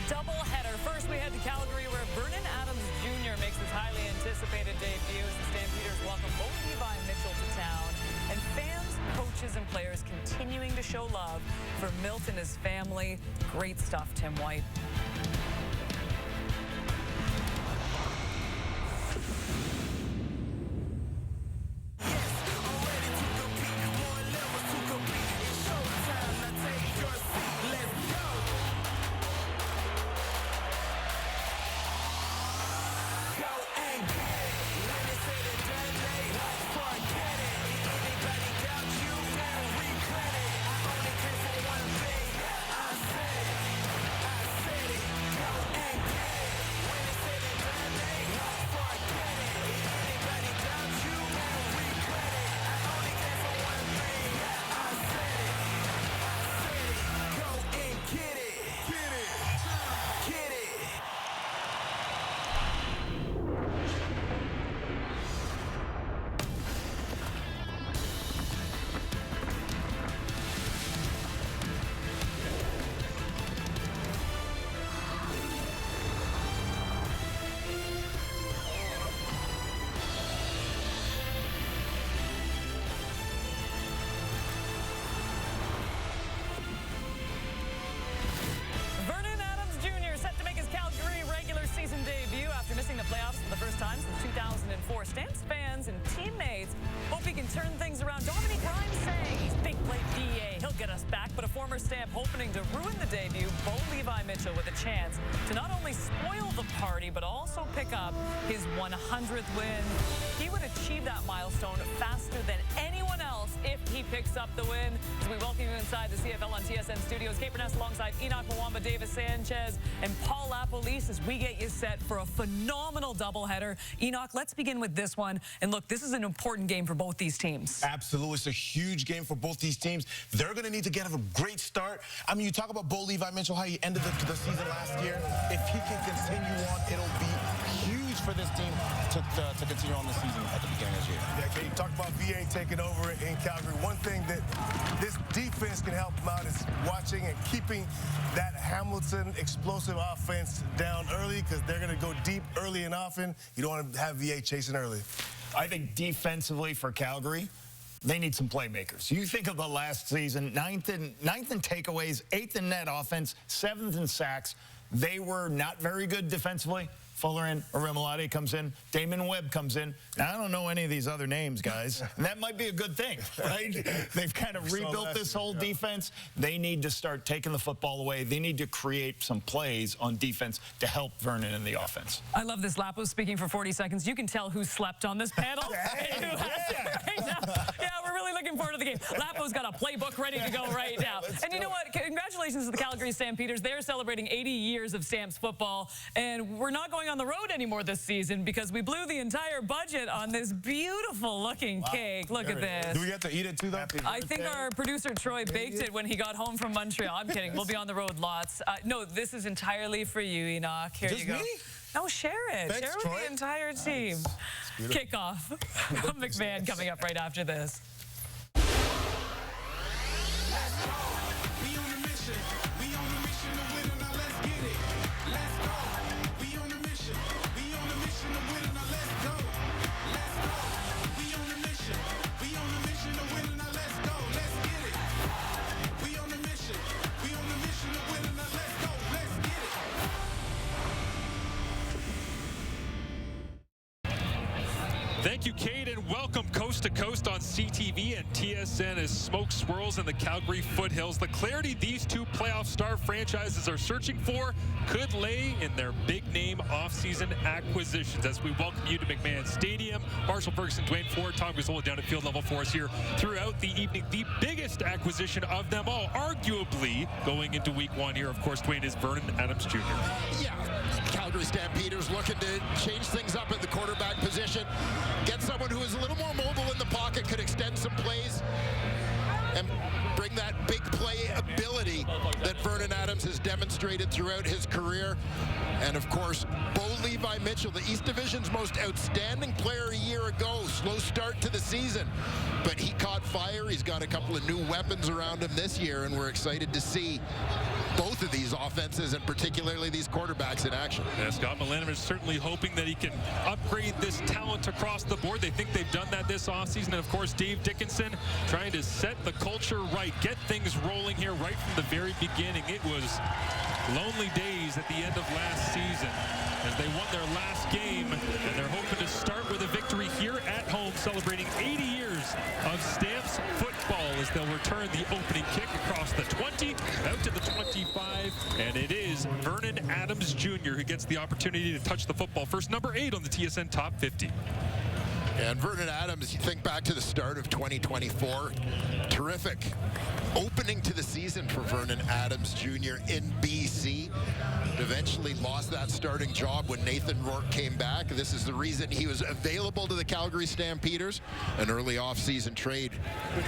doubleheader. First, we head to Calgary, where Vernon Adams Jr. makes his highly anticipated debut as the Stampeders welcome both Levi Mitchell to town. And fans, coaches, and players continuing to show love for Milt and his family. Great stuff, Tim White. The playoffs for the first time since 2004. Stamps fans and teammates hope he can turn things around. Dominique Grimes saying he's big play VA. He'll get us back, but a former Stamp hoping to ruin the debut. Bo Levi Mitchell with a chance to not only spoil the party, but also pick up his 100th win. He would achieve that milestone faster than anyone else if he picks up the win. As we welcome you inside the CFL on TSN Studios, Kate Burness alongside Enoch Mwamba, Davis Sanchez, and Paul Lapolice as we get you set for a phenomenal doubleheader. Enoch, let's begin with this one. And look, this is an important game for both these teams. Absolutely. It's a huge game for both these teams. They're going to need to get a great start. I mean, you talk about Bo Levi Mitchell, how he ended the season last year. If he can continue on, it'll be huge for this team to continue on the season at the beginning of this year. Yeah, Kate, you talk about VA taking over in Calgary. One thing that this defense can help them out is watching and keeping that Hamilton explosive offense down early, because they're going to go deep early and often. You don't want to have VA chasing early. I think defensively for Calgary, they need some playmakers. You think of the last season, ninth in takeaways, 8th in net offense, 7th in sacks. They were not very good defensively. Fuller in, Arimolade comes in, Damon Webb comes in. Now, I don't know any of these other names, guys. And that might be a good thing, right? They've kind of rebuilt this whole defense. They need to start taking the football away. They need to create some plays on defense to help Vernon in the offense. I love this. Lapo speaking for 40 seconds. You can tell who slept on this panel. And who has right now. Yeah, we're really looking forward to the game. Lapo's got a playbook ready to go right now. And you know what? Congratulations to the Calgary Stampeders. They're celebrating 80 years of Stamps football. And we're not going on the road anymore this season because we blew the entire budget on this beautiful looking cake. Look at this. Do we have to eat it too, though? I think our producer Troy baked it when he got home from Montreal. I'm kidding. We'll be on the road lots. No, this is entirely for you, Enoch. Here you go. Me? No, share it. Thanks, share it Troy. with the entire team. Kickoff. McMahon coming up right after this. Thank you, Kate, and welcome Coast to Coast on CTV and TSN as smoke swirls in the Calgary foothills. The clarity these two playoff star franchises are searching for could lay in their big-name offseason acquisitions. As we welcome you to McMahon Stadium, Marshall Ferguson, Dwayne Ford, Tom Gazzola down at field level for us here throughout the evening. The biggest acquisition of them all, arguably, going into week one here, of course, Dwayne, is Vernon Adams Jr. Yeah, Calgary Stampeders looking to change things up at the quarterback position. Get someone who is a little more mobile in the pocket, could extend some plays, and bring that big play ability that Vernon Adams has demonstrated throughout his career. And of course, Bo Levi Mitchell, the East Division's most outstanding player a year ago. Slow start to the season, but he caught fire. He's got a couple of new weapons around him this year, and we're excited to see both of these offenses and particularly these quarterbacks in action. Yeah, Scott Millennium is certainly hoping that he can upgrade this talent across the board. They think they've done that this offseason. And, of course, Dave Dickinson trying to set the culture right, get things rolling here right from the very beginning. It was lonely days at the end of last season as they won their last game, and they're hoping to start with a victory here at home, celebrating 80 years of Stamps football as they'll return the opening kick across the 20, out to the 25, and it is Vernon Adams Jr. who gets the opportunity to touch the football first, number 8 on the TSN Top 50. And Vernon Adams, you think back to the start of 2024, terrific opening to the season for Vernon Adams Jr. in BC. Eventually lost that starting job when Nathan Rourke came back. This is the reason he was available to the Calgary Stampeders. An early off-season trade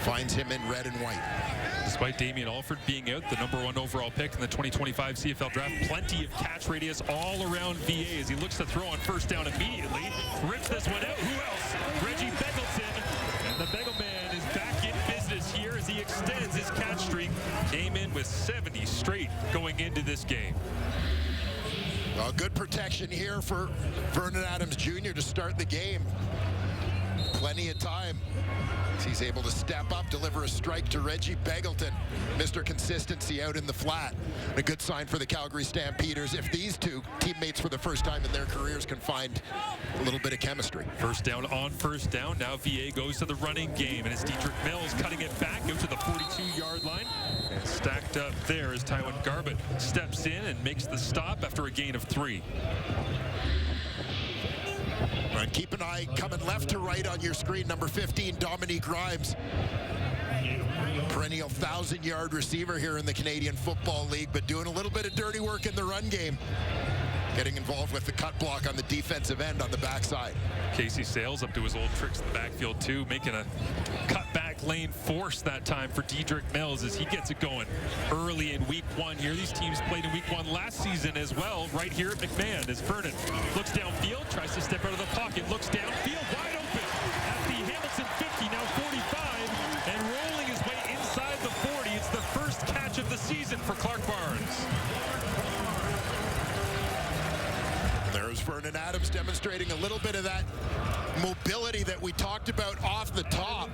finds him in red and white. Despite Damien Alford being out, the #1 overall pick in the 2025 CFL draft, plenty of catch radius all around VA as he looks to throw on first down immediately. Rips this one out. Who else? Reggie Beggleton. And the Beggle Man is back in business here as he extends his catch streak. Came in with 70 straight going into this game. Well, good protection here for Vernon Adams Jr. to start the game. Plenty of time. He's able to step up, deliver a strike to Reggie Beggleton. Mr. Consistency out in the flat. A good sign for the Calgary Stampeders if these two teammates for the first time in their careers can find a little bit of chemistry. First down on first down. Now VA goes to the running game, and it's Dietrich Mills cutting it back out to the 42-yard line. And stacked up there as Tywin Garbutt steps in and makes the stop after a gain of 3. And keep an eye coming left to right on your screen. Number 15, Dominique Grimes. Perennial 1,000-yard receiver here in the Canadian Football League, but doing a little bit of dirty work in the run game. Getting involved with the cut block on the defensive end on the backside. Casey Sales up to his old tricks in the backfield too, making a cutback lane force that time for Dietrich Mills as he gets it going early in week 1 here. These teams played in week 1 last season as well, right here at McMahon as Vernon looks downfield, tries to step out of the pocket, looks downfield, wide open at the Hamilton 50, now 45, and rolling his way inside the 40. It's the first catch of the season for Clark Barnes. There's Vernon Adams demonstrating a little bit of that mobility that we talked about off the top.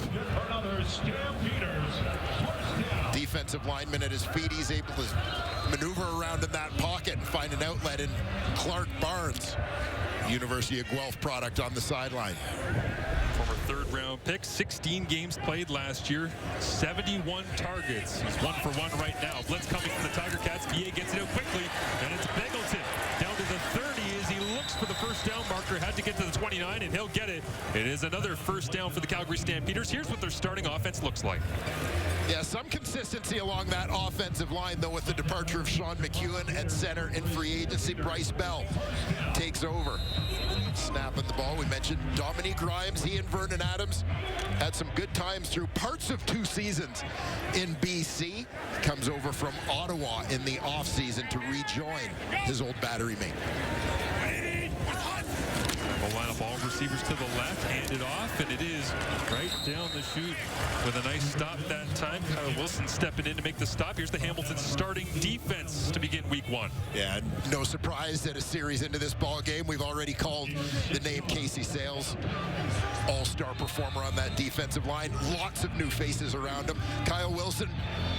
Defensive lineman at his feet, he's able to maneuver around in that pocket and find an outlet in Clark Barnes, University of Guelph product on the sideline. Former third-round pick, 16 games played last year, 71 targets. He's 1 for 1 right now. Blitz coming from the Tiger Cats. VA gets it out quickly, and it's Beggleton down to the 30 as he looks for the first down marker. Had to get to the 29, and he'll get it. It is another first down for the Calgary Stampeders. Here's what their starting offense looks like. Yeah, some consistency along that offensive line, though, with the departure of Sean McEwen at center in free agency. Bryce Bell takes over. Snapping the ball. We mentioned Dominique Grimes. He and Vernon Adams had some good times through parts of 2 seasons in BC. Comes over from Ottawa in the offseason to rejoin his old battery mate. We'll line up all receivers to the left, hand it off, and it is right down the chute with a nice stop that time. Kyle Wilson stepping in to make the stop. Here's the Hamilton starting defense to begin week 1. Yeah, no surprise that a series into this ball game, we've already called the name Casey Sales. All-star performer on that defensive line. Lots of new faces around him. Kyle Wilson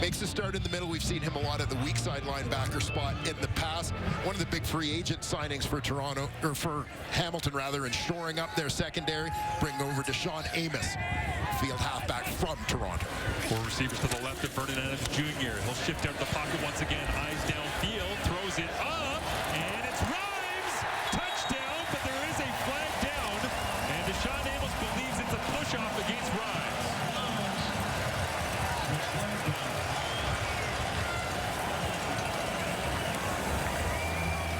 makes a start in the middle. We've seen him a lot at the weak side linebacker spot in the past. One of the big free agent signings for Toronto, or for Hamilton rather, and shoring up their secondary. Bring over Deshaun Amos, field halfback from Toronto. 4 receivers to the left of Vernon Adams Jr. He'll shift out of the pocket once again. Eyes downfield, throws it up, and it's Rhymes! Touchdown, but there is a flag down, and Deshaun Amos believes it's a push-off against Rhymes.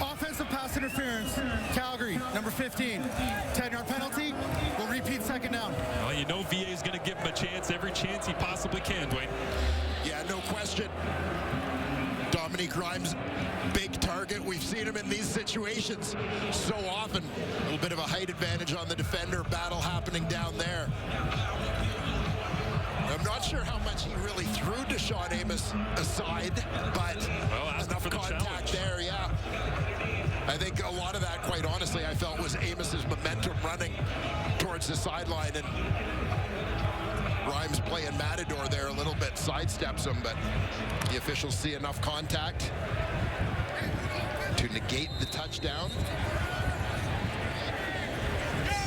Offensive pass interference. Calgary, number 15. 10-yard penalty. We'll repeat second down. Well, you know VA is going to give him a chance, every chance he possibly can, Dwayne. Yeah, no question. Dominique Grimes, big target. We've seen him in these situations so often. A little bit of a height advantage on the defender. Battle happening down there. I'm not sure how much he really threw Deshaun Amos aside, but well, ask contact there, yeah. I think a lot of that, quite honestly, I felt was Amos's momentum running towards the sideline, and Rhymes playing Matador there a little bit, sidesteps him, but the officials see enough contact to negate the touchdown.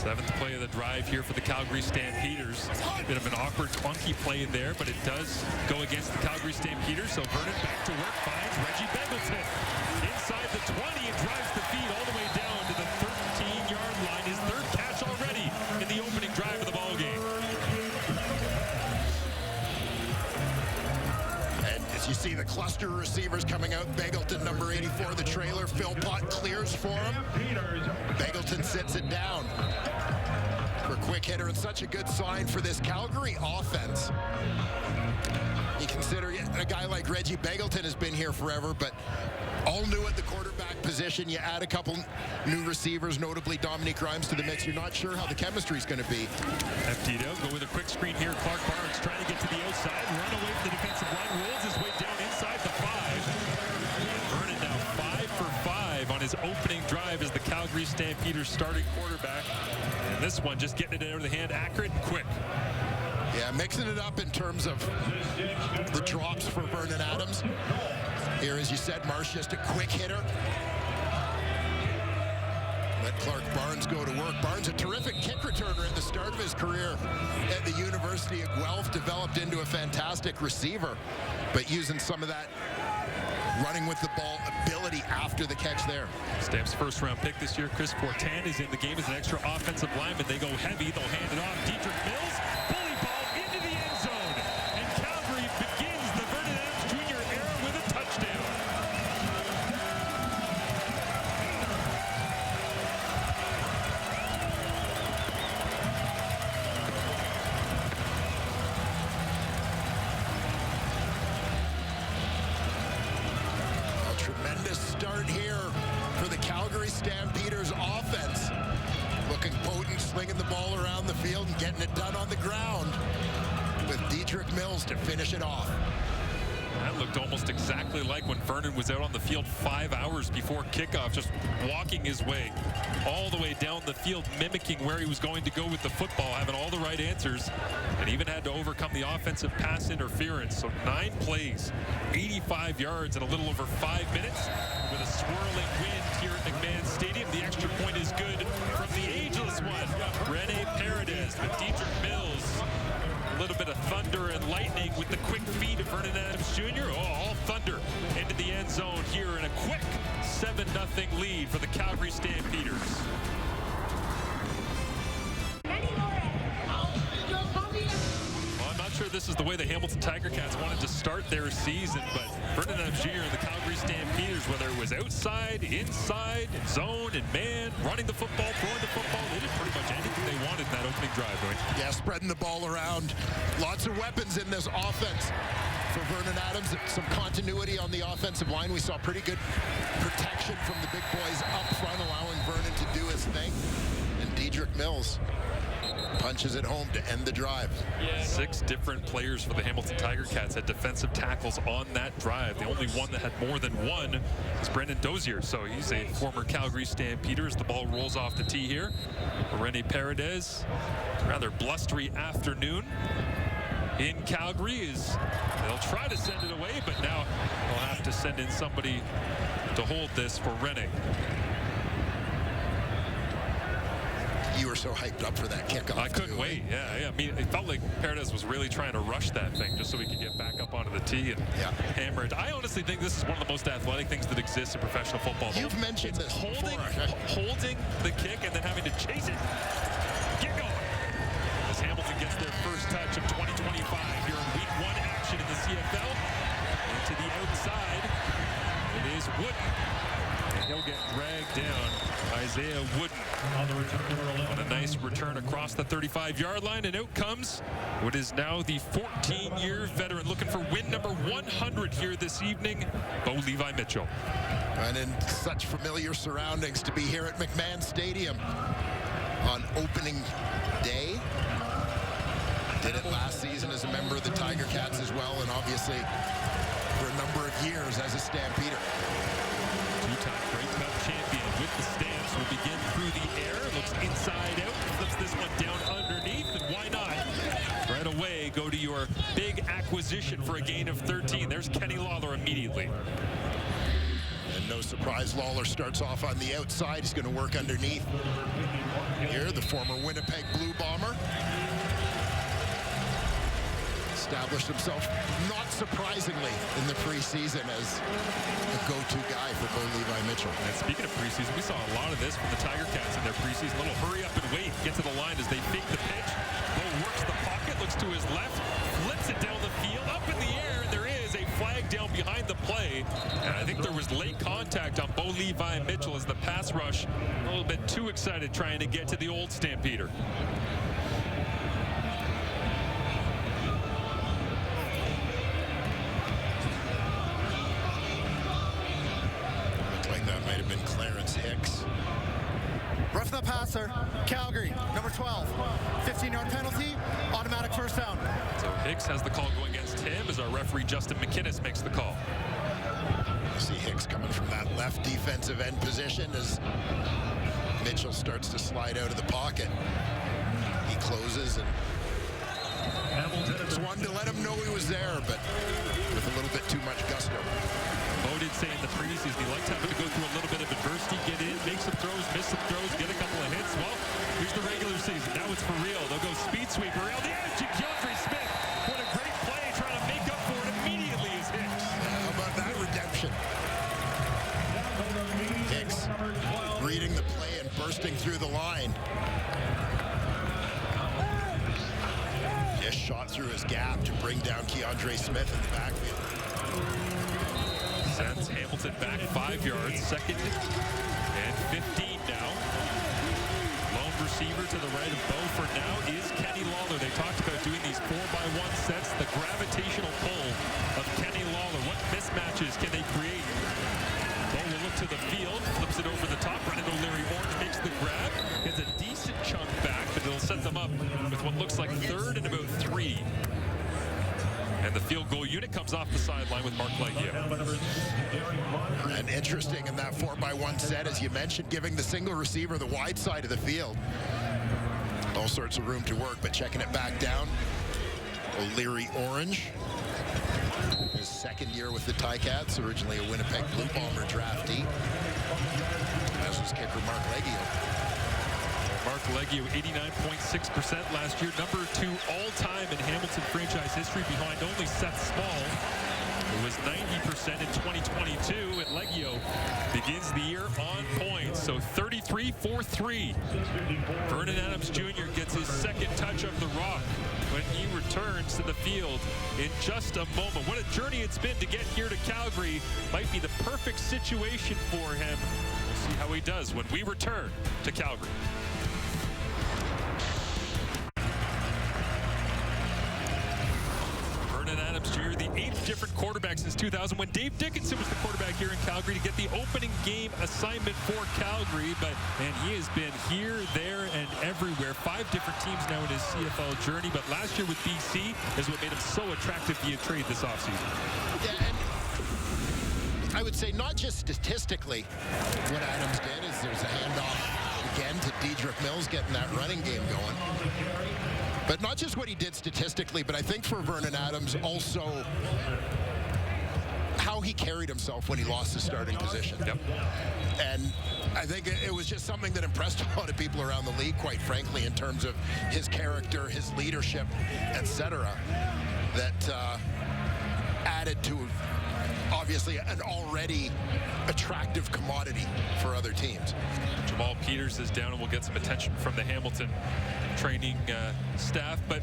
Seventh play of the drive here for the Calgary Stampeders. Bit of an awkward, clunky play there, but it does go against the Calgary Stampeders. So Vernon back to work, finds Reggie Beggleton inside the 20 and drives the feed all the way down to the 13-yard line. His third catch already in the opening drive of the ball game. And as you see the cluster receivers coming out, Beggleton, number 84, the trailer. Philpott clears for him. Beggleton sits it down for a quick hitter, and such a good sign for this Calgary offense. You consider a guy like Reggie Beggleton has been here forever, but all new at the quarterback position. You add a couple new receivers, notably Dominique Rhymes, to the mix. You're not sure how the chemistry is going to be. FT'd out, go with a quick screen here. Clark Barnes trying to get to the outside, run away from the defensive line, rolls his way down inside the 5. Vernon now 5 for 5 on his opening drive as the Calgary Stampeders starting quarterback. And this one just getting it out of the hand, accurate and quick. Yeah, mixing it up in terms of the drops for Vernon Adams. Here, as you said, Marsh just a quick hitter. Let Clark Barnes go to work. Barnes, a terrific kick returner at the start of his career at the University of Guelph, developed into a fantastic receiver, but using some of that running with the ball ability after the catch there. Stamps first-round pick this year. Chris Fortan is in the game as an extra offensive lineman. They go heavy. They'll hand it off. Dietrich Mills, bully ball into the end zone. And Calgary begins the Vernon Adams Jr. era with a touchdown. Tremendous start here for the Calgary Stampeders offense. Looking potent, slinging the ball around the field and getting it done on the ground with Dietrich Mills to finish it off. That looked almost exactly like when Vernon was out on the field 5 hours before kickoff, just walking his way all the way down the field, mimicking where he was going to go with the football, having all the right answers, and even had to overcome the offensive pass interference. So 9 plays, 85 yards in a little over 5 minutes with a swirling wind here at McMahon Stadium. The extra point is good from the ageless one, Rene Paredes, but Dietrich Mills. A little bit of thunder and lightning with the quick feed of Vernon Adams Jr. Oh, all thunder into the end zone here in a quick 7-0 lead for the Calgary Stampeders. Well, I'm not sure this is the way the Hamilton Tiger Cats wanted to start their season, but Vernon Adams Jr. and the Calgary Stampeders, whether it was outside, inside, zone, and man, running the football, throwing the football, they did pretty much anything they wanted in that opening drive, right? Yeah, spreading the ball around. Lots of weapons in this offense for Vernon Adams. Some continuity on the offensive line. We saw pretty good protection from the big boys up front, allowing Vernon to do his thing. And Dietrich Mills punches it home to end the drive. 6 different players for the Hamilton Tiger Cats had defensive tackles on that drive. The only one that had more than one is Brendan Dozier. So he's a former Calgary Stampeder as the ball rolls off the tee here. Rene Paredes, rather blustery afternoon in Calgary is they'll try to send it away, but now they'll have to send in somebody to hold this for Rene. You were so hyped up for that kickoff. I couldn't wait. Yeah. I mean, it felt like Paredes was really trying to rush that thing just so he could get back up onto the tee and hammer it. I honestly think this is one of the most athletic things that exists in professional football. You've mentioned this holding the kick and then having to chase it. Get going. As Hamilton gets their first touch of 2025 here in Week 1 action in the CFL. Into the outside, it is Wooden. And he'll get dragged down. Isaiah Wooden on a nice return across the 35-yard line, and out comes what is now the 14-year veteran looking for win number 100 here this evening, Bo Levi Mitchell. And in such familiar surroundings to be here at McMahon Stadium on opening day. Did it last season as a member of the Tiger Cats as well, and obviously for a number of years as a Stampeder. to your big acquisition for a gain of 13. There's Kenny Lawler immediately. And no surprise, Lawler starts off on the outside. He's going to work underneath. Here, the former Winnipeg Blue Bomber established himself, not surprisingly, in the preseason as a go-to guy for Bo Levi Mitchell. And speaking of preseason, we saw a lot of this from the Tiger Cats in their preseason. A little hurry up and wait, get to the line as they fake the pitch. Bo works the pocket, looks to his left, flips it down the field, up in the air, and there is a flag down behind the play. And I think there was late contact on Bo Levi Mitchell as the pass rush a little bit too excited trying to get to the old Stampeder. Roughing the passer, Calgary, number 12. 15-yard penalty, automatic first down. So Hicks has the call going against him as our referee Justin McInnes makes the call. You see Hicks coming from that left defensive end position as Mitchell starts to slide out of the pocket. He closes and just wanted to let him know he was there, but with a little bit too much gusto. Bo did say in the preseason he liked having to go through a little bit of adversity, get in, make some throws, miss some throws, get a couple of hits. Well, here's the regular season. Now it's for real. They'll go speed sweep around the edge. And Keandre Smith, what a great play, trying to make up for it immediately is Hicks. How about that redemption? Hicks reading the play and bursting through the line. Just shot through his gap to bring down Keandre Smith in the backfield. Sends Hamilton back 5 yards, 2nd and 15 now. Lone receiver to the right of Bo for now is Kenny Lawler. They talked about doing these 4x1 sets, the gravitational pull of Kenny Lawler. What mismatches can they create? Bo will look to the field, flips it over the top. Brendan O'Leary Orange makes the grab, gets a decent chunk back, but it'll set them up with what looks like 3rd and about 3. And the field goal unit comes off the sideline with Mark Leggio. And interesting in that 4x1 set, as you mentioned, giving the single receiver the wide side of the field. All sorts of room to work, but checking it back down. O'Leary Orange. His 2nd year with the Ticats, originally a Winnipeg Blue Bomber draftee. As was kicker Mark Leggio. Mark Leggio, 89.6% last year, number 2 all-time in Hamilton franchise history, behind only Seth Small, who was 90% in 2022. And Leggio begins the year on point, so 33-4-3. Vernon Adams Jr. gets his 2nd touch of the rock when he returns to the field in just a moment. What a journey it's been to get here to Calgary. Might be the perfect situation for him. We'll see how he does when we return to Calgary. Jr., the 8th different quarterback since 2000, when Dave Dickinson was the quarterback here in Calgary to get the opening game assignment for Calgary. And he has been here, there, and everywhere. 5 different teams now in his CFL journey, but last year with BC is what made him so attractive via trade this offseason. Yeah, and I would say not just statistically what Adams did is there's a handoff again to Dedrick Mills getting that running game going. But not just what he did statistically, but I think for Vernon Adams also how he carried himself when he lost his starting position. Yep. And I think it was just something that impressed a lot of people around the league, quite frankly, in terms of his character, his leadership, etc., that added to obviously an already attractive commodity for other teams. Jamal Peters is down, and we'll get some attention from the Hamilton training staff. But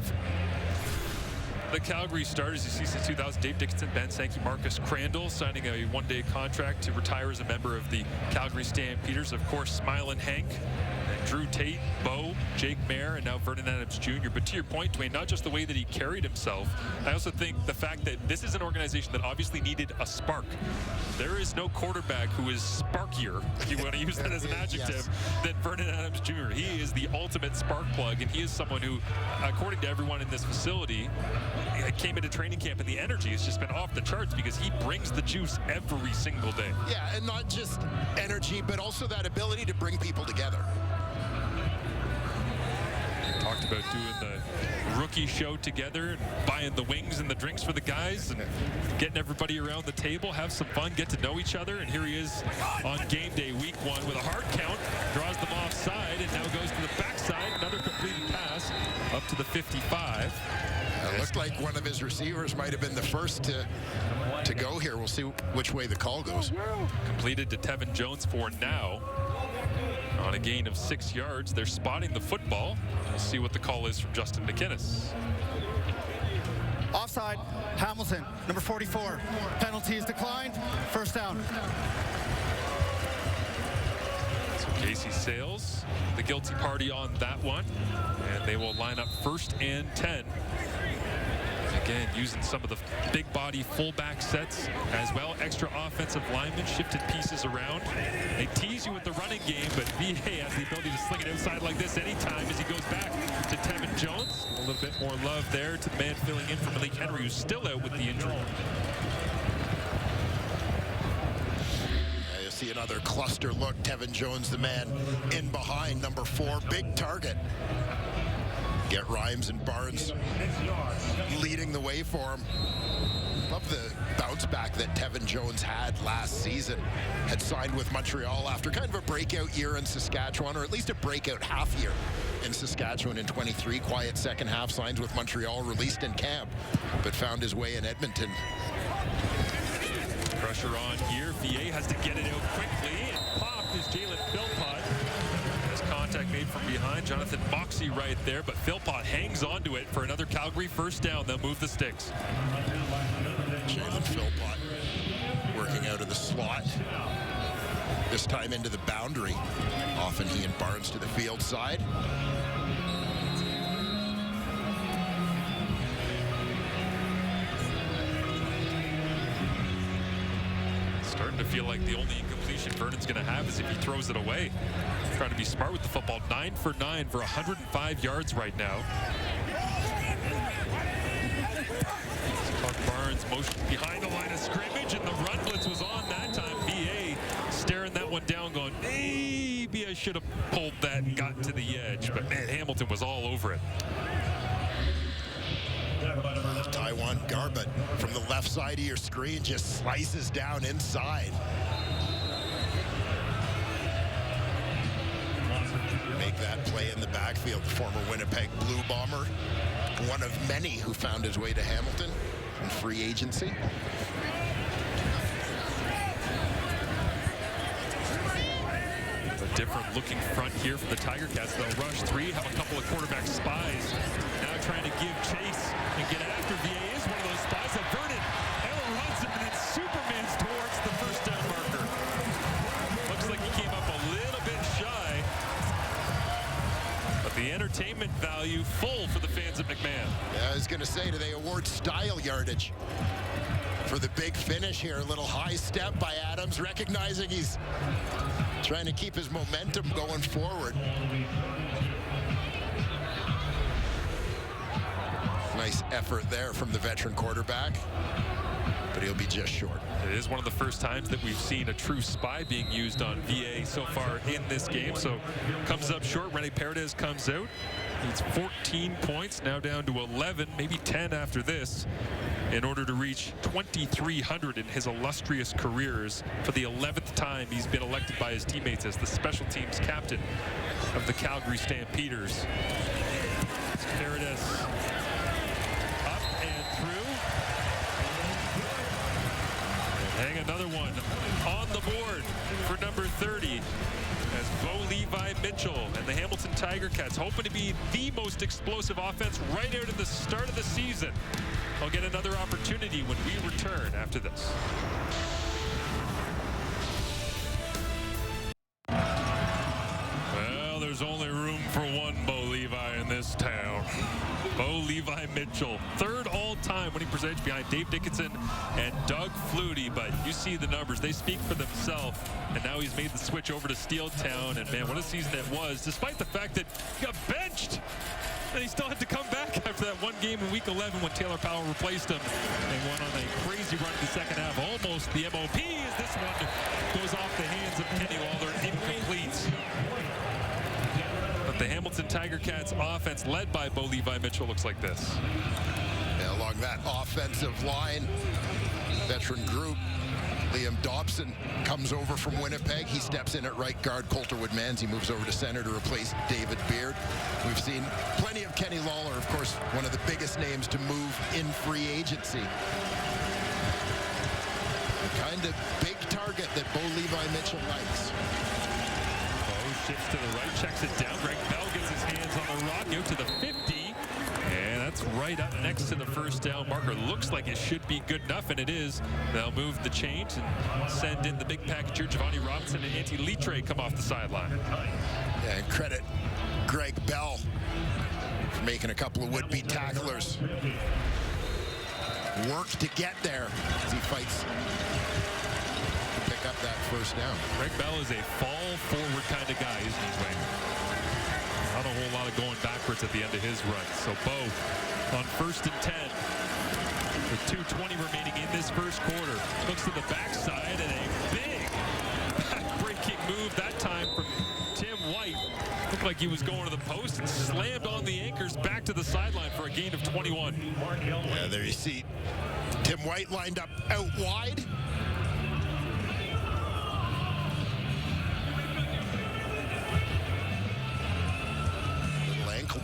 the Calgary starters you see since 2000, Dave Dickinson, Ben Sankey, Marcus Crandall signing a one-day contract to retire as a member of the Calgary Stampeders. Of course, Smiling Hank, Drew Tate, Bo, Jake Mayer, and now Vernon Adams Jr. But to your point, Dwayne, not just the way that he carried himself, I also think the fact that this is an organization that obviously needed a spark. There is no quarterback who is sparkier, if you want to use that as an adjective, than Vernon Adams Jr. He is the ultimate spark plug, and he is someone who, according to everyone in this facility, came into training camp, and the energy has just been off the charts because he brings the juice every single day. Yeah, and not just energy, but also that ability to bring people together. Talked about doing the rookie show together and buying the wings and the drinks for the guys and getting everybody around the table, have some fun, get to know each other. And here he is on game day week 1 with a hard count, draws them offside, and now goes to the backside. Another completed pass up to the 55. It looked like one of his receivers might have been the first to go here. We'll see which way the call goes. Completed to Tevin Jones for now. On a gain of 6 yards, they're spotting the football. We'll see what the call is from Justin McInnes. Offside, Hamilton, number 44. Penalty is declined. First down. So Casey Sales, the guilty party on that one. And they will line up 1st and 10. Again, using some of the big body fullback sets as well. Extra offensive linemen, shifted pieces around. They tease you with the running game, but VA has the ability to sling it outside like this anytime as he goes back to Tevin Jones. A little bit more love there to the man filling in for Malik Henry, who's still out with the injury. You'll see another cluster look. Tevin Jones, the man in behind, number 4, big target. Get Rhymes and Barnes leading the way for him. Love the bounce back that Tevin Jones had last season. Had signed with Montreal after kind of a breakout year in Saskatchewan, or at least a breakout half year in Saskatchewan in 23. Quiet second half, signs with Montreal, released in camp, but found his way in Edmonton. Pressure on here. VA has to get it out quickly, and popped is Jalen Philpott. Contact made from behind. Jonathan Moxie right there, but Philpott hangs on to it for another Calgary first down. They'll move the sticks. Jalen Philpott working out of the slot. This time into the boundary. Often he and Barnes to the field side. Starting to feel like the only incompletion Vernon's going to have is if he throws it away. Trying to be smart with the football. 9 for 9 for 105 yards right now. Buck Barnes motion behind the line of scrimmage, and the run blitz was on that time. VA staring that one down, going, maybe I should have pulled that and gotten to the edge. But man, Hamilton was all over it. Taiwan Garbett from the left side of your screen just slices down inside. Make that play in the backfield. The former Winnipeg Blue Bomber, one of many who found his way to Hamilton in free agency. A different looking front here for the Tiger Cats. They'll rush 3, have a couple of quarterback spies. Now trying to give chase and get after. VA is one of those spies. And Vernon, Ella runs him, and then Superman's towards the first down marker. Looks like he came up a little bit shy. But the entertainment value full for the fans at McMahon. Yeah, I was going to say, do they award style yardage for the big finish here? A little high step by Adams, recognizing he's trying to keep his momentum going forward. Nice effort there from the veteran quarterback, but he'll be just short. It is one of the first times that we've seen a true spy being used on VA so far in this game. So comes up short. Rene Paredes comes out. It's 14 points, now down to 11, maybe 10 after this, in order to reach 2,300 in his illustrious careers. For the 11th time, he's been elected by his teammates as the special teams captain of the Calgary Stampeders. Paredes up and through. And hang another one on the board for number 30. As Bo Levi Mitchell and the Hamilton Tiger Cats, hoping to be the most explosive offense right out of the start of the season, will get another opportunity when we return after this. Well, there's only room for one Bo Levi in this town. Bo Levi Mitchell, 3rd all-time when he presents behind Dave Dickinson and Doug Flutie. But you see the numbers, they speak for themselves. And now he's made the switch over to Steeltown. And man, what a season it was, despite the fact that he got benched. And he still had to come back after that one game in week 11 when Taylor Powell replaced him. They went on a crazy run in the second half, almost the MOP as this one goes off the hands of Kenny Lawler, incomplete. But The Hamilton Tiger Cats offense led by Bo Levi Mitchell looks like this. Yeah, along that offensive line, veteran group, Liam Dobson comes over from Winnipeg. He steps in at right guard. Coulter Woodmansey moves over to center to replace David Beard. We've seen plenty of Kenny Lawler, of course, one of the biggest names to move in free agency. The kind of big target that Bo Levi Mitchell likes. Shifts to the right, checks it down. Greg Bell gets his hands on the rock, out to the 50. And that's right up next to the first down marker. Looks like it should be good enough, and it is. They'll move the chains and send in the big packager. Giovanni Robinson and Antti Litre come off the sideline. Yeah, and credit Greg Bell for making a couple of would-be tacklers work to get there as he fights to pick up that first down. Greg Bell is a fall-forward kind of guy, isn't he, Wayne? Not a whole lot of going backwards at the end of his run. So Bo on 1st and 10 with 2:20 remaining in this first quarter. Looks to the backside and a big breaking move that time from Tim White. Looked like he was going to the post and slammed on the anchors back to the sideline for a gain of 21. Yeah, there you see Tim White lined up out wide.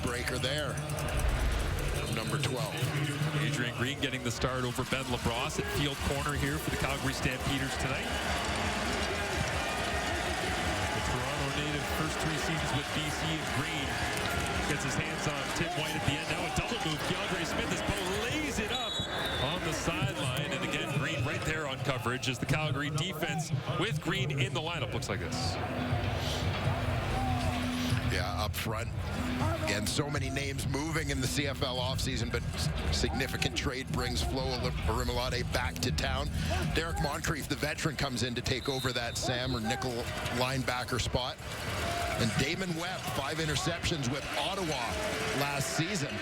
Breaker there from number 12. Adrian Green getting the start over Ben LaBrosse at field corner here for the Calgary Stampeders tonight. The Toronto native first 3 seasons with BC, and Green gets his hands on Tim White at the end. Now a double move. Keandre Smith as Bo lays it up on the sideline, and again Green right there on coverage as the Calgary defense with Green in the lineup looks like this. Yeah, up front. Again, so many names moving in the CFL offseason, but significant trade brings Flo Orimolade back to town. Derek Moncrief, the veteran, comes in to take over that Sam or nickel linebacker spot. And Damon Webb, 5 interceptions with Ottawa last season.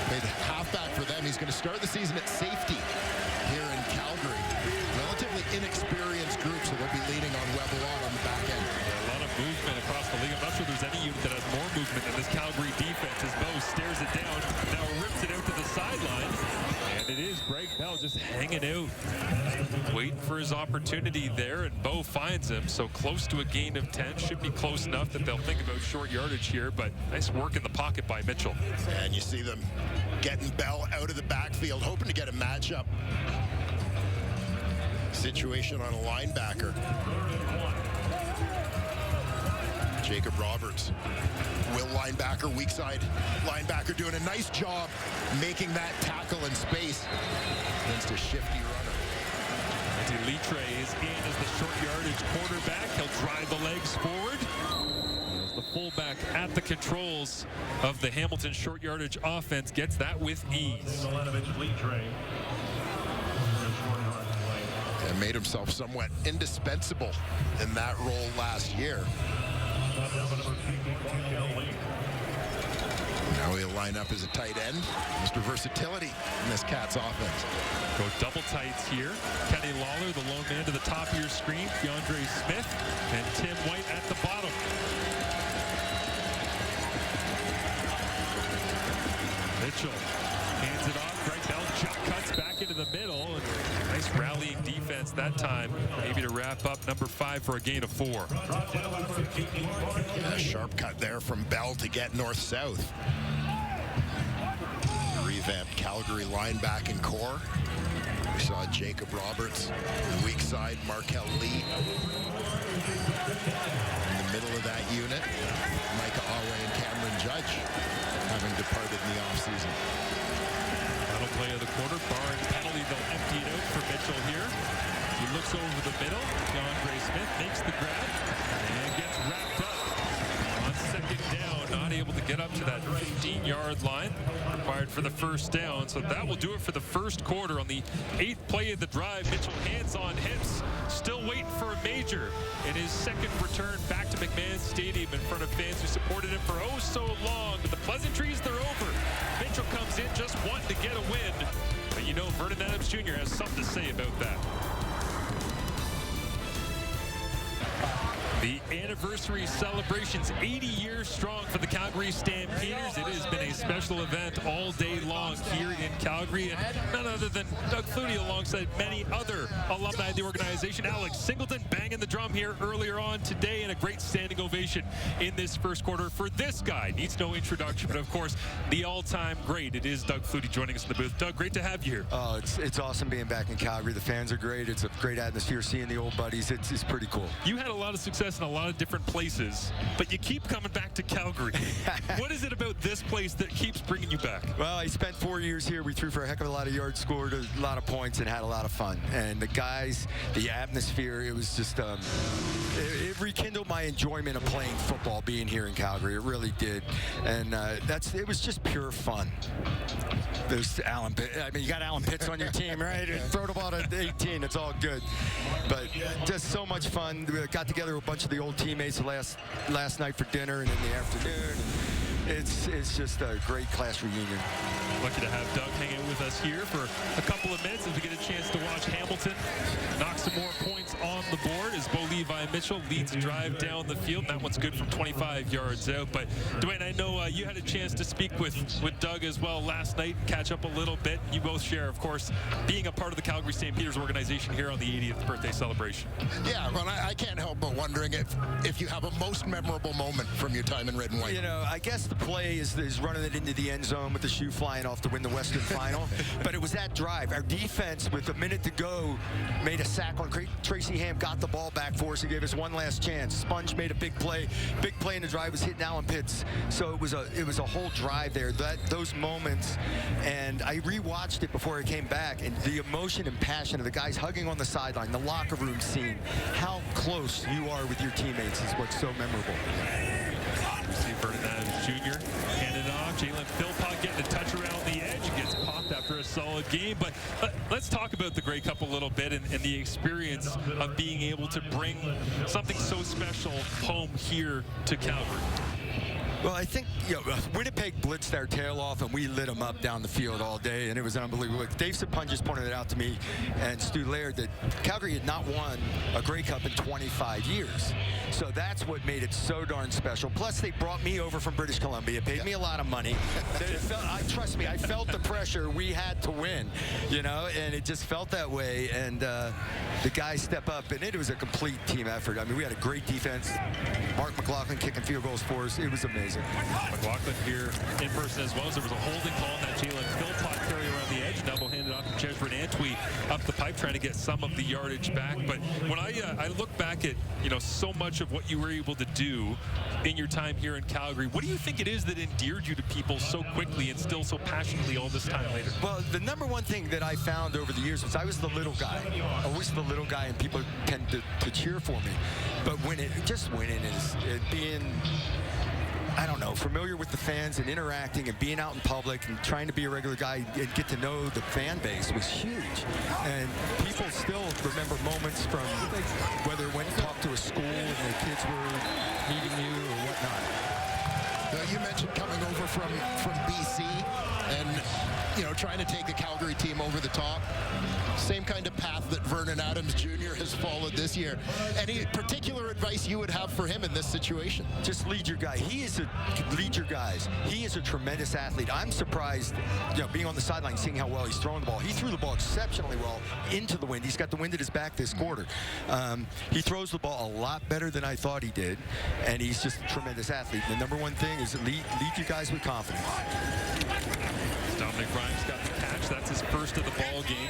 Played halfback for them. He's going to start the season at safety here in Calgary. Relatively inexperienced group, so they'll be leaning on Webb a lot on the back end. A lot of movement across the league. I'm not sure there's any unit that has more movement than this Calgary defense as Bo stares it down, now rips it out to the sideline. And it is Greg Bell just hanging out, waiting for his opportunity there, and Bo finds him. So close to a gain of 10. Should be close enough that they'll think about short yardage here, but nice work in the pocket by Mitchell. And you see them getting Bell out of the backfield, hoping to get a matchup situation on a linebacker. Jacob Roberts, will linebacker, weak side linebacker, doing a nice job making that tackle in space against a shifty runner. Antti Litre is in as the short yardage quarterback. He'll drive the legs forward. As the fullback at the controls of the Hamilton short yardage offense gets that with ease. And made himself somewhat indispensable in that role last year. Now he'll line up as a tight end. Mr. Versatility in this Cats offense. Go double tights here. Kenny Lawler, the lone man to the top of your screen. Keandre Smith and Tim White at the bottom. Mitchell hands it off. Greg Bell jump cuts back into the middle. And nice rallying defense that time. Maybe to wrap up number 5 for a gain of 4. A sharp cut there from Bell to get north-south. Revamped Calgary linebacking core. We saw Jacob Roberts, the weak side, Markel Lee. In the middle of that unit, Micah Awe and Cameron Judge having departed in the offseason. Final play of the quarter, barring penalty, they'll empty it out for Mitchell here. He looks over the middle. Keandre Smith makes the grab and gets wrapped up on 2nd down. Not able to get up to that 15-yard line required for the first down. So that will do it for the first quarter. On the 8th play of the drive, Mitchell hands on hips, still waiting for a major in his 2nd return back to McMahon Stadium in front of fans who supported him for oh so long. But the pleasantries, they're over. Mitchell comes in just wanting to get a win. But you know Vernon Adams Jr. has something to say about that. The anniversary celebrations, 80 years strong for the Calgary Stampeders. It has been a special event all day long here in Calgary, and none other than Doug Flutie alongside many other alumni of the organization. Alex Singleton banging the drum here earlier on today, and a great standing ovation in this first quarter for this guy. Needs no introduction, but of course, the all-time great. It is Doug Flutie joining us in the booth. Doug, great to have you here. Oh, it's awesome being back in Calgary. The fans are great. It's a great atmosphere, seeing the old buddies. It's pretty cool. You had a lot of success in a lot of different places, but you keep coming back to Calgary. What is it about this place that keeps bringing you back? Well, I spent 4 years here. We threw for a heck of a lot of yards, scored a lot of points, and had a lot of fun. And the guys, the atmosphere, it was just, it rekindled my enjoyment of playing football being here in Calgary. It really did. And it was just pure fun. There's Alan Pitts. I mean, you got Alan Pitts on your team, right? Throw the ball at 18. It's all good. But just so much fun. We got together with a bunch of the old teammates last night for dinner and in the afternoon. It's just a great class reunion. Lucky to have Doug hang out with us here for a couple of minutes as we get a chance to watch Hamilton knock some more points on the board as Bo Levi Mitchell leads the drive down the field. And that one's good from 25 yards out. But Dwayne, I know you had a chance to speak with Doug as well last night, catch up a little bit. You both share, of course, being a part of the Calgary Stampeders organization here on the 80th birthday celebration. Yeah, well, I can't help but wondering if you have a most memorable moment from your time in red and white. You know, I guess the play is running it into the end zone with the shoe flying off to win the Western Final. But it was that drive. Our defense, with a minute to go, made a sack on Tracy Ham, got the ball back for us and gave us one last chance. Sponge made a big play. Big play in the drive was hitting Alan Pitts. So it was a whole drive there. Those moments, and I rewatched it before I came back, and the emotion and passion of the guys hugging on the sideline, the locker room scene, how close you are with your teammates is what's so memorable. See Fernandez Jr. handed off. Jalen Philpott getting a touch around the edge. He gets popped after a solid game. But let's talk about the Grey Cup a little bit and the experience of being able to bring something so special home here to Calgary. Well, I think Winnipeg blitzed their tail off, and we lit them up down the field all day, and it was unbelievable. Dave Sapun just pointed it out to me and Stu Laird that Calgary had not won a Grey Cup in 25 years. So that's what made it so darn special. Plus, they brought me over from British Columbia, paid me a lot of money. Trust me, I felt the pressure. We had to win, and it just felt that way. And the guys step up, and it was a complete team effort. I mean, we had a great defense. Mark McLaughlin kicking field goals for us. It was amazing. McLaughlin here in person as well. So there was a holding call on that Jalen Philpott carry around the edge. Double handed off to Jesper Antwi up the pipe, trying to get some of the yardage back. But when I look back at so much of what you were able to do in your time here in Calgary, what do you think it is that endeared you to people so quickly and still so passionately all this time later? Well, the number one thing that I found over the years was I was the little guy, always the little guy, and people tend to cheer for me. But winning is being, I don't know, familiar with the fans and interacting and being out in public and trying to be a regular guy and get to know the fan base was huge. And people still remember moments from whether it went and talked to a school and the kids were meeting you or whatnot. You mentioned coming over from BC and trying to take the Calgary team over the top. Same kind of path that Vernon Adams Jr. has followed this year. Any particular advice you would have for him in this situation? Just lead your guy. Lead your guys. He is a tremendous athlete. I'm surprised, being on the sideline, seeing how well he's throwing the ball. He threw the ball exceptionally well into the wind. He's got the wind at his back this quarter. He throws the ball a lot better than I thought he did, and he's just a tremendous athlete. The number one thing is lead your guys with confidence. Dominic Grimes got the catch. That's his first of the ball game.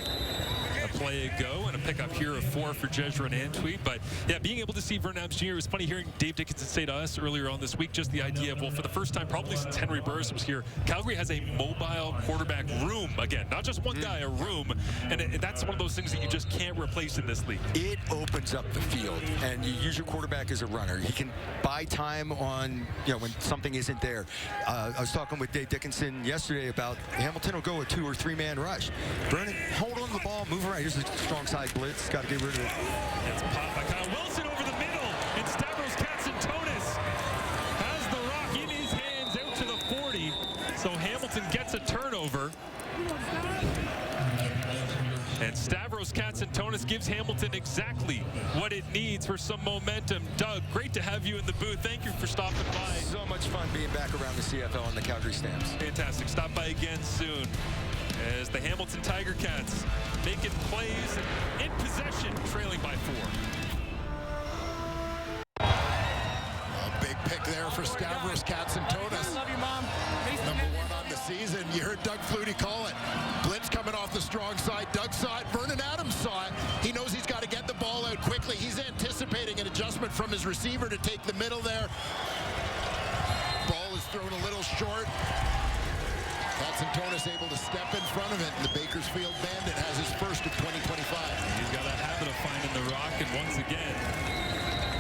A play ago and a pickup here of 4 for Jesper Antwi. But yeah, being able to see Vernon Adams Jr. It was funny hearing Dave Dickinson say to us earlier on this week just the idea of, well, for the first time probably since Henry Burris was here, Calgary has a mobile quarterback room again, not just one guy, a room, and that's one of those things that you just can't replace in this league. It opens up the field, and you use your quarterback as a runner. He can buy time on when something isn't there. I was talking with Dave Dickinson yesterday about Hamilton will go a 2 or 3 man rush. Vernon, hold on to the ball, move around. Here's a strong side blitz. Got to get rid of it. It's popped by Kyle Wilson over the middle, and Stavros Katsantonis has the rock in his hands out to the 40. So Hamilton gets a turnover. And Stavros Katsantonis gives Hamilton exactly what it needs for some momentum. Doug, great to have you in the booth. Thank you for stopping by. So much fun being back around the CFL and the Calgary Stamps. Fantastic. Stop by again soon as the Hamilton Tiger Cats making plays in possession, trailing by 4. A big pick there for Stavros Katsantonis. Love you, Mom. Number 1 on the season. You heard Doug Flutie call it. Blitz coming off the strong side. Doug saw it. Vernon Adams saw it. He knows he's got to get the ball out quickly. He's anticipating an adjustment from his receiver to take the middle there. Ball is thrown a little short. Katsantonis able to step in front of it, and the Bakersfield Bandit has his first of 2025. He's got a habit of finding the rock, and once again,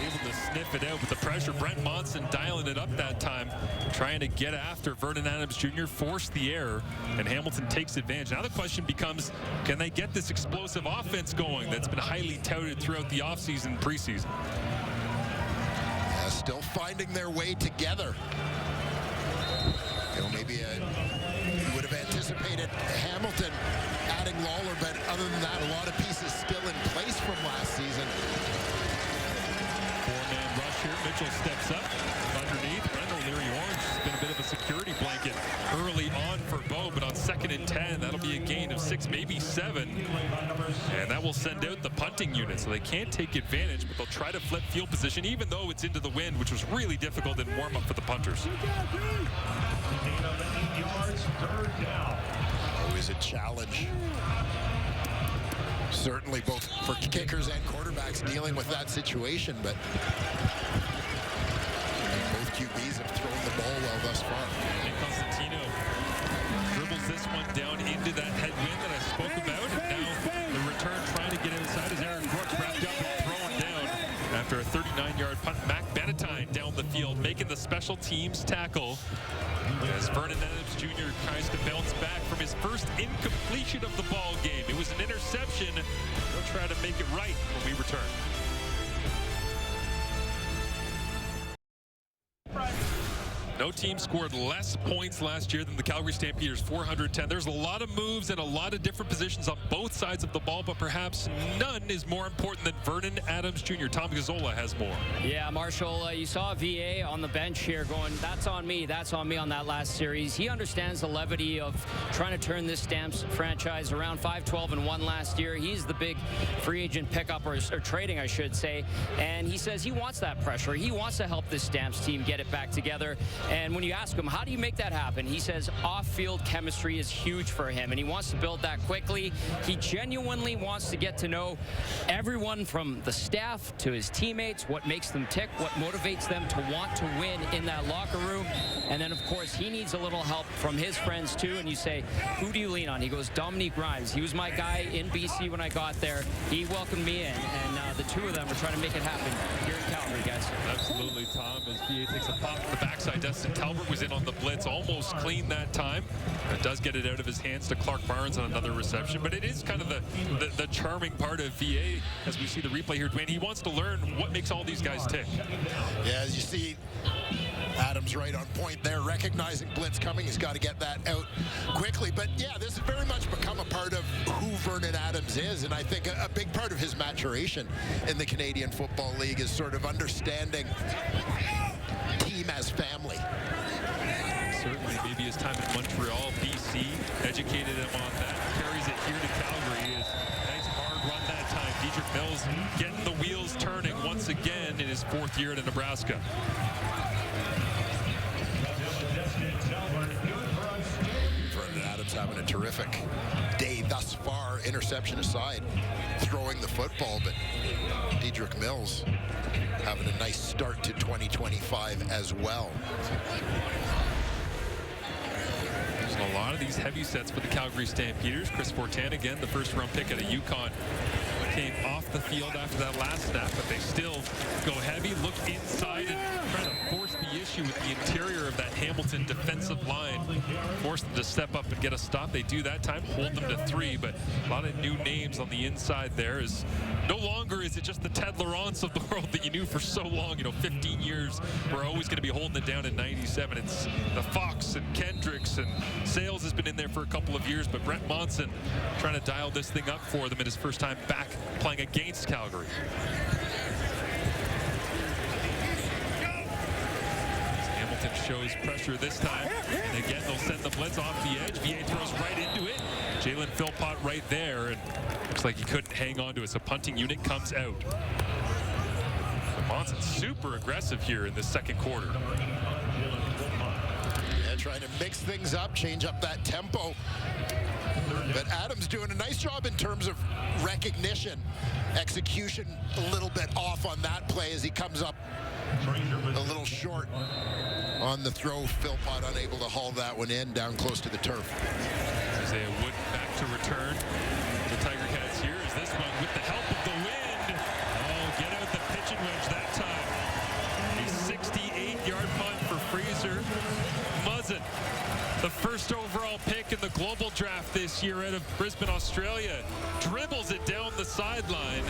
able to sniff it out with the pressure. Brent Monson dialing it up that time, trying to get after Vernon Adams Jr., forced the error, and Hamilton takes advantage. Now the question becomes, can they get this explosive offense going that's been highly touted throughout the offseason, preseason? Yeah, still finding their way together. You know, maybe you would have anticipated Hamilton adding Lawler, but other than that, a lot of pieces still in place from last season. 4-man rush here. Mitchell steps up underneath. Brendan O'Leary-Orange has been a bit of a security blanket early on for Bo, but on 2nd and 10, that'll be a gain of 6, maybe 7. And that will send out the punting unit, so they can't take advantage, but they'll try to flip field position, even though it's into the wind, which was really difficult in warm-up for the punters. Always a challenge. Certainly both for kickers and quarterbacks dealing with that situation, but both QBs have thrown the ball well thus far. And Constantino dribbles this one down into that headwind that I spoke about, and now the return trying to get inside as Aaron Brooks wrapped up and thrown down after a 39-yard punt. Mac Benatine down the field making the special teams tackle as Vernon Adams Jr. tries to bounce back from his first incompletion of the ball game. It was an interception. He'll try to make it right when we return. No team scored less points last year than the Calgary Stampeders, 410. There's a lot of moves and a lot of different positions on both sides of the ball, but perhaps none is more important than Vernon Adams Jr. Tom Gazzola has more. Yeah, Marshall, you saw VA on the bench here going, that's on me on that last series. He understands the levity of trying to turn this Stamps franchise around. 5-12-1 last year. He's the big free agent pickup, or trading, I should say, and he says he wants that pressure. He wants to help this Stamps team get it back together. And when you ask him, how do you make that happen? He says off-field chemistry is huge for him, and he wants to build that quickly. He genuinely wants to get to know everyone from the staff to his teammates, what makes them tick, what motivates them to want to win in that locker room. And then, of course, he needs a little help from his friends, too. And you say, who do you lean on? He goes, Dominique Grimes. He was my guy in BC when I got there. He welcomed me in, and the two of them are trying to make it happen here in Calgary, guys. Absolutely, Tom, as VA takes a pop to the backside. Dustin Talbert was in on the blitz, almost clean that time. It does get it out of his hands to Clark Barnes on another reception, but it is kind of the charming part of VA as we see the replay here, Dwayne. He wants to learn what makes all these guys tick. Yeah, as you see, Adams right on point there, recognizing blitz coming. He's got to get that out quickly. But yeah, this has very much become a part of who Vernon Adams is, and I think a big part of his maturation in the Canadian Football League is sort of understanding team as family. Certainly, maybe his time in Montreal, BC, educated him on that. Carries it here to Calgary. It is a nice hard run that time. Dietrich Mills getting the wheels turning once again in his 4th year at Nebraska. Vernon Adams having a terrific day thus far, interception aside, throwing the football, but Dietrich Mills having a nice start to 2025 as well. There's a lot of these heavy sets for the Calgary Stampeders. Chris Fortan again, the 1st-round pick out of UConn. came off the field after that last snap, but they still go heavy, look inside, and try to force the issue with the interior of that Hamilton defensive line. Force them to step up and get a stop. They do that time, hold them to 3, but a lot of new names on the inside there. Is no longer is it just the Ted Laurents of the world that you knew for so long. 15 years, we're always going to be holding it down in 97. It's the Fox and Kendricks, and Sales has been in there for a couple of years, but Brent Monson trying to dial this thing up for them in his first time back playing against Calgary. Hamilton shows pressure this time, and again they'll send the blitz off the edge. VA throws right into it. Jalen Philpott right there, and looks like he couldn't hang on to it, so punting unit comes out. Monson's super aggressive here in the second quarter. Yeah, trying to mix things up, change up that tempo. But Adams doing a nice job in terms of recognition. Execution a little bit off on that play as he comes up a little short on the throw. Philpott unable to haul that one in down close to the turf. Isaiah Wood back to return. The Tiger Cats here is this one with the help of the wind. Oh, get out the pitching wedge that time. A 68-yard punt for Fraser Muzzin. The first overall pick in the global draft this year out of Brisbane, Australia. Dribbles it down the sideline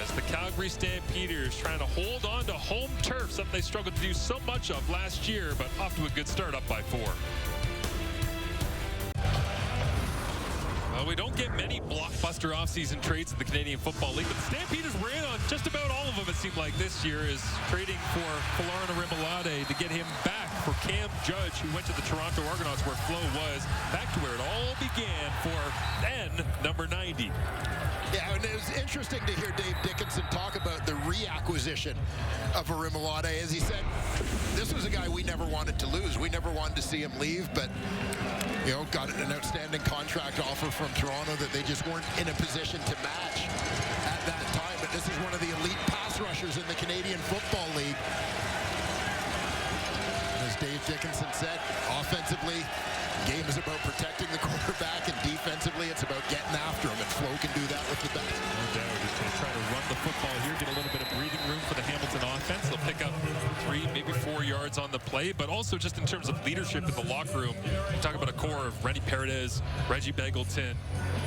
as the Calgary Stampeders trying to hold on to home turf, something they struggled to do so much of last year, but off to a good start, up by 4. Well, we don't get many blockbuster offseason trades in the Canadian Football League, but the Stampeders were in on just about all of them, it seemed like, this year, is trading for Falana Rimolade to get him back for Cam Judge, who went to the Toronto Argonauts where Flo was, back to where it all began for N number 90. Yeah, and it was interesting to hear Dave Dickinson talk about the reacquisition of Rimolade. As he said, this was a guy we never wanted to lose. We never wanted to see him leave, but got an outstanding contract offer from Toronto that they just weren't in a position to match at that time. But this is one of the elite pass rushers in the Canadian Football League. As Dave Dickinson said, offensively, the game is about protecting the quarterback, and defensively, it's about getting after him, and Flo can do that with the best. No doubt. He's going to try to run the football here, get a little bit of breathing room for the Hamilton offense. They'll pick up 3, maybe 4 yards on the play, but also just in terms of leadership in the locker room, you talk about a core of Rennie Paredes, Reggie Begelton,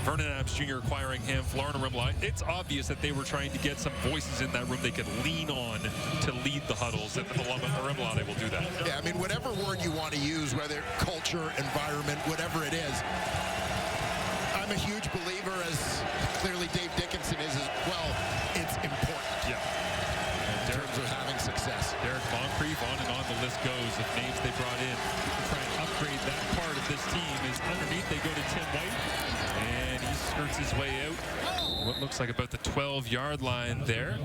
Vernon Adams Jr. acquiring him, Florida Rimline. It's obvious that they were trying to get some voices in that room they could lean on to lead the huddles, and Rimline will do that. Yeah, I mean, whatever word you want to use, whether culture, environment, whatever it is, I'm a huge believer, as clearly Dave Dickinson is as well. It's important. Yeah. In terms of having success. Derek Moncrief, on and on the list goes of names they brought in to try and upgrade that part of this team. Is underneath they go to Tim White, and he skirts his way out. What looks like about the 12-yard line there.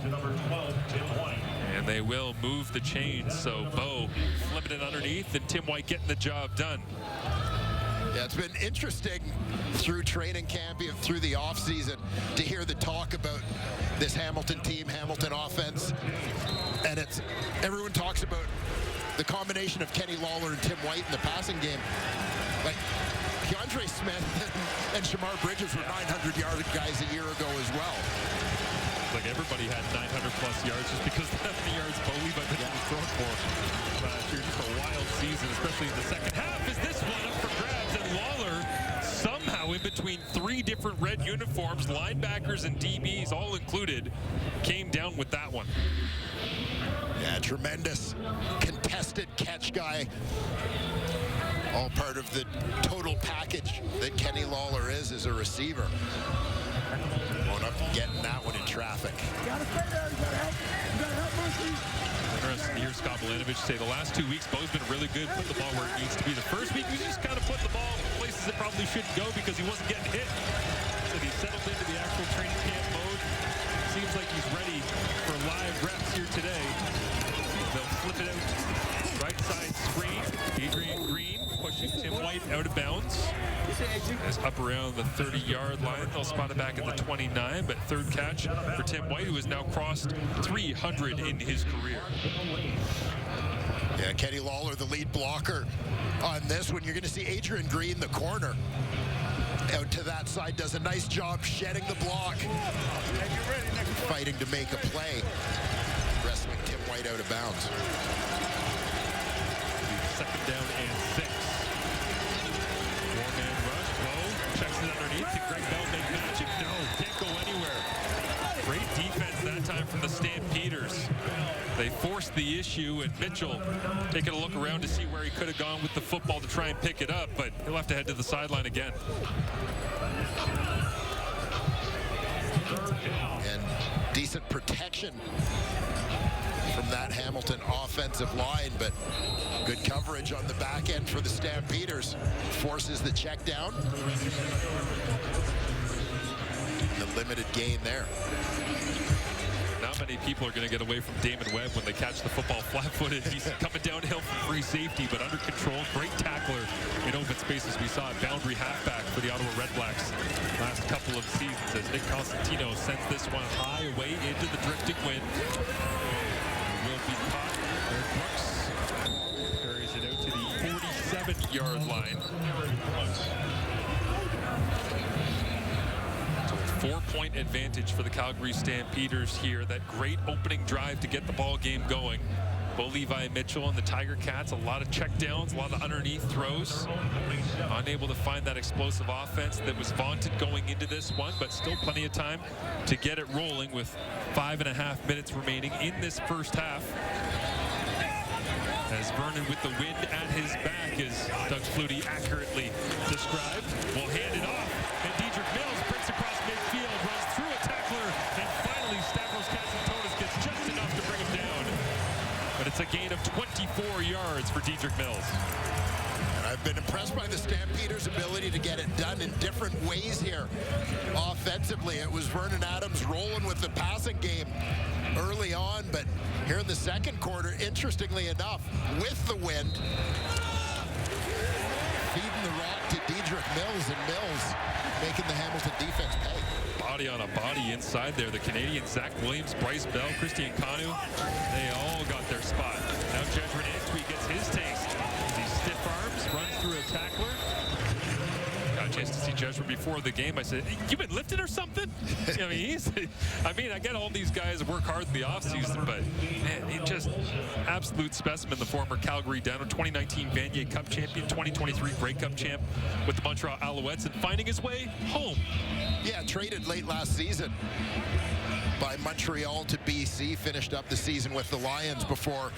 And they will move the chains, so Bo flipping it underneath, and Tim White getting the job done. Yeah, it's been interesting through training camp, through the offseason, to hear the talk about this Hamilton team, Hamilton offense. And everyone talks about the combination of Kenny Lawler and Tim White in the passing game. Like, Keandre Smith and Shamar Bridges were 900-yard guys a year ago as well. Like everybody had 900-plus yards just because of how many yards Bo Levi was thrown for last year. Just a wild season, especially in the second half. Is this one up for grabs? And Lawler, somehow in between 3 different red uniforms, linebackers and DBs all included, came down with that one. Yeah, tremendous contested catch guy. All part of the total package that Kenny Lawler is as a receiver. Going up and getting that one in traffic. Interesting to hear Scott Milanovic say the last 2 weeks, Bo's been really good, putting the ball where it needs to be. The first week, he just kind of put the ball places it probably shouldn't go because he wasn't getting hit. So he settled into the actual training camp mode. Seems like he's ready for live reps here today. They'll flip it out. Right side screen. Adrian Green pushing Tim White out of bounds. As up around the 30-yard line, they'll spot it back at the 29, but third catch for Tim White, who has now crossed 300 in his career. Yeah, Kenny Lawler, the lead blocker on this one. You're going to see Adrian Green, the corner. out to that side, does a nice job shedding the block. Fighting to make a play. Wrestling Tim White out of bounds. Second down and 6. Four-man rush. Bo checks it underneath. Can Greg Bell make magic? No, can't go anywhere. Great defense that time from the Stampeders. They forced the issue, and Mitchell taking a look around to see where he could have gone with the football to try and pick it up, but he'll have to head to the sideline again. And decent protection from that Hamilton offensive line, but good coverage on the back end for the Stampeders. Forces the check down. The limited gain there. Not many people are going to get away from Damon Webb when they catch the football flat-footed. He's coming downhill from free safety, but under control. Great tackler in open spaces. We saw a boundary halfback for the Ottawa Redblacks last couple of seasons as Nick Constantino sends this one high away into the drifting wind. Will be caught. Brooks carries it out to the 47-yard line. 4-point advantage for the Calgary Stampeders here. That great opening drive to get the ball game going. Bo Levi Mitchell and the Tiger Cats, a lot of checkdowns, a lot of underneath throws. Unable to find that explosive offense that was vaunted going into this one, but still plenty of time to get it rolling with 5.5 minutes remaining in this first half. As Vernon with the wind at his back, as Doug Flutie accurately described, will hand it off. And Diedrich Mills breaks across midfield, runs through a tackler, and finally Stavros Katsantonis gets just enough to bring him down. But it's a gain of 24 yards for Diedrich Mills. And I've been impressed by the Stampeders' ability to get it done in different ways here. Offensively, it was Vernon Adams rolling with the passing game early on, but here in the second quarter, interestingly enough, with the wind, feeding the rock to Diedrich Mills, and Mills making the Hamilton defense pay. Body on a body inside there. The Canadians, Zach Williams, Bryce Bell, Christian Kanu, they all got their spot. Now Jedrin Antwi gets his taste. He stiff arms, runs through a tackler. Got a chance to see Jedrin before the game. I said, hey, you been lifting or something? I mean, I get all these guys work hard in the offseason, but man, he's just absolute specimen. The former Calgary Dano 2019 Vanier Cup champion, 2023 Grey Cup champ with the Montreal Alouettes, and finding his way home. Yeah, traded late last season by Montreal to BC, finished up the season with the Lions before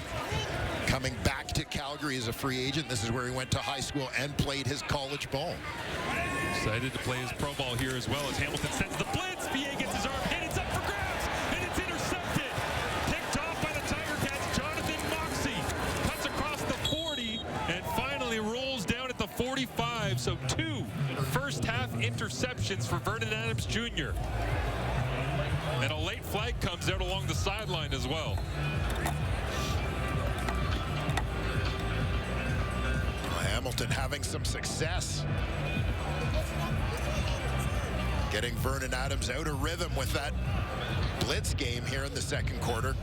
coming back to Calgary as a free agent. This is where he went to high school and played his college ball. Excited to play his pro ball here as well as Hamilton sends the blitz. VA gets his arm hit. It's up for grabs, and it's intercepted. Picked off by the Tiger Cats. Jonathan Moxey cuts across the 40 and finally rolls down at the 45. So 2 first-half interceptions for Vernon Adams Jr. And a late flag comes out along the sideline as well. Hamilton having some success getting Vernon Adams out of rhythm with that blitz game here in the second quarter.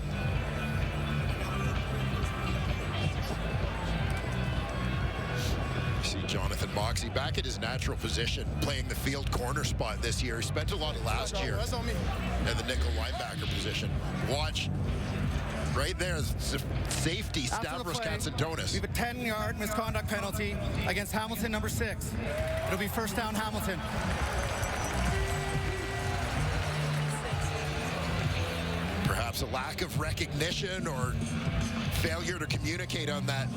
See Jonathan Moxey back at his natural position, playing the field corner spot this year. He spent a lot of last year in the nickel linebacker position. Watch right there, safety, Stavros Katsantonis. We have a 10-yard misconduct penalty against Hamilton, number 6. It'll be first down, Hamilton. Perhaps a lack of recognition or failure to communicate on that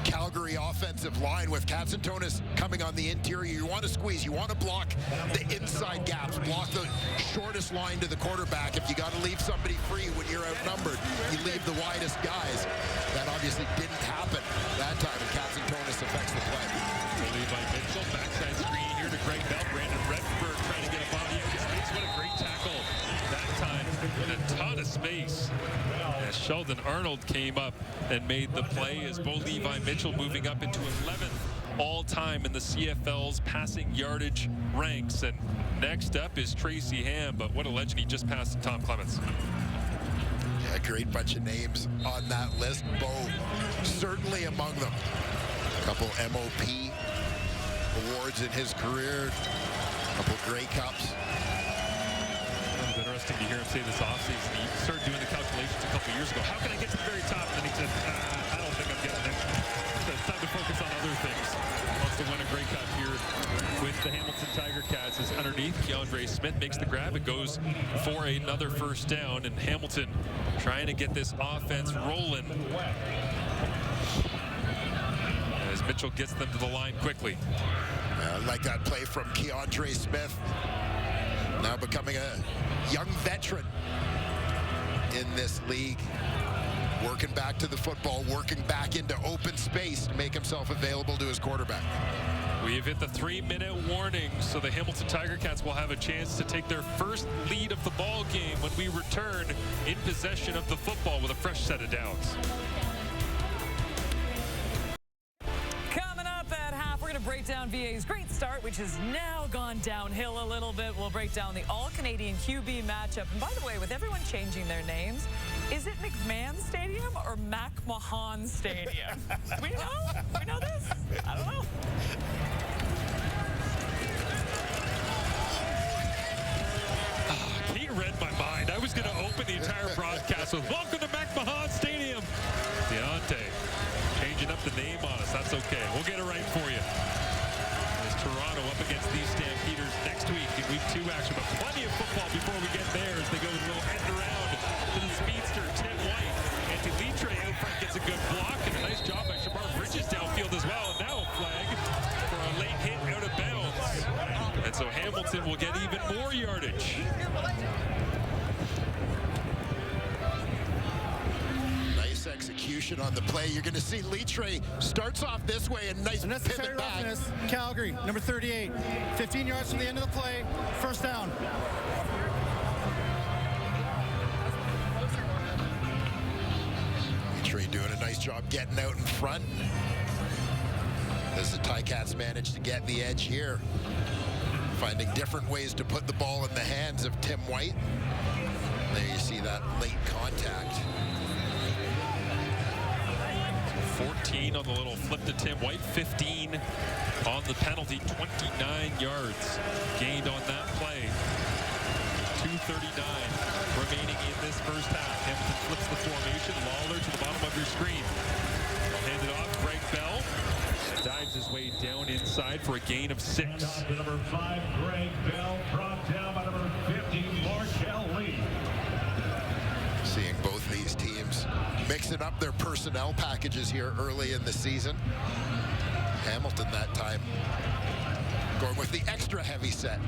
Calgary offensive line with Katsantonis coming on the interior. You want to squeeze, you want to block the inside gaps, block the shortest line to the quarterback. If you got to leave somebody free when you're outnumbered, you leave the widest guys. That obviously didn't happen that time, and Katsantonis affects the play. Levi Mitchell, backside screen here to Greg Bell. Brandon Redford trying to get a body into space. What a great tackle that time in a ton of space. As Sheldon Arnold came up and made the play, as Bo Levi Mitchell moving up into 11th all-time in the CFL's passing yardage ranks. And next up is Tracy Ham, but what a legend, he just passed Tom Clements. Yeah, a great bunch of names on that list. Bo certainly among them. A couple MOP awards in his career, a couple Grey Cups. It was interesting to hear him say this offseason. He started doing the calculations a couple years ago. How can I get to the very top? And then he said, I don't think I'm getting there. So it's time to focus on other things. He wants to win a Grey Cup here with the Hamilton Tiger Cats. Is underneath. Keandre Smith makes the grab. It goes for another first down. And Hamilton trying to get this offense rolling as Mitchell gets them to the line quickly. I like that play from Keandre Smith. Now becoming a young veteran in this league. Working back to the football, working back into open space to make himself available to his quarterback. We have hit the 3-minute warning, so the Hamilton Tiger Cats will have a chance to take their first lead of the ball game when we return in possession of the football with a fresh set of downs. Coming up at half, we're going to break down VA's great start, which has now gone downhill a little bit. We'll break down the All-Canadian QB matchup. And by the way, with everyone changing their names, is it McMahon Stadium or McMahon Stadium? We know? We know this? I don't know. He read my mind. I was going to open the entire broadcast with "Welcome to McMahon Stadium." Deontay changing up the name on us. That's okay. We'll get it right for you. There's Toronto up against these Stampeders next week in Week 2 action, but plenty of football before we get there as they go with a little end around to the speedster, Tim White. And Litre out front gets a good block, and a nice job by Shamar Bridges downfield as well. And now a flag for a late hit out of bounds. And so Hamilton will get even more yardage. Nice execution on the play. You're going to see Litre starts off this way and nice Unnecessary pivot back. roughness. Calgary, number 38. 15 yards from the end of the play. First down. Litre doing a nice job getting out in front. As the Ticats manage to get the edge here. Finding different ways to put the ball in the hands of Tim White. There you see that late contact. 14 on the little flip to Tim White, 15 on the penalty, 29 yards gained on that play. 2:39 remaining in this first half. Hamilton flips the formation. Lawler to the bottom of your screen. Hand it off. Greg Bell dives his way down inside for a gain of 6. Number 5, Greg Bell, brought down by number 50, Marshall Lee. Seeing both these teams mixing up their personnel packages here early in the season. Hamilton that time going with the extra heavy set.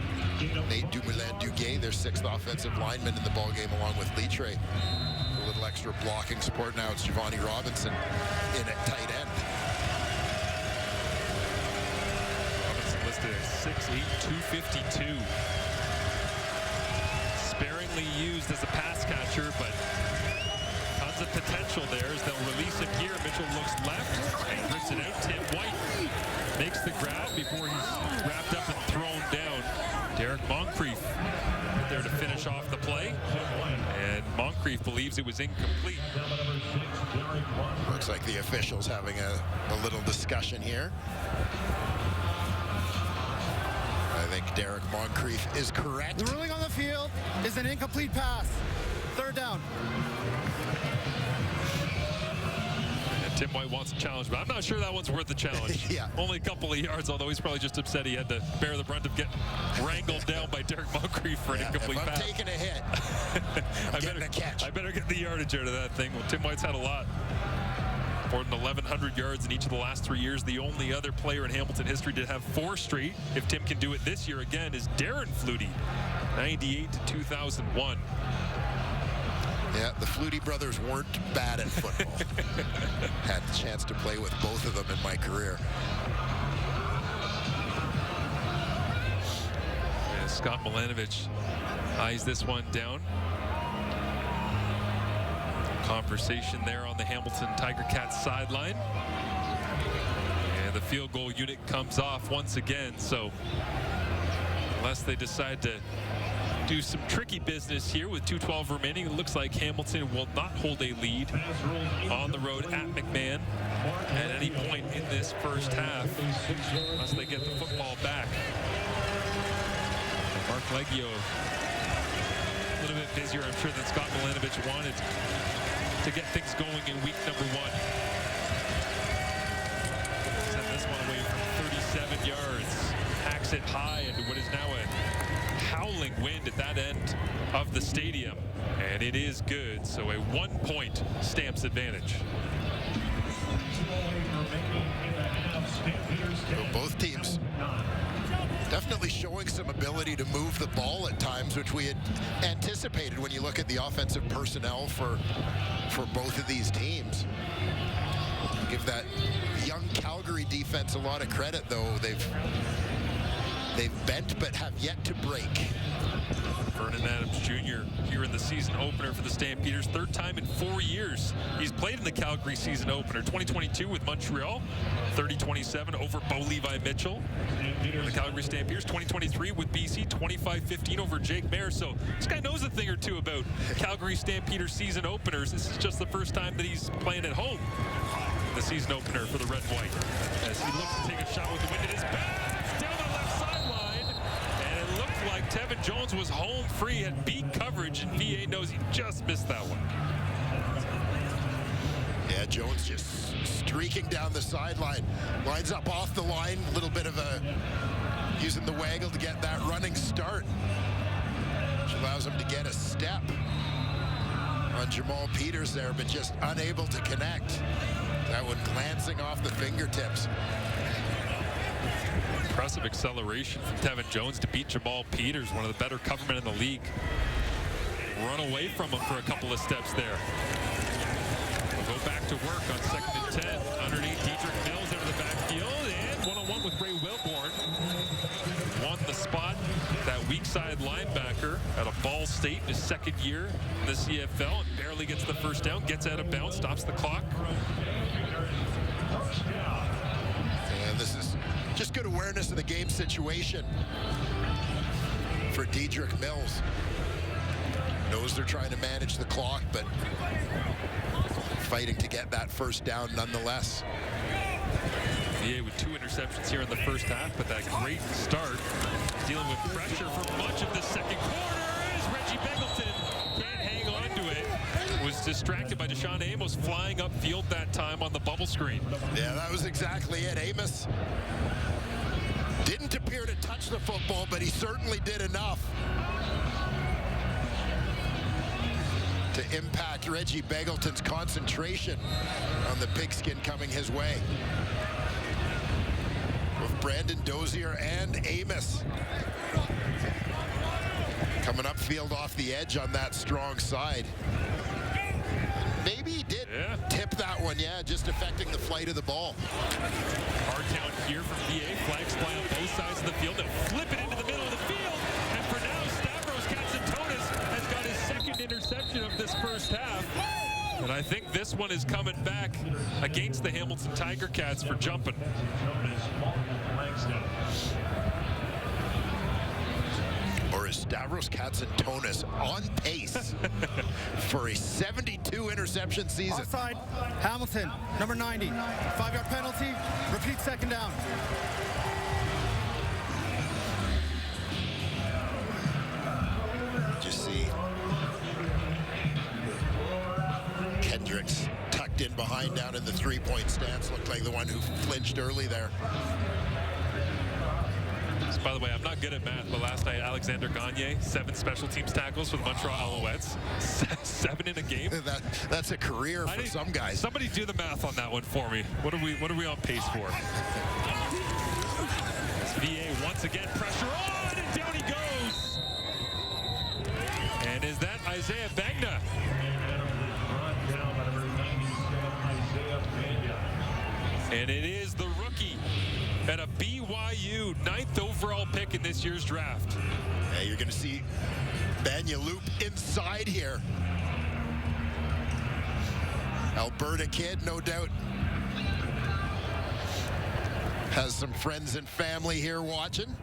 Nate Dumoulin-Duguay, their 6th offensive lineman in the ballgame, along with Litre. A little extra blocking support. Now it's Giovanni Robinson in at tight end. Robinson listed at 6'8", 252. Sparingly used as a pass catcher, but tons of potential there as they'll release him here. Mitchell looks left and grips it out. Tim White makes the grab before he's wrapped up and thrown down. Derek Moncrief there to finish off the play. And Moncrief believes it was incomplete. Looks like the officials having a little discussion here. I think Derek Moncrief is correct. The ruling on the field is an incomplete pass. Third down. Tim White wants a challenge, but I'm not sure that one's worth the challenge. Yeah. Only a couple of yards, although he's probably just upset he had to bear the brunt of getting wrangled down by Derek Moncrief for an incomplete if I'm pass. taking a hit, getting a catch. I better get the yardage out of that thing. Well, Tim White's had a lot. More than 1,100 yards in each of the last 3 years. The only other player in Hamilton history to have 4 straight, if Tim can do it this year again, is Darren Flutie, 98 to 2001. Yeah, the Flutie brothers weren't bad at football. Had the chance to play with both of them in my career. Yeah, Scott Milanovic eyes this one down. Conversation there on the Hamilton Tiger Cats sideline. And the field goal unit comes off once again, so unless they decide to do some tricky business here with 2:12 remaining. It looks like Hamilton will not hold a lead on the road at McMahon at any point in this first half unless they get the football back. Mark Leggio a little bit busier, I'm sure, than Scott Milanovich wanted to get things going in week number 1. Sent this one away from 37 yards. Hacks it high into what is now a howling wind at that end of the stadium. And it is good, so a 1-point Stamps advantage. So both teams definitely showing some ability to move the ball at times, which we had anticipated when you look at the offensive personnel for both of these teams. Give that young Calgary defense a lot of credit, though. They've bent but have yet to break. Vernon Adams Jr. here in the season opener for the Stampeders. 3rd time in 4 years he's played in the Calgary season opener. 2022 with Montreal, 30-27 over Bo Levi Mitchell. And the Calgary Stampeders, 2023 with BC, 25-15 over Jake Mayer. So this guy knows a thing or two about Calgary Stampeders season openers. This is just the first time that he's playing at home. The season opener for the Red-White. As he looks to take a shot with the wind in his back, down the left sideline. And it looked like Tevin Jones was home free, had beat coverage, and VA knows he just missed that one. Yeah, Jones just streaking down the sideline. Lines up off the line, a little bit of using the waggle to get that running start, which allows him to get a step on Jamal Peters there, but just unable to connect. That one glancing off the fingertips. Impressive acceleration from Tevin Jones to beat Jamal Peters, one of the better covermen in the league. Run away from him for a couple of steps there. We'll go back to work on 2nd and 10. Underneath, Diedrich Mills into the backfield, and one-on-one with Ray Wilborn. Won the spot, that weak side linebacker out of Ball State in his 2nd year in the CFL, and barely gets the first down, gets out of bounds, stops the clock. And this is just good awareness of the game situation for Diedrich Mills. Knows they're trying to manage the clock, but fighting to get that first down nonetheless. VA with 2 interceptions here in the first half, but that great start, dealing with pressure for much of the second quarter, is Reggie Beggleton. Can't hang on to it. Was distracted by Deshaun Amos flying upfield that time on the bubble screen. Yeah, that was exactly it. Amos didn't appear to touch the football, but he certainly did enough to impact Reggie Beggleton's concentration on the pigskin coming his way. With Brandon Dozier and Amos coming upfield off the edge on that strong side. Maybe he did tip that one, just affecting the flight of the ball. Hard count here from VA. Flags fly on both sides of the field. They'll flip it into the middle of the field. And for now, Stavros Katsantonis has got his 2nd interception of this first half. And I think this one is coming back against the Hamilton Tiger Cats for jumping. Or is Stavros Katsantonis on pace for a 72 interception season? Offside, Hamilton, number 90. 5-yard penalty, repeat 2nd down. Just see Kendricks tucked in behind down in the 3-point stance. Looked like the one who flinched early there. By the way, I'm not good at math, but last night Alexander Gagne, 7 special teams tackles for the Montreal Alouettes. 7 in a game. That's a career for some guys. Somebody do the math on that one for me. What are we on pace for? VA once again, pressure on, and down he goes. And is that Isaiah Bagna? And it is the rookie at a BYU 9th overall pick in this year's draft. Yeah, you're going to see Banya loop inside here. Alberta kid, no doubt. Has some friends and family here watching.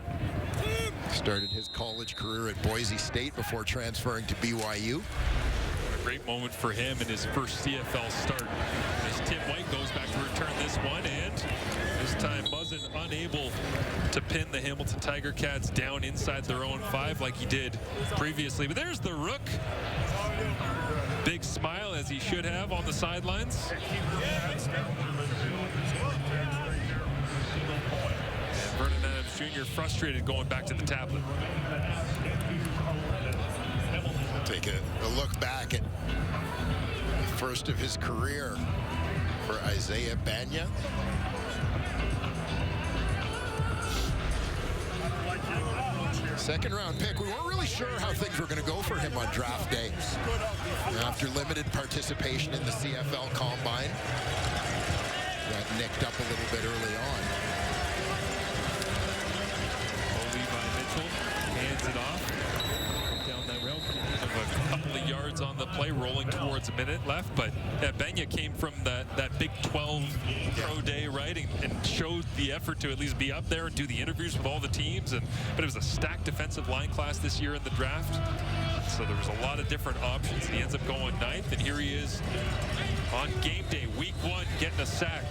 Started his college career at Boise State before transferring to BYU. A great moment for him in his first CFL start. As Tim White goes back to return this one, and this time Muzzin unable to pin the Hamilton Tiger Cats down inside their own 5 like he did previously. But there's the Rook. Big smile, as he should have, on the sidelines. And Vernon Adams Jr. frustrated going back to the tablet. Take a look back at the first of his career for Isaiah Banya. Second round pick. We weren't really sure how things were going to go for him on draft day. After limited participation in the CFL Combine, got nicked up a little bit early on. Levi Mitchell hands it off. Down that rail. A couple of yards on the play, rolling towards a minute left. But Benya came from that Big 12 pro day, right? And showed the effort to at least be up there and do the interviews with all the teams. But it was a stacked defensive line class this year in the draft. So there was a lot of different options. He ends up going 9th, and here he is on game day, week 1, getting a sack.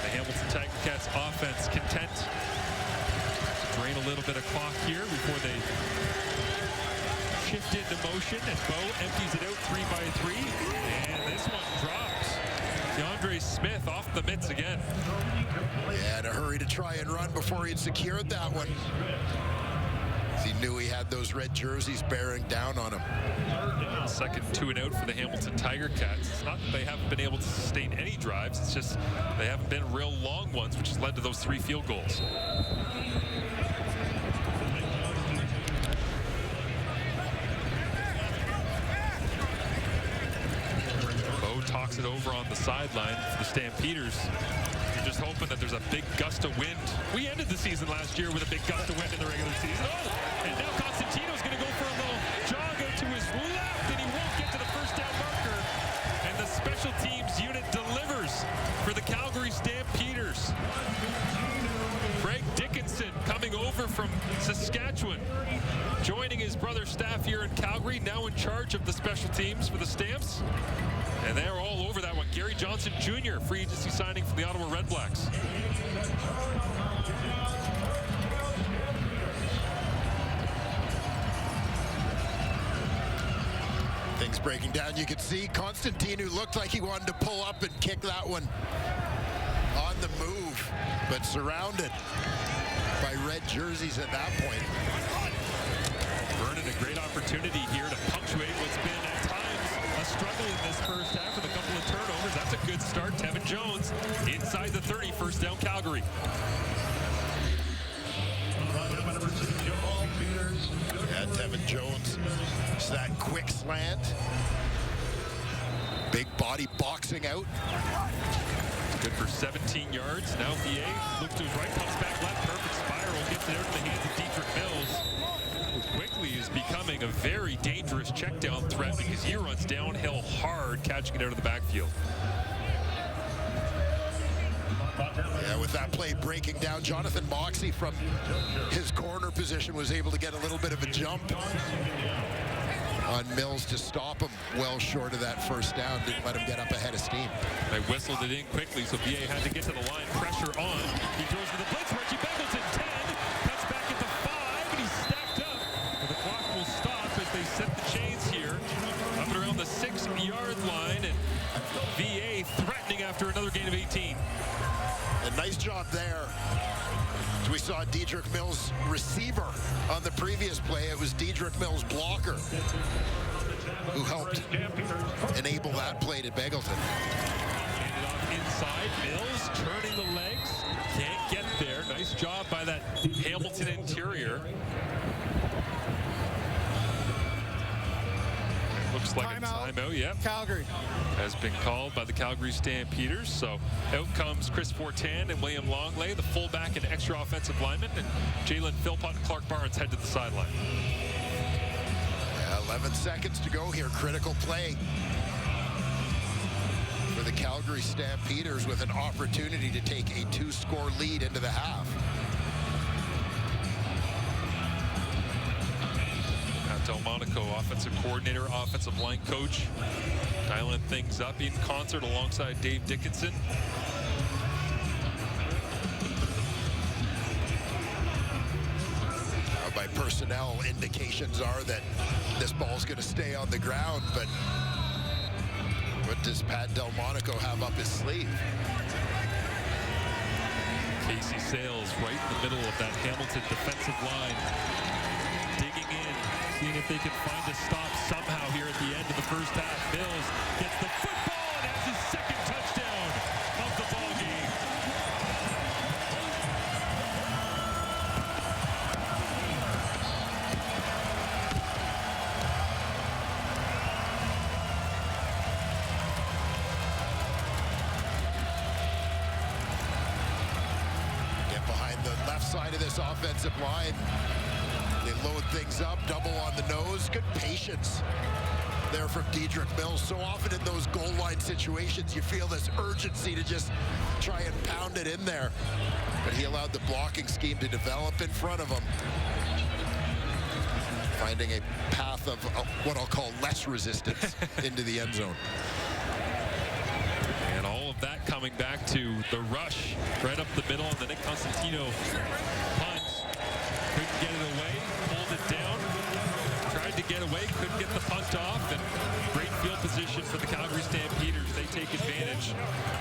The Hamilton Tiger Cats offense content to drain a little bit of clock here before they shift into motion, and Bo empties it out 3-by-3, and this one drops. DeAndre Smith off the mitts again. Yeah, in a hurry to try and run before he'd secured that one. He knew he had those red jerseys bearing down on him. Second 2 and out for the Hamilton Tiger Cats. It's not that they haven't been able to sustain any drives, it's just they haven't been real long ones, which has led to those 3 field goals. Talks it over on the sideline for the Stampeders. You're just hoping that there's a big gust of wind. We ended the season last year with a big gust of wind in the regular season. Oh, and now Constantino's going to go for a little jog out to his left, and he won't get to the first down marker. And the special teams unit delivers for the Calgary Stampeders. Greg Dickinson coming over from Saskatchewan, joining his brother staff here in Calgary, now in charge of the special teams for the Stamps. And they're all over that one. Gary Johnson Jr., free agency signing for the Ottawa Red Blacks. Things breaking down. You could see Constantino looked like he wanted to pull up and kick that one on the move, but surrounded by red jerseys at that point. Vernon, a great opportunity here to punctuate what's been at times a struggle in this first half with a couple of turnovers. That's a good start. Tevin Jones inside the 30, first down Calgary. Yeah, Tevin Jones. It's that quick slant. Big body boxing out. Good for 17 yards. Now VA looks to his right, comes back left, perfect spiral, gets it out to the hands of Dietrich Mills, who quickly is becoming a very dangerous check down threat because he runs downhill hard, catching it out of the backfield. Yeah, with that play breaking down, Jonathan Moxey from his corner position was able to get a little bit of a jump on Mills to stop him well short of that first down. Didn't let him get up ahead of steam. They whistled it in quickly, so VA had to get to the line. Pressure on. He throws to the blitz. Reggie Beggleton, 10. Cuts back at the 5, and he's stacked up. But the clock will stop as they set the chains here. Up and around the 6-yard line, and VA threatening after another gain of 18. A nice job there. We saw Dietrich Mills' receiver on the previous play. It was Dietrich Mills' blocker who helped enable that play to Beggleton. Handed off inside. Mills turning the legs. Can't get there. Nice job by that Hamilton interior. Looks like a timeout. Yep. Calgary has been called by the Calgary Stampeders. So out comes Chris Fortin and William Longley, the fullback and extra offensive lineman, and Jalen Philpott and Clark Barnes head to the sideline. 11 seconds to go here. Critical play for the Calgary Stampeders with an opportunity to take a 2-score lead into the half. Delmonico, offensive coordinator, offensive line coach, dialing things up in concert alongside Dave Dickinson. By personnel, indications are that this ball's going to stay on the ground, but what does Pat Delmonico have up his sleeve? Casey Sales right in the middle of that Hamilton defensive line, digging in, seeing if they can find a stop somehow here at the end of the first half. Mills gets the football and has his second touchdown of the ball game. Get behind the left side of this offensive line. They load things up, double on the nose. Good patience there from Dedrick Mills. So often in those goal line situations, you feel this urgency to just try and pound it in there. But he allowed the blocking scheme to develop in front of him, finding a path of what I'll call less resistance into the end zone. And all of that coming back to the rush right up the middle, and the Nick Constantino punt. Couldn't get it away, pulled it down, tried to get away, couldn't get the punt off, and great field position for the Calgary Stampeders. They take advantage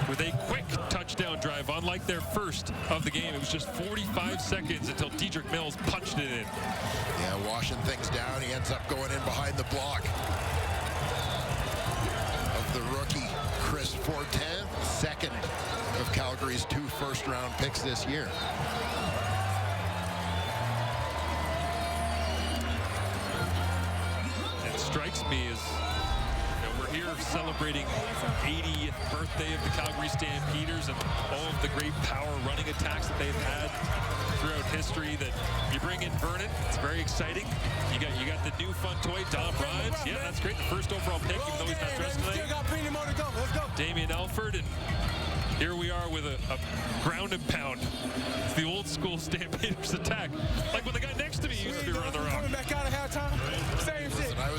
with a quick touchdown drive. Unlike their first of the game, it was just 45 seconds until Dedrick Mills punched it in. Yeah, washing things down. He ends up going in behind the block of the rookie, Chris Fortin, second of Calgary's 2 first-round picks this year. Strikes me as we're here celebrating 80th birthday of the Calgary Stampeders and all of the great power running attacks that they've had throughout history. That you bring in Vernon, it's very exciting. You got the new fun toy, Dom Rhymes. Yeah, that's great. The first overall pick, even though he's not dressed tonight. Still got plenty more to go. Let's go. Damien Elford, and here we are with a ground and pound. It's the old school Stampeders attack. Like when the guy next to me used to be running the rock. Coming back out of halftime. Same shit. Listen, I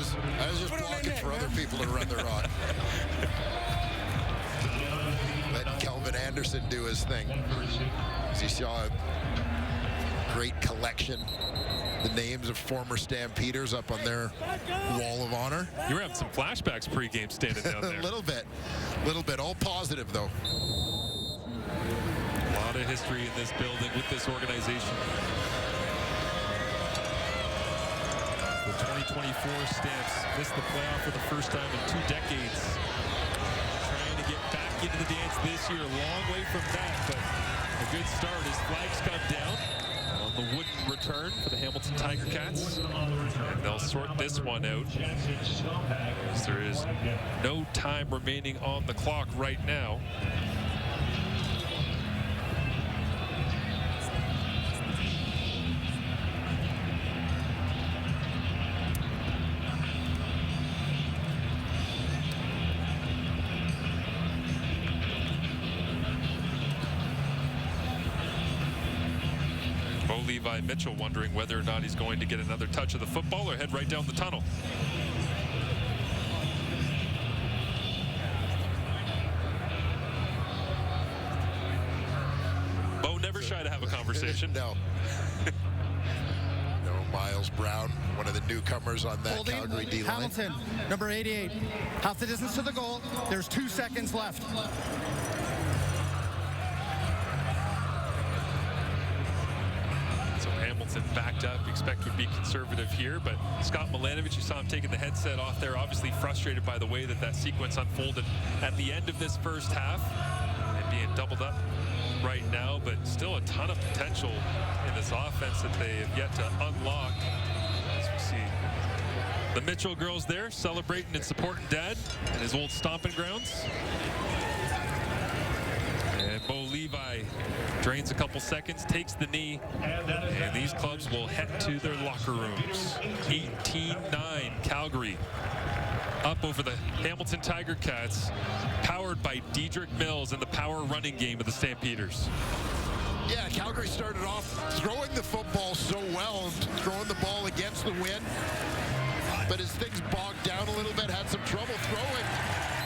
was just blocking for other people to run the rock. Letting Kelvin Anderson do his thing. As you saw a great collection, the names of former Stampeders up on their wall of honor. You were having some flashbacks pre-game standing down there. A little bit, all positive though. A lot of history in this building with this organization. The 2024 Stamps missed the playoff for the first time in 2 decades. Trying to get back into the dance this year. A long way from that, but a good start as flags come down on the wooden return for the Hamilton Tiger Cats. And they'll sort this one out, as there is no time remaining on the clock right now. Levi Mitchell wondering whether or not he's going to get another touch of the football or head right down the tunnel. Bo never shy to have a conversation. No. No, Miles Brown, one of the newcomers on that Holding Calgary D-line. Hamilton, number 88. Half the distance to the goal. There's 2 seconds left. Hamilton backed up. Expect would be conservative here, but Scott Milanovic, you saw him taking the headset off there, obviously frustrated by the way that that sequence unfolded at the end of this first half, and being doubled up right now, but still a ton of potential in this offense that they have yet to unlock. As we see the Mitchell girls there celebrating and supporting Dad in his old stomping grounds. And Bo Levi drains a couple seconds, takes the knee, and these clubs will head to their locker rooms. 18-9 Calgary up over the Hamilton Tiger Cats, powered by Dedrick Mills and the power running game of the Stampeders. Yeah, Calgary started off throwing the football so well, throwing the ball against the wind. But as things bogged down a little bit, had some trouble throwing,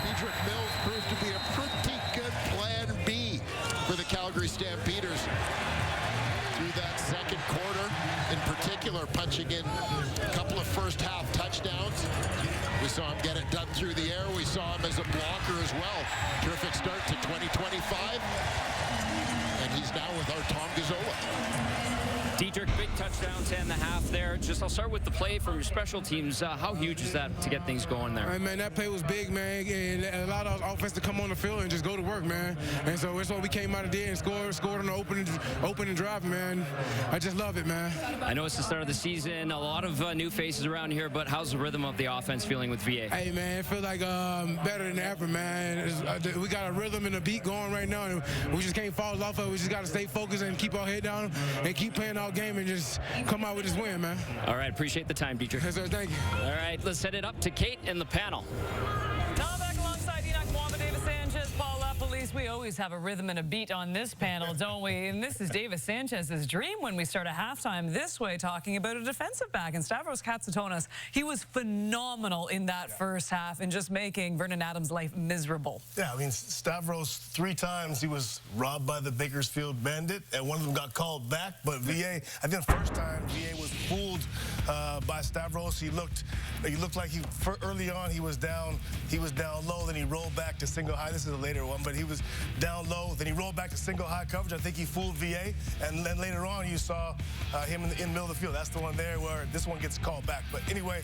Dedrick Mills proved to be a pretty good plan B for the Calgary Stampeders. Through that second quarter, in particular, punching in a couple of first-half touchdowns. We saw him get it done through the air. We saw him as a blocker as well. Terrific start to 2025. And he's now with our Tom Gazzola. Dedrick, big touchdown, 10.5 there. Just I'll start with the play from your special teams. How huge is that to get things going there? Hey, man, that play was big, man. And a lot of offense to come on the field and just go to work, man. And so that's what we came out of there and scored on the opening drive, man. I just love it, man. I know it's the start of the season. A lot of new faces around here, but how's the rhythm of the offense feeling with VA? Hey, man, it feels like better than ever, man. We got a rhythm and a beat going right now, and we just can't fall off of it. We just got to stay focused and keep our head down and keep playing our game and just come out with this win, man. All right, appreciate the time, Dedrick. Yes, sir, thank you. All right, let's set it up to Kate and the panel. Now back alongside Enoch Mwamba, Davis Sanchez, Paul Police. We always have a rhythm and a beat on this panel, don't we? And this is Davis Sanchez's dream when we start a halftime this way, talking about a defensive back. And Stavros Katsatonis, he was phenomenal in that first half and just making Vernon Adams' life miserable. Yeah, I mean, Stavros, 3 times he was robbed by the Bakersfield Bandit, and one of them got called back. But VA, I think the first time VA was fooled by Stavros. He looked like early on he was down low, then he rolled back to single high. This is a later one, but he was down low, then he rolled back to single high coverage. I think he fooled VA, and then later on you saw him in the middle of the field. That's the one there where this one gets called back. But anyway,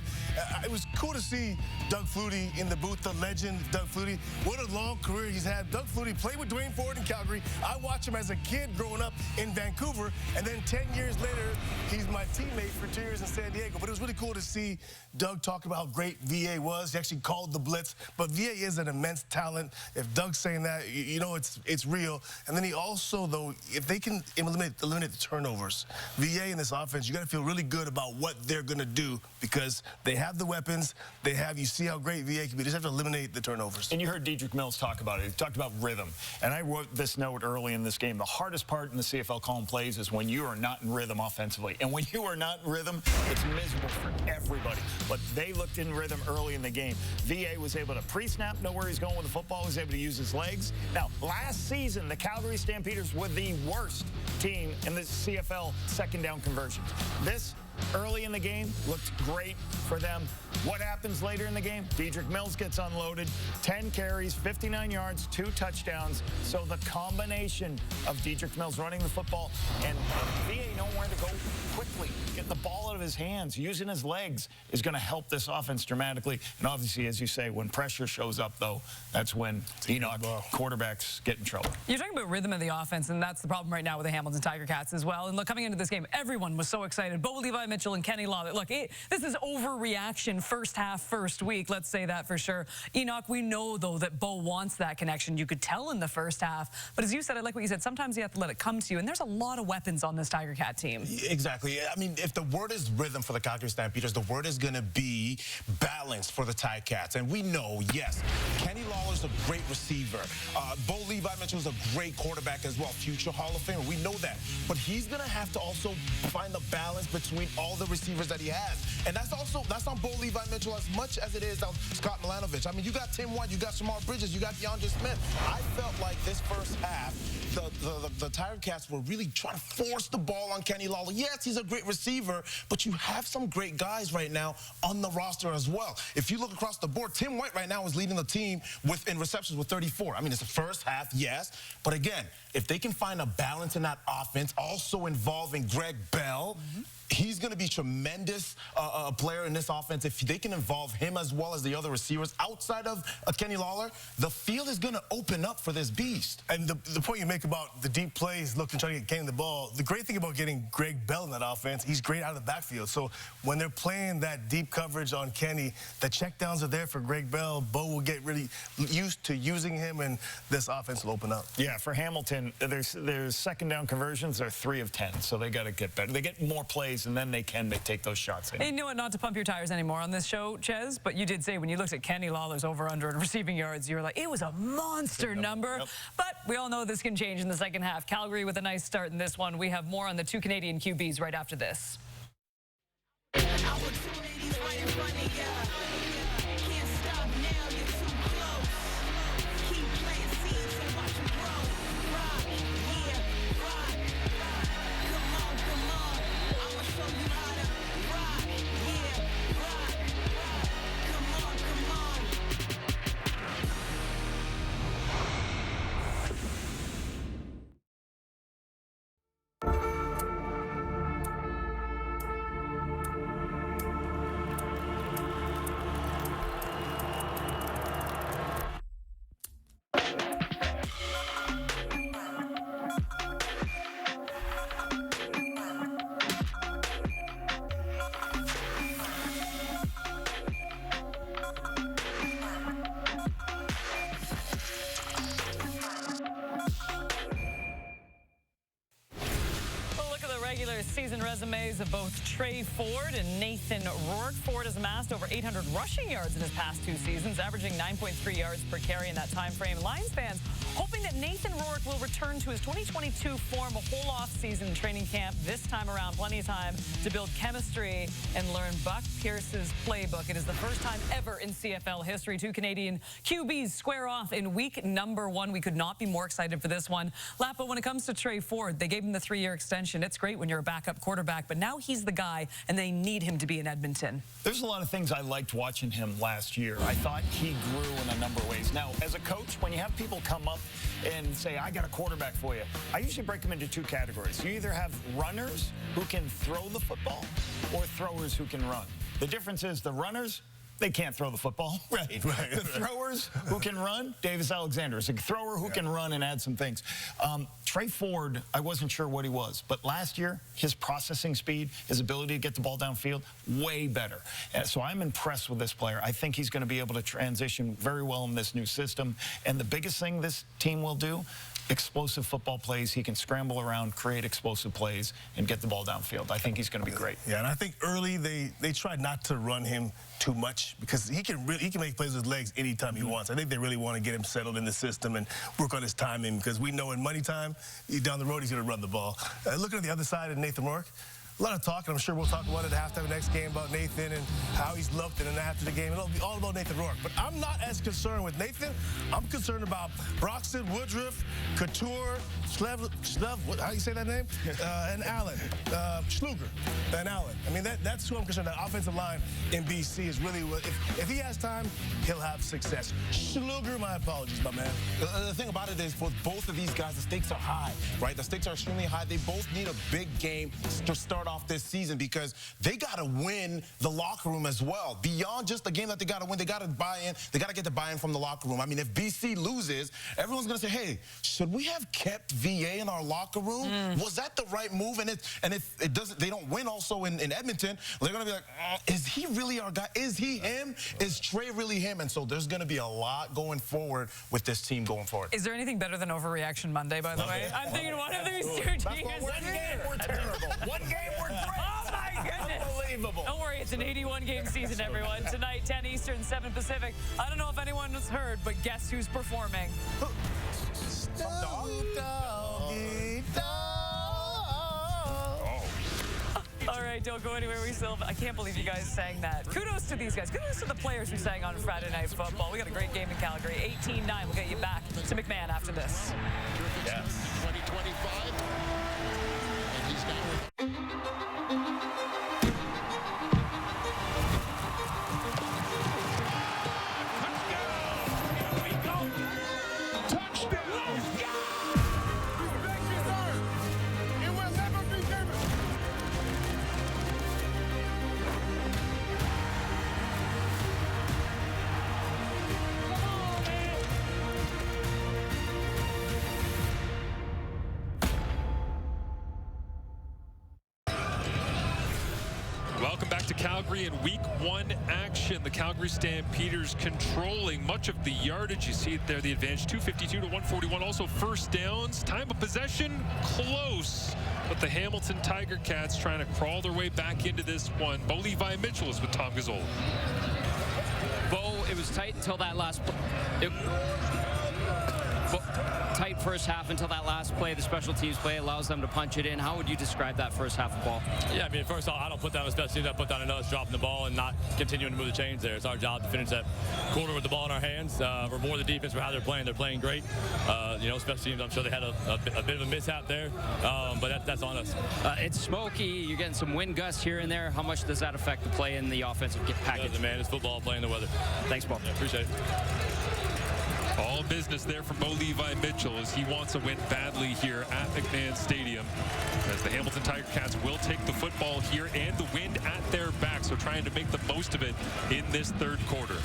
it was cool to see Doug Flutie in the booth, the legend Doug Flutie. What a long career he's had. Doug Flutie played with Dwayne Ford in Calgary. I watched him as a kid growing up in Vancouver, and then 10 years later, he's my teammate for 2 years in San Diego. But it was really cool to see Doug talk about how great VA was. He actually called the blitz, but VA is an immense talent. If Doug's saying that, you know it's real. And then he also, though, if they can eliminate the turnovers, VA in this offense, you got to feel really good about what they're going to do because they have the weapons. You see how great VA can be. They just have to eliminate the turnovers. And you heard Dedrick Mills talk about it. He talked about rhythm. And I wrote this note early in this game. The hardest part in the CFL calling plays is when you are not in rhythm offensively. And when you are not in rhythm, it's miserable for everybody. But they looked in rhythm early in the game. VA was able to pre-snap, know where he's going with the football, was able to use his legs. Now, last season, the Calgary Stampeders were the worst team in the CFL second down conversions. This early in the game looked great for them. What happens later in the game? Dedrick Mills gets unloaded, 10 carries, 59 yards, 2 touchdowns. So the combination of Dedrick Mills running the football and VA knowing where to go quickly, getting the ball out of his hands, using his legs is going to help this offense dramatically. And obviously, as you say, when pressure shows up, though, that's when quarterbacks get in trouble. You're talking about rhythm of the offense, and that's the problem right now with the Hamilton Tiger Cats as well. And look, coming into this game, everyone was so excited. Bo Levi Mitchell and Kenny Law. Look, this is overreaction first half, first week. Let's say that for sure. Enoch, we know, though, that Bo wants that connection. You could tell in the first half. But as you said, I like what you said. Sometimes you have to let it come to you. And there's a lot of weapons on this Tiger Cat team. Exactly. I mean, if the word is rhythm for the Calgary Stampeders, the word is going to be balance for the Tiger Cats. And we know, yes, Kenny Lawler's a great receiver. Bo Levi Mitchell's a great quarterback as well, future Hall of Famer. We know that. But he's going to have to also find the balance between all the receivers that he has. And that's on Bo Levi Mitchell as much as it is on Scott Milanovic. I mean, you got Tim White, you got Shamar Bridges, you got DeAndre Smith. I felt like this first half, the Tiger Cats were really trying to force the ball on Kenny Lawler. Yes, he's a great receiver, but you have some great guys right now on the roster as well. If you look across the board, Tim White right now is leading the team in receptions with 34. I mean, it's the first half, yes, but again, if they can find a balance in that offense, also involving Greg Bell, he's going to be a tremendous player in this offense. If they can involve him as well as the other receivers outside of Kenny Lawler, the field is going to open up for this beast. And the point you make about the deep plays, looking, trying to get Kenny the ball, the great thing about getting Greg Bell in that offense, he's great out of the backfield. So when they're playing that deep coverage on Kenny, the checkdowns are there for Greg Bell. Bo will get really used to using him, and this offense will open up. Yeah, for Hamilton, there's second down conversions are 3 of 10, so they got to get better. They get more plays plays, and then they can take those shots in. And you know what, not to pump your tires anymore on this show, Ches, but you did say when you looked at Kenny Lawler's over-under in receiving yards, you were like, it was a monster number. Yep. But we all know this can change in the second half. Calgary with a nice start in this one. We have more on the two Canadian QBs right after this. Opportunities right in front of ya. Can't stop now, you're too close. Keep playing seeds and watch them grow. Rock, yeah, rock. Come on, I'ma show you how to rock, yeah, rock. Come on. Regular season resumes of both Trey Ford and Nathan Rourke. Ford has amassed over 800 rushing yards in his past 2 seasons, averaging 9.3 yards per carry in that time frame. Lions fans hoping that Nathan Rourke will return to his 2022 form, a whole off-season training camp. This time around, plenty of time to build chemistry and learn Buck Pierce's playbook. It is the first time ever in CFL history 2 Canadian QBs square off in week number 1. We could not be more excited for this one. Lapo, when it comes to Trey Ford, they gave him the 3-year extension. It's great when you're a backup quarterback, but now he's the guy, and they need him to be in Edmonton. There's a lot of things I liked watching him last year. I thought he grew in a number of ways. Now, as a coach, when you have people come up and say, I got a quarterback for you, I usually break them into 2 categories. You either have runners who can throw the football or throwers who can run. The difference is the runners, they can't throw the football, right? The throwers who can run, Davis Alexander is a thrower who can run and add some things. Trey Ford, I wasn't sure what he was, but last year, his processing speed, his ability to get the ball downfield, way better. So I'm impressed with this player. I think he's going to be able to transition very well in this new system. And the biggest thing this team will do, explosive football plays. He can scramble around, create explosive plays, and get the ball downfield. I think he's going to be great. Yeah, and I think early they tried not to run him too much because he can make plays with his legs anytime he wants. I think they really want to get him settled in the system and work on his timing because we know in money time, down the road, he's going to run the ball. Looking at the other side of Nathan Rourke, a lot of talk, and I'm sure we'll talk about it at halftime of the next game about Nathan and how he's looked, and then after the game, it'll be all about Nathan Rourke. But I'm not as concerned with Nathan. I'm concerned about Broxton, Woodruff, Couture, how do you say that name? And Allen, Schluger, and Allen. I mean, that's who I'm concerned about. Offensive line in BC is really what, if he has time, he'll have success. Schluger, my apologies, my man. The thing about it is, for both of these guys, the stakes are high, right? The stakes are extremely high. They both need a big game to start off this season because they got to win the locker room as well. Beyond just the game that they got to win, they got to buy in. They got to get the buy-in from the locker room. I mean, if BC loses, everyone's going to say, hey, should we have kept VA in our locker room? Was that the right move? And if it doesn't, they don't win also in Edmonton, they're going to be like, is he really our guy? Is he him? Is Trey really him? And so there's going to be a lot going forward with this team going forward. Is there anything better than Overreaction Monday, by the way? I'm thinking one of these 2 teams. One game, we're terrible. One game, we're great. Oh, my goodness. Unbelievable. Don't worry, it's an 81-game season, everyone. Tonight, 10 Eastern, 7 Pacific. I don't know if anyone has heard, but guess who's performing? All right, don't go anywhere. I can't believe you guys sang that. Kudos to these guys. Kudos to the players who sang on Friday Night Football. We got a great game in Calgary. 18-9. We'll get you back to McMahon after this. Yes. 2025. And he's got Welcome back to Calgary in Week 1 action. The Calgary Stampeders controlling much of the yardage. You see it there, the advantage 252 to 141. Also first downs. Time of possession close. But the Hamilton Tiger Cats trying to crawl their way back into this one. Bo Levi Mitchell is with Tom Gazzola. Bo, it was tight until that last tight first half until that last play. The special teams play allows them to punch it in. How would you describe that first half of ball? Yeah, I mean, first off, I don't put down the special teams. I put down another dropping the ball and not continuing to move the chains there. It's our job to finish that quarter with the ball in our hands. We're more the defense for how they're playing. They're playing great. You know, special teams, I'm sure they had a bit of a mishap there, but that's on us. It's smoky. You're getting some wind gusts here and there. How much does that affect the play in the offensive package? Man, it's football playing the weather. Thanks, Bo. Yeah, appreciate it. All business there from Bo Levi Mitchell as he wants a win badly here at McMahon Stadium, as the Hamilton Tiger Cats will take the football here and the wind at their back, so trying to make the most of it in this third quarter.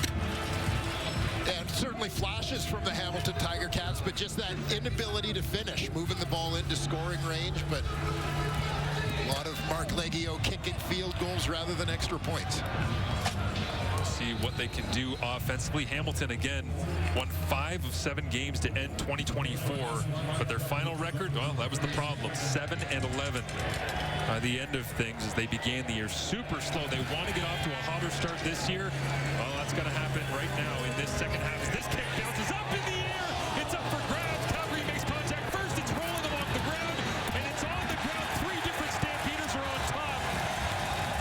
And certainly flashes from the Hamilton Tiger Cats, but just that inability to finish, moving the ball into scoring range, but a lot of Mark Leggio kicking field goals rather than extra points. See what they can do offensively. Hamilton again won 5 of 7 games to end 2024, but their final record, well, that was the problem, 7-11 by the end of things as they began the year super slow. They want to get off to a hotter start this year. Well, that's going to happen right now in this second half as this kick bounces up in the air. It's up for grabs. Calgary makes contact first. It's rolling along the ground, and it's on the ground. 3 different Stampeders are on top,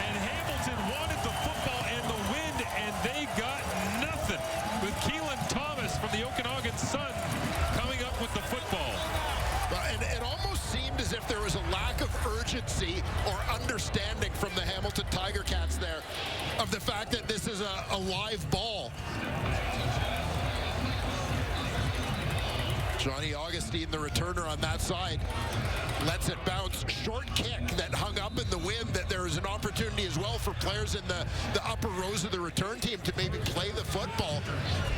and Hamilton wanted the football and the wind, and they got nothing with Keelan Thomas from the Okanagan Sun coming up with the football. And it almost seemed as if there was a lack of urgency or understanding from the Hamilton Tiger Cats there of the fact that this is a live ball. Johnny Augustine, the returner on that side, lets it bounce. Short kick that hung up in the wind, that there is an opportunity as well for players in the upper rows of the return team to maybe play the football.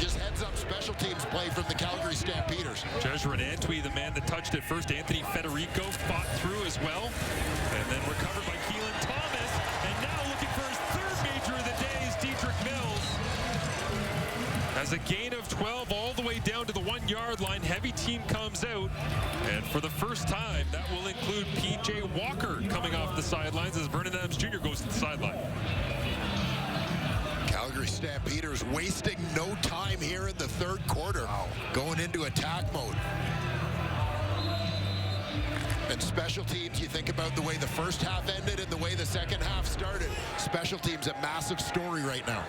Just heads up special teams play from the Calgary Stampeders. Jesuit Antwi, the man that touched it first. Anthony Federico fought through as well, and then recovered by Keelan Thomas, and now looking for his 3rd major of the day is Dietrich Mills. As a gain of 12 all the way down to the 1-yard line, heavy team comes out, and for the first time, that will include P.J. Walker coming off the sidelines as Vernon Adams Jr. goes to the sideline. Calgary Stampeders wasting no time here in the third quarter, going into attack mode. And special teams, you think about the way the first half ended and the way the second half started. Special teams, a massive story right now.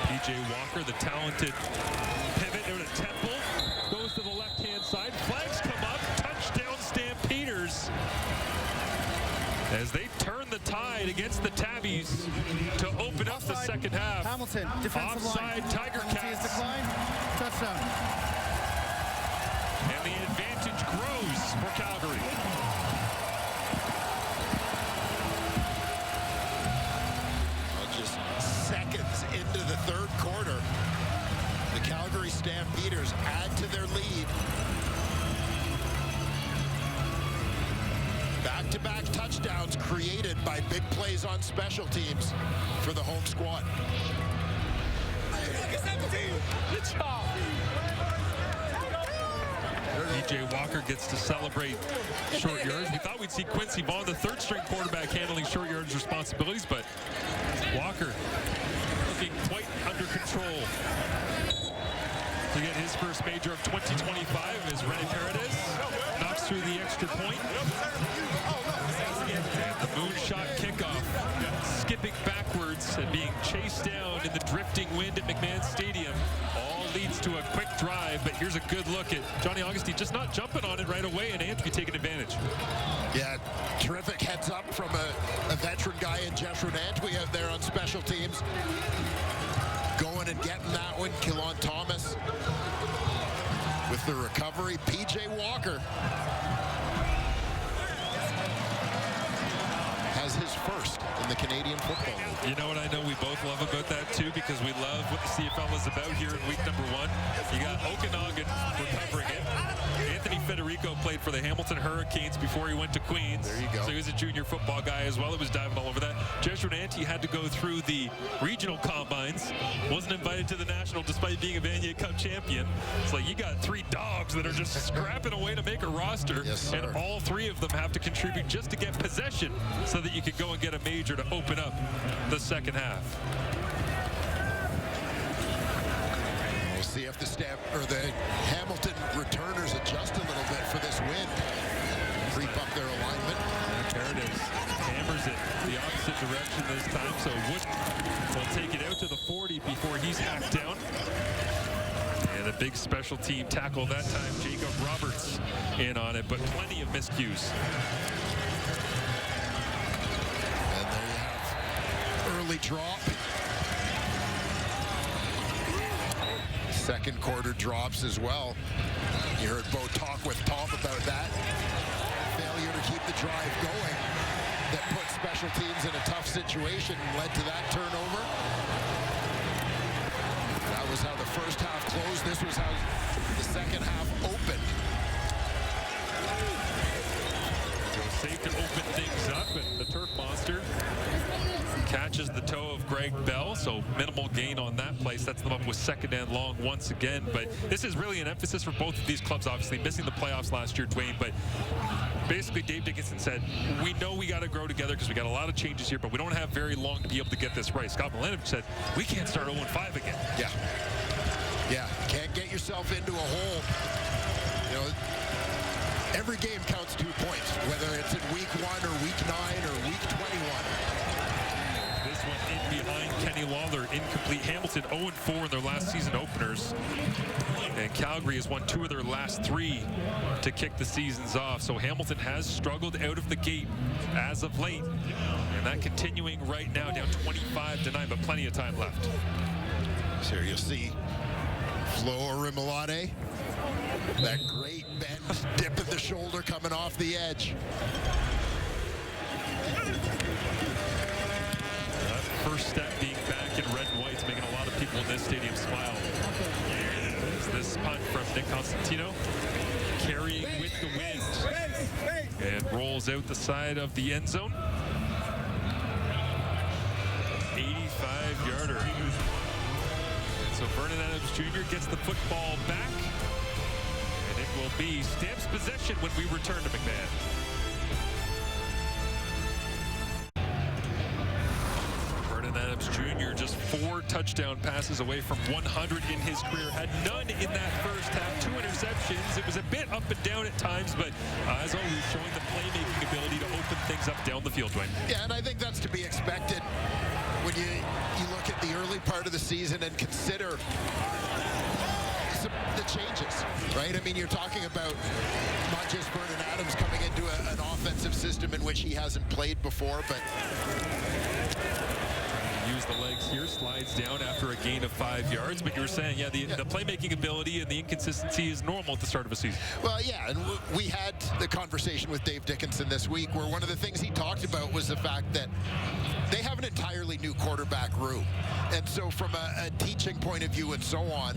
P.J. Walker, the talented pivot out of Temple, goes to the left-hand side. Flags come up. Touchdown Stampeders as they turn the tide against the Tabbies to open up the second half. Hamilton, defensive line. Offside, Tiger Cats. Decline. Touchdown. And the advantage grows for Calgary. Just seconds into the third quarter, the Calgary Stampeders add to their lead. Back-to-back touchdowns created by big plays on special teams for the home squad. P.J. Walker gets to celebrate short yards. We thought we'd see Quincy Vaughn, the 3rd-string quarterback, handling short yards responsibilities, but Walker looking quite under control to get his first major of 2025 as Rene Paredes knocks through the extra point. And the moonshot kickoff, skipping backwards and being chased down in the drifting wind at McMahon Stadium, all leads to a quick drive, but here's a good look at Johnny Augustine just not jumping on it right away, and Antwi taking advantage. Yeah, terrific heads up from a veteran guy in Jesuit Antwi out there on special teams. Going and getting that one. Keelan Thomas with the recovery. P.J. Walker has his first in the Canadian Football League. You know what I know we both love about that too, because we love what the CFL is about here in week number 1. You got Okanagan recovering it. Anthony Federico played for the Hamilton Hurricanes before he went to Queens. There you go. So he was a junior football guy as well. He was diving all over that. Jesuit Ante had to go through the regional combines. Wasn't invited to the national despite being a Vanier Cup champion. It's like you got 3 dogs that are just scrapping away to make a roster. Yes, sir. And all 3 of them have to contribute just to get possession so that you can go and get a major to open up the second half. We'll see if the Hamilton returners adjust a little bit for this win. Creep up their alignment. There it is. Hammers it the opposite direction this time. So Wood will take it out to the 40 before he's hacked down. And a big special team tackle that time. Jacob Roberts in on it, but plenty of miscues. And there you have early drop. Second quarter drops as well. You heard Bo talk with Tom about that. Failure to keep the drive going that put special teams in a tough situation and led to that turnover. That was how the first half closed. This was how the second half opened. So safe to open things up, and the Turf Monster catches the toe of Greg Bell, so minimal gain on that play. Sets them up with second and long once again. But this is really an emphasis for both of these clubs, obviously missing the playoffs last year, Dwayne. But basically, Dave Dickinson said, we know we got to grow together because we got a lot of changes here, but we don't have very long to be able to get this right. Scott Milanovich said, we can't start 0-5 again. Yeah. Yeah, can't get yourself into a hole. You know, every game counts 2 points, whether it's in week 1 or week 9 or week 21. This one in behind Kenny Lawler, incomplete. Hamilton 0-4 in their last season openers. And Calgary has won 2 of their last 3 to kick the seasons off. So Hamilton has struggled out of the gate as of late. And that continuing right now, down 25-9, but plenty of time left. So here you'll see Flo Rimolade. That great bend, dip of the shoulder coming off the edge. First step being back in red and white's making a lot of people in this stadium smile. As this punt from Nick Constantino, carrying with the wind, and rolls out the side of the end zone. 85-yarder. So Vernon Adams Jr. gets the football back, and it will be Stamps possession when we return to McMahon. Vernon Adams Jr. just 4 touchdown passes away from 100 in his career. Had none in that first half. 2 interceptions. It was a bit up and down at times, but as always, showing the playmaking ability to open things up down the field, Dwayne. Yeah, and I think that's to be expected when you look at the early part of the season and consider the changes, right? I mean, you're talking about not just Vernon Adams coming into an offensive system in which he hasn't played before, but use the legs here, slides down after a gain of 5 yards. But you were saying, yeah, the playmaking ability and the inconsistency is normal at the start of a season. Well, yeah, and we had the conversation with Dave Dickinson this week where one of the things he talked about was the fact that they have an entirely new quarterback room. And so from a teaching point of view and so on,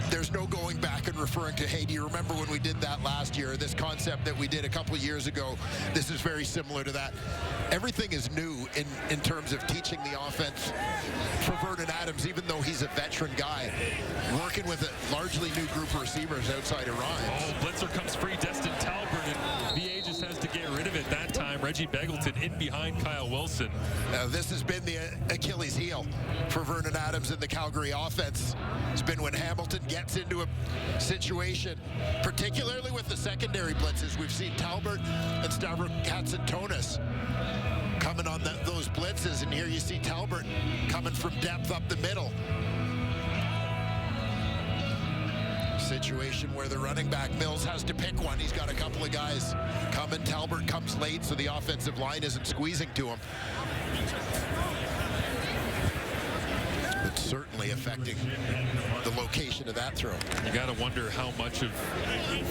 there's no going back and referring to, hey, do you remember when we did that last year? This concept that we did a couple of years ago, this is very similar to that. Everything is new in terms of teaching the offense for Vernon Adams, even though he's a veteran guy, working with a largely new group of receivers outside of Ryan. Oh, blitzer comes free, Destin Talbert, and VA just has to get rid of it that time. Reggie Beggleton in behind Kyle Wilson. Now, this has been the Achilles heel for Vernon Adams in the Calgary offense. It's been when Hamilton gets into a situation, particularly with the secondary blitzes. We've seen Talbert and Stavros Katsantonis coming on those blitzes, and here you see Talbert coming from depth up the middle. Situation where the running back Mills has to pick one. He's got a couple of guys coming. Talbert comes late, so the offensive line isn't squeezing to him. It's certainly affecting the location of that throw. You got to wonder how much of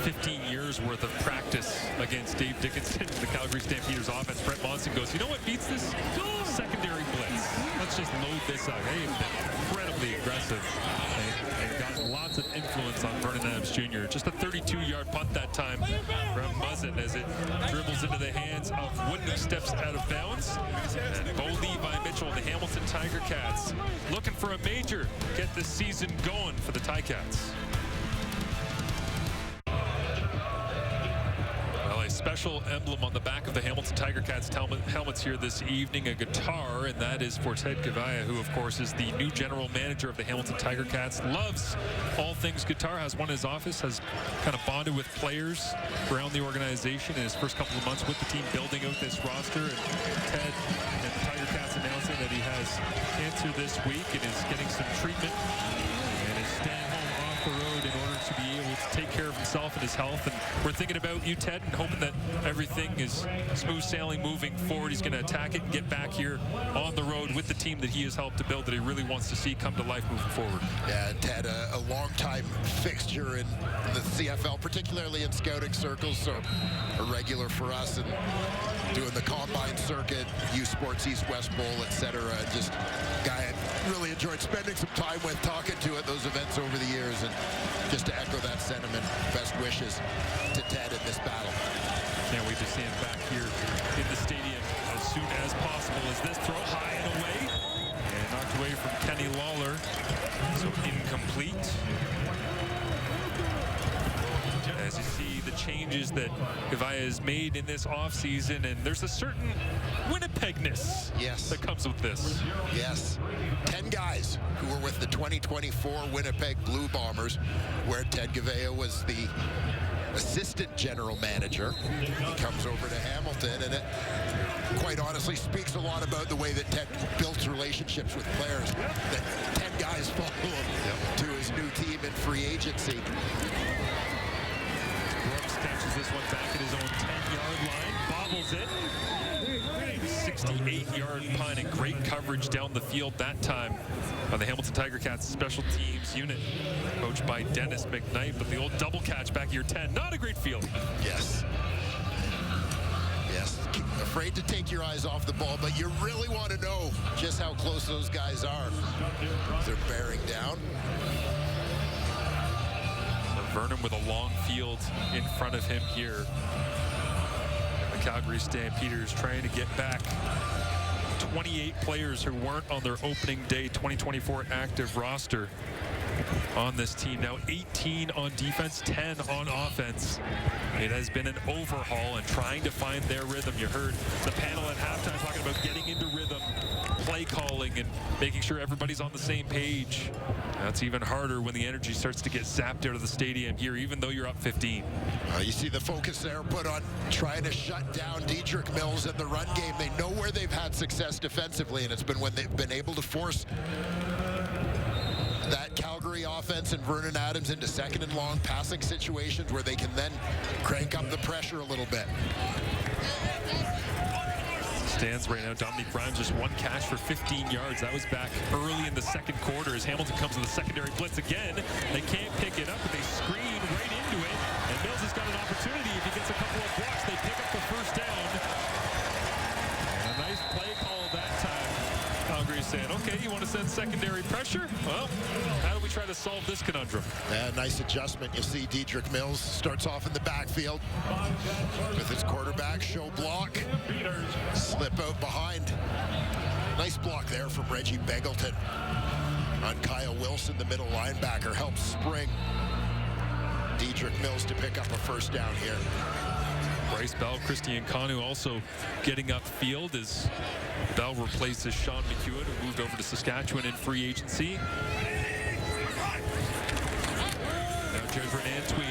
15 years worth of practice against Dave Dickinson, the Calgary Stampeders offense. Brett Monson goes, you know what beats this? Secondary blitz. let's just load this up. They have been incredibly aggressive and got lots of influence on Vernon Adams Jr. Just a 32-yard punt that time from Muzzin as it dribbles into the hands of Wooden, who steps out of bounds. And Bo Levi Mitchell, the Hamilton Tiger Cats, looking for a major, get this season going for the Ticats. Well, a special emblem on the back of the Hamilton Tiger Cats helmets here this evening, a guitar, and that is for Ted Gavaya, who of course is the new general manager of the Hamilton Tiger Cats. Loves all things guitar, has one in his office, has kind of bonded with players around the organization in his first couple of months with the team building out this roster. And Ted and the Tiger Cats announcing that he has cancer this week and is getting some treatment and is staying home off the road in order to be able to take care of himself and his health. And we're thinking about you, Ted, and hoping that everything is smooth sailing moving forward. He's going to attack it and get back here on the road with the team that he has helped to build, that he really wants to see come to life moving forward. Yeah, Ted, a long-time fixture in the CFL, particularly in scouting circles, so a regular for us, and doing the combine circuit, U Sports East-West Bowl, etc. Just a guy I really enjoyed spending some time with, talking to at those events over the years, and just to echo that sentiment, best wishes to Ted in this battle. Can't wait to see him back here in the stadium as soon as possible. As this throw high and away, and knocked away from Kenny Lawler, so incomplete. As you see the changes that Gavaya has made in this offseason, and there's a certain Winnipegness that comes with this. Yes. 10 guys who were with the 2024 Winnipeg Blue Bombers, where Ted Gavaya was the assistant general manager. He comes over to Hamilton, and it quite honestly speaks a lot about the way that Ted builds relationships with players, that 10 guys follow him to his new team in free agency. Brooks catches this one back at his own 10-yard line, bobbles it. 68-yard punt and great coverage down the field that time by the Hamilton Tiger Cats special teams unit, coached by Dennis McKnight. But the old double catch back here, 10, not a great field. Yes. Yes. Afraid to take your eyes off the ball, but you really want to know just how close those guys are. They're bearing down. Vernon with a long field in front of him here. The Calgary Stampeders trying to get back 28 players who weren't on their opening day 2024 active roster on this team. Now 18 on defense, 10 on offense. It has been an overhaul and trying to find their rhythm. You heard the panel at halftime talking about getting into rhythm, play calling, and making sure everybody's on the same page. That's even harder when the energy starts to get zapped out of the stadium here, even though you're up 15. You see the focus there put on trying to shut down Dedrick Mills in the run game. They know where they've had success defensively, and it's been when they've been able to force that Calgary offense and Vernon Adams into second and long passing situations where they can then crank up the pressure a little bit. Stands right now, Dominique Grimes just one catch for 15 yards. That was back early in the second quarter as Hamilton comes to the secondary blitz again. They can't pick it up, but they screen right into it. And Mills has got an opportunity. If he gets a couple of blocks, they pick up the first down. And a nice play call that time. Calgary saying, okay, you want to send secondary pressure? Well, how do we try to solve this conundrum? Yeah, nice adjustment. You'll see Dedrick Mills starts off in the backfield with his quarterback, show block, slip out behind. Nice block there from Reggie Beggleton on Kyle Wilson, the middle linebacker, helps spring Dedrick Mills to pick up a first down here. Bryce Bell, Christian Kanu also getting upfield as Bell replaces Sean McEwen, who moved over to Saskatchewan in free agency. Now Jeffrey Antwi,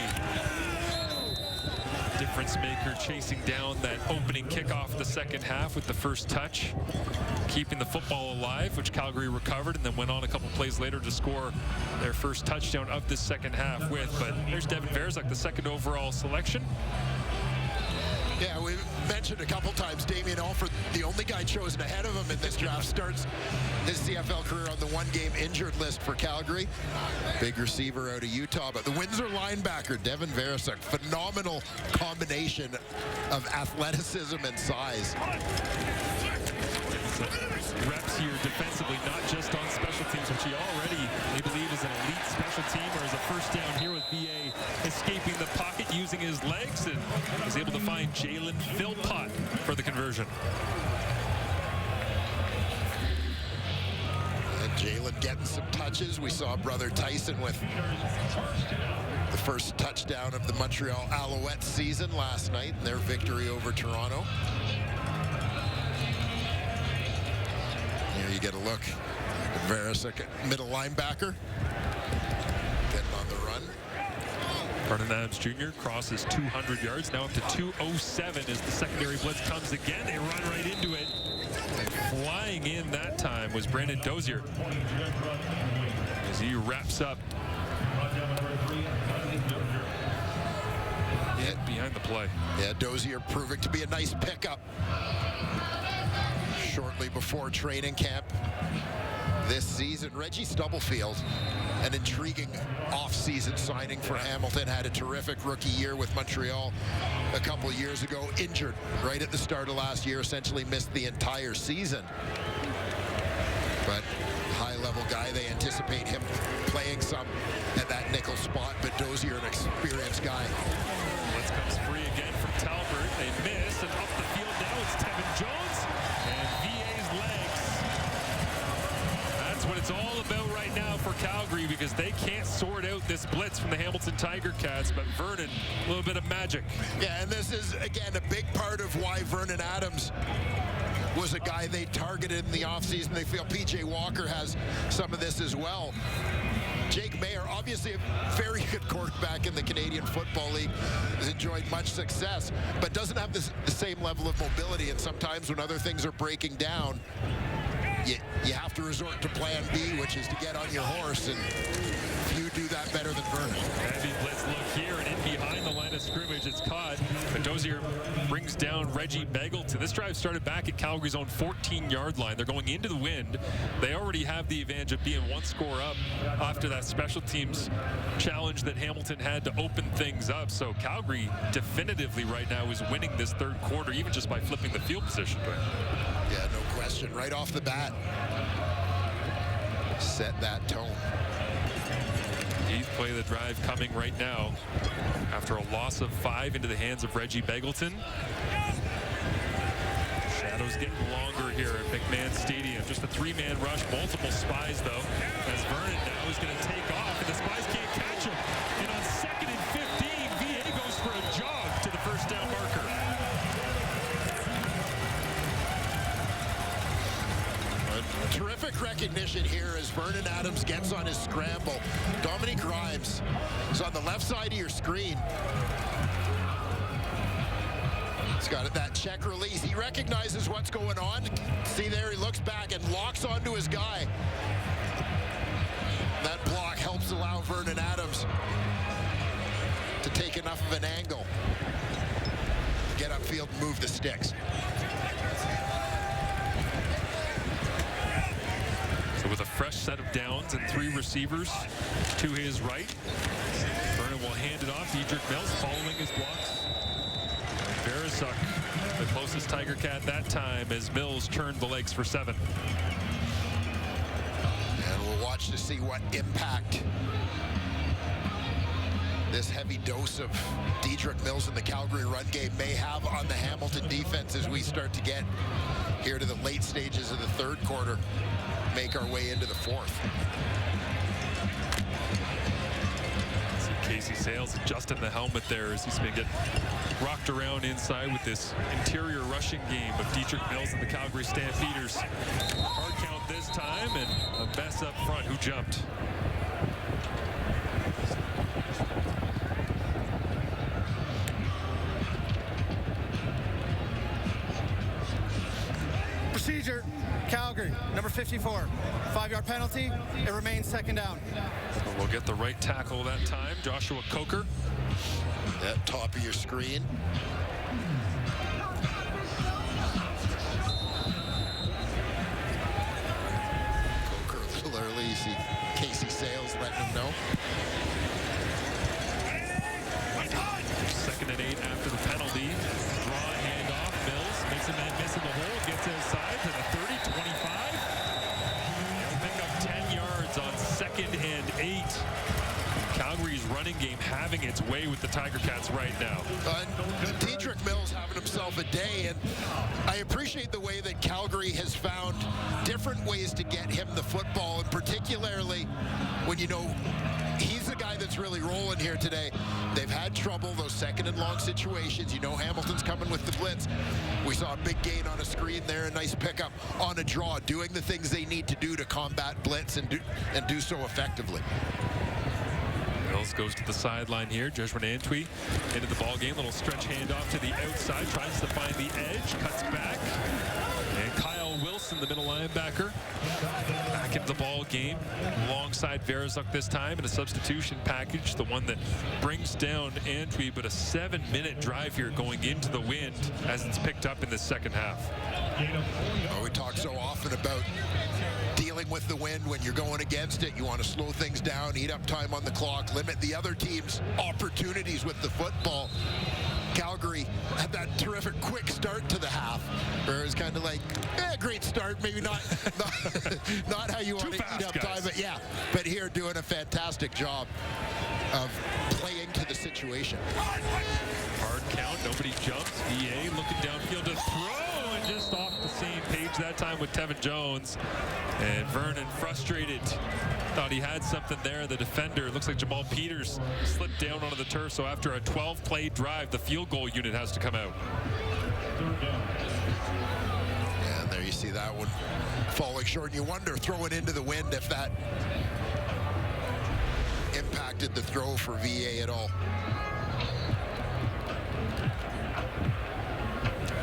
difference maker, chasing down that opening kickoff the second half with the first touch, keeping the football alive, which Calgary recovered and then went on a couple plays later to score their first touchdown of this second half with. But there's Devin Verzak, the second overall selection. Yeah, we've mentioned a couple times Damien Alford, the only guy chosen ahead of him in this draft, starts his CFL career on the one-game injured list for Calgary. Big receiver out of Utah, but the Windsor linebacker, Devin Verzak, phenomenal combination of athleticism and size. his reps here defensively, not just on special teams, which he already, they believe, is an elite special teamer. As a first down here with VA escaping the pocket, using his legs, and was able to find Jalen Philpott for the conversion. And Jalen getting some touches. We saw brother Tyson with the first touchdown of the Montreal Alouettes season last night in their victory over Toronto. Here you get a look at Varasek, middle linebacker, getting on the run. Vernon Adams Jr. crosses 200 yards, now up to 207 as the secondary blitz comes again. They run right into it. And flying in that time was Brandon Dozier as he wraps up behind the play. Yeah, Dozier proving to be a nice pickup shortly before training camp this season. Reggie Stubblefield, an intriguing off-season signing for Hamilton, had a terrific rookie year with Montreal a couple years ago, injured right at the start of last year, essentially missed the entire season. But high-level guy, they anticipate him playing some at that nickel spot, but Dozier, an experienced guy. Blitz comes free again from Talbert. They miss, and up the field now it's Tevin Jones and VA's legs. That's what it's all about right now for Calgary, because they can't sort out this blitz from the Hamilton Tiger Cats, but Vernon, a little bit of magic. Yeah, and this is, again, a big part of why Vernon Adams was a guy they targeted in the offseason. They feel P.J. Walker has some of this as well. Jake Mayer, obviously a very good quarterback in the Canadian Football League, has enjoyed much success, but doesn't have the same level of mobility. And sometimes when other things are breaking down, you have to resort to plan B, which is to get on your horse, and few do that better than Vernon. Heavy blitz look here, and in behind the line of scrimmage, it's caught. But Dozier brings down Reggie Begelton. This drive started back at Calgary's own 14-yard line. They're going into the wind. They already have the advantage of being one score up after that special teams challenge that Hamilton had to open things up. So Calgary definitively right now is winning this third quarter, even just by flipping the field position. Yeah, no question. Right off the bat, set that tone. Eighth play of the drive coming right now after a loss of 5 into the hands of Reggie Begelton. Shadows getting longer here at McMahon Stadium. Just a 3-man rush, multiple spies though, as Vernon now is going to take off, and the spies can't catch him. And on 2nd and 15, VA goes for a jog to the first down marker. Terrific recognition here as Vernon Adams gets on his scramble. Dominique Grimes is on the left side of your screen. He's got that check release. He recognizes what's going on. See there, he looks back and locks onto his guy. That block helps allow Vernon Adams to take enough of an angle, get upfield and move the sticks. So with a fresh set of downs and 3 receivers to his right, Vernon will hand it off. Dedrick Mills following his blocks. Varasek, the closest Tiger Cat that time, as Mills turned the legs for 7. And we'll watch to see what impact this heavy dose of Dedrick Mills in the Calgary run game may have on the Hamilton defense as we start to get here to the late stages of the third quarter, make our way into the fourth. See Casey Sales adjusting the helmet there as he's been getting rocked around inside with this interior rushing game of Dedrick Mills and the Calgary Stampeders. Hard count this time, and a mess up front. Who jumped? Procedure, Calgary, number 54. 5-yard penalty. It remains 2nd down. We'll get the right tackle that time. Joshua Coker. At top of your screen. Coker a little early. You see Casey Sales letting him know. 2nd and 8 after the penalty. Draw handoff. Mills makes a man miss in the hole. Gets inside to the 30, 25. 8. Calgary's running game having its way with the Tiger Cats right now. Dedrick Mills having himself a day, and I appreciate the way that Calgary has found different ways to get him the football, and particularly when you know he's the guy that's really rolling here today. They've had trouble, those second and long situations. You know Hamilton's coming with the blitz. We saw a big gain on a screen there, a nice pickup on a draw, doing the things they need to do to combat blitz and do so effectively. Mills goes to the sideline here. Joshua Antwi into the ball game. Little stretch handoff to the outside. Tries to find the edge. Cuts back. And Kyle Wilson, the middle linebacker, back into the ball game alongside Verazuk this time in a substitution package. The one that brings down Antwi, but a 7-minute drive here going into the wind as it's picked up in the second half. Oh, we talk so often about dealing with the wind. When you're going against it, you want to slow things down, eat up time on the clock, limit the other team's opportunities with the football. Calgary had that terrific quick start to the half, where it was kind of like, great start, maybe not how you want to eat up time, but yeah. But here doing a fantastic job of playing to the situation. Hard count, nobody jumps. VA looking downfield to throw, and just off the same page that time with Tevin Jones. And Vernon frustrated. Thought he had something there. The defender, looks like Jamal Peters, slipped down onto the turf. So after a 12-play drive, the field goal unit has to come out. And there you see that one falling short. And you wonder, throw it into the wind, if that impacted the throw for VA at all.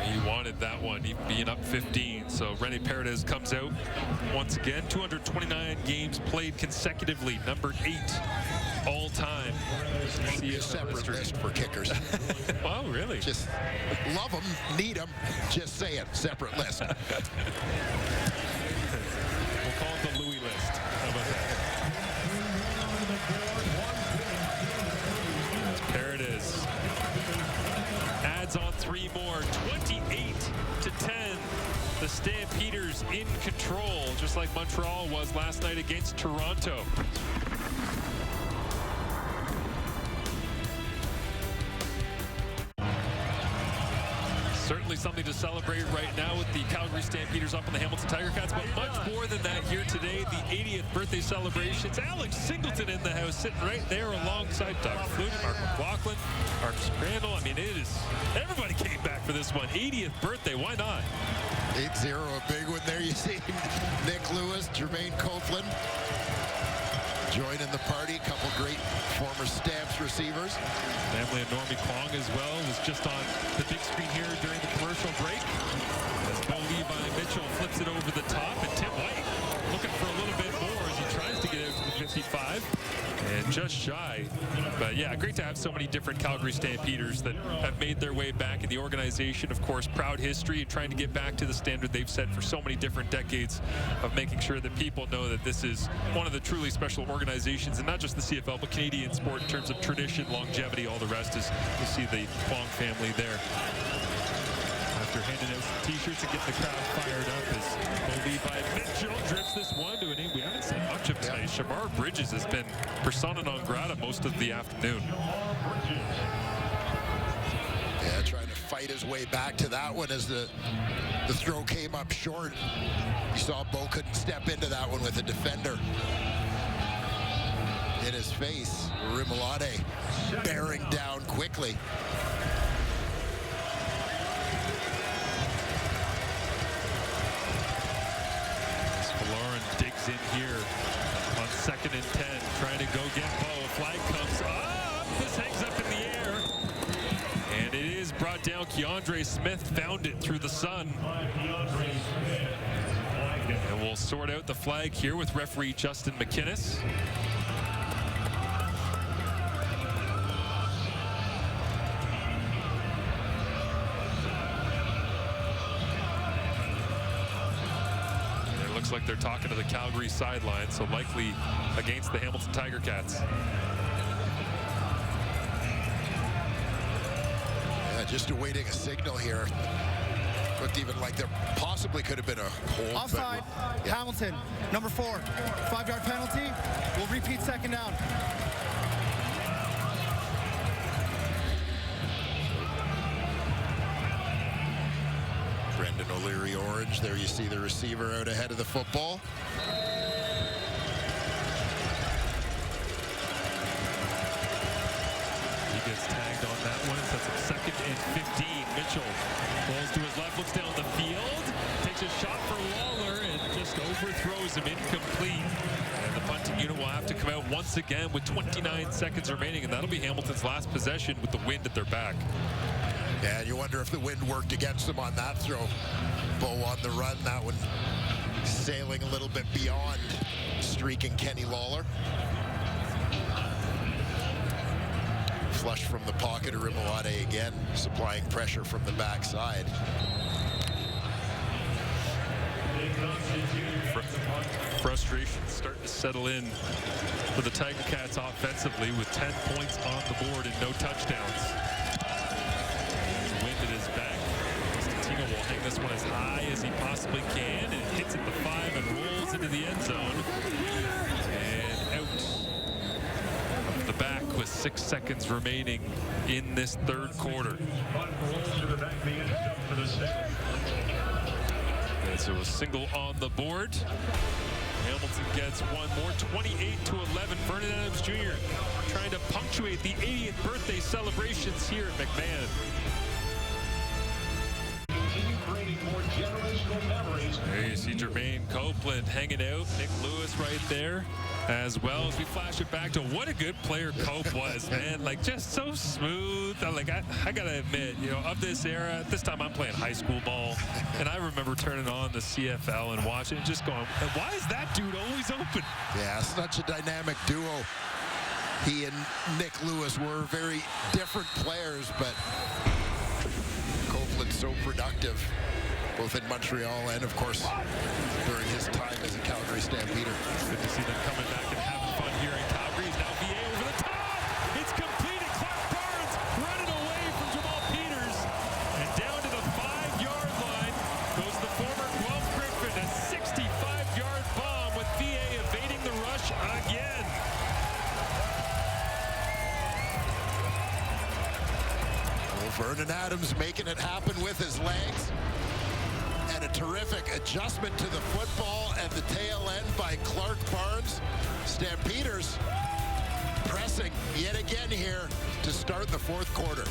He wanted that one, even being up 15. So Rene Paredes comes out once again. 229 games played consecutively, number 8 all time. See a separate list for kickers. Wow, really? Just love them, need them. Just say it. Separate list. We'll call it the Louis list. How about that? Paredes adds on 3 more. 28-10. The Stampeders in control, just like Montreal was last night against Toronto. Certainly something to celebrate right now with the Calgary Stampeders up on the Hamilton Tiger Cats, but much more than that here today. The 80th birthday celebrations. Alex Singleton in the house, sitting right there alongside Doug Flutie, Mark McLaughlin, Marcus Crandall. I mean, it is, everybody came back for this one. 80th birthday, why not? 8-0, a big one there. You see Nick Lewis, Jermaine Copeland joining the party. A couple great former Stamps receivers. Family of Normie Kwong as well was just on the big screen here during the commercial break. As Bo Levi Mitchell flips it over the top, and Tim White looking for a little bit more as he tries to get out to the 55. And just shy. But yeah, great to have so many different Calgary Stampeders that have made their way back in the organization. Of course, proud history and trying to get back to the standard they've set for so many different decades of making sure that people know that this is one of the truly special organizations, and not just the CFL, but Canadian sport in terms of tradition, longevity, all the rest. Is you see the Kwong family there. After handing out some t-shirts and getting the crowd fired up as Bo Levi Mitchell drifts this one to a name we haven't seen much of tonight. Shamar Bridges has been persona non grata most of the afternoon. Yeah, trying to fight his way back to that one as the throw came up short. You saw Bo couldn't step into that one with a defender in his face. Rimolade bearing down quickly. Digs in here on 2nd and 10, trying to go get Bo. Flag comes up. This hangs up in the air. And it is brought down. Keandre Smith found it through the sun. And we'll sort out the flag here with referee Justin McInnes. Looks like they're talking to the Calgary sideline, so likely against the Hamilton Tiger Cats. Yeah, just awaiting a signal here. Looked even like there possibly could have been a hold. Offside, yeah. Hamilton, number 4, 5-yard penalty. We'll repeat second down. Brendan O'Leary orange. There you see the receiver out ahead of the football. He gets tagged on that one. Sets up 2nd and 15. Mitchell rolls to his left, looks down the field, takes a shot for Lawler, and just overthrows him, incomplete. And the punting unit will have to come out once again with 29 seconds remaining, and that'll be Hamilton's last possession with the wind at their back. Yeah, and you wonder if the wind worked against them on that throw. Bo on the run, that one sailing a little bit beyond streaking Kenny Lawler. Flush from the pocket, Arimawade again, supplying pressure from the backside. Frustration starting to settle in for the Tiger Cats offensively with 10 points on the board and no touchdowns. Wind at his back. Constantino will hang this one as high as he possibly can, and hits at the 5 and rolls into the end zone. And out of the back with 6 seconds remaining in this third quarter. And so a single on the board. Hamilton gets one more, 28-11. Vernon Adams Jr. trying to punctuate the 80th birthday celebrations here at McMahon. There you see Jermaine Copeland hanging out. Nick Lewis right there as well, as we flash it back to what a good player Cope was, man. Like, just so smooth. Like, I gotta admit, you know, of this era, at this time I'm playing high school ball, and I remember turning on the CFL and watching and just going, why is that dude always open? Yeah, such a dynamic duo. He and Nick Lewis were very different players, but Copeland so productive, both in Montreal and, of course, during his time as a Calgary Stampeder. Good to see them coming back and having fun here in Calgary. Now VA over the top. It's completed. Clark Barnes running away from Jamal Peters. And down to the 5-yard line goes the former Guelph Griffin. A 65-yard bomb with VA evading the rush again. Well, Vernon Adams making it happen with his legs. And a terrific adjustment to the football at the tail end by Clark Barnes. Stampeders pressing yet again here to start the fourth quarter.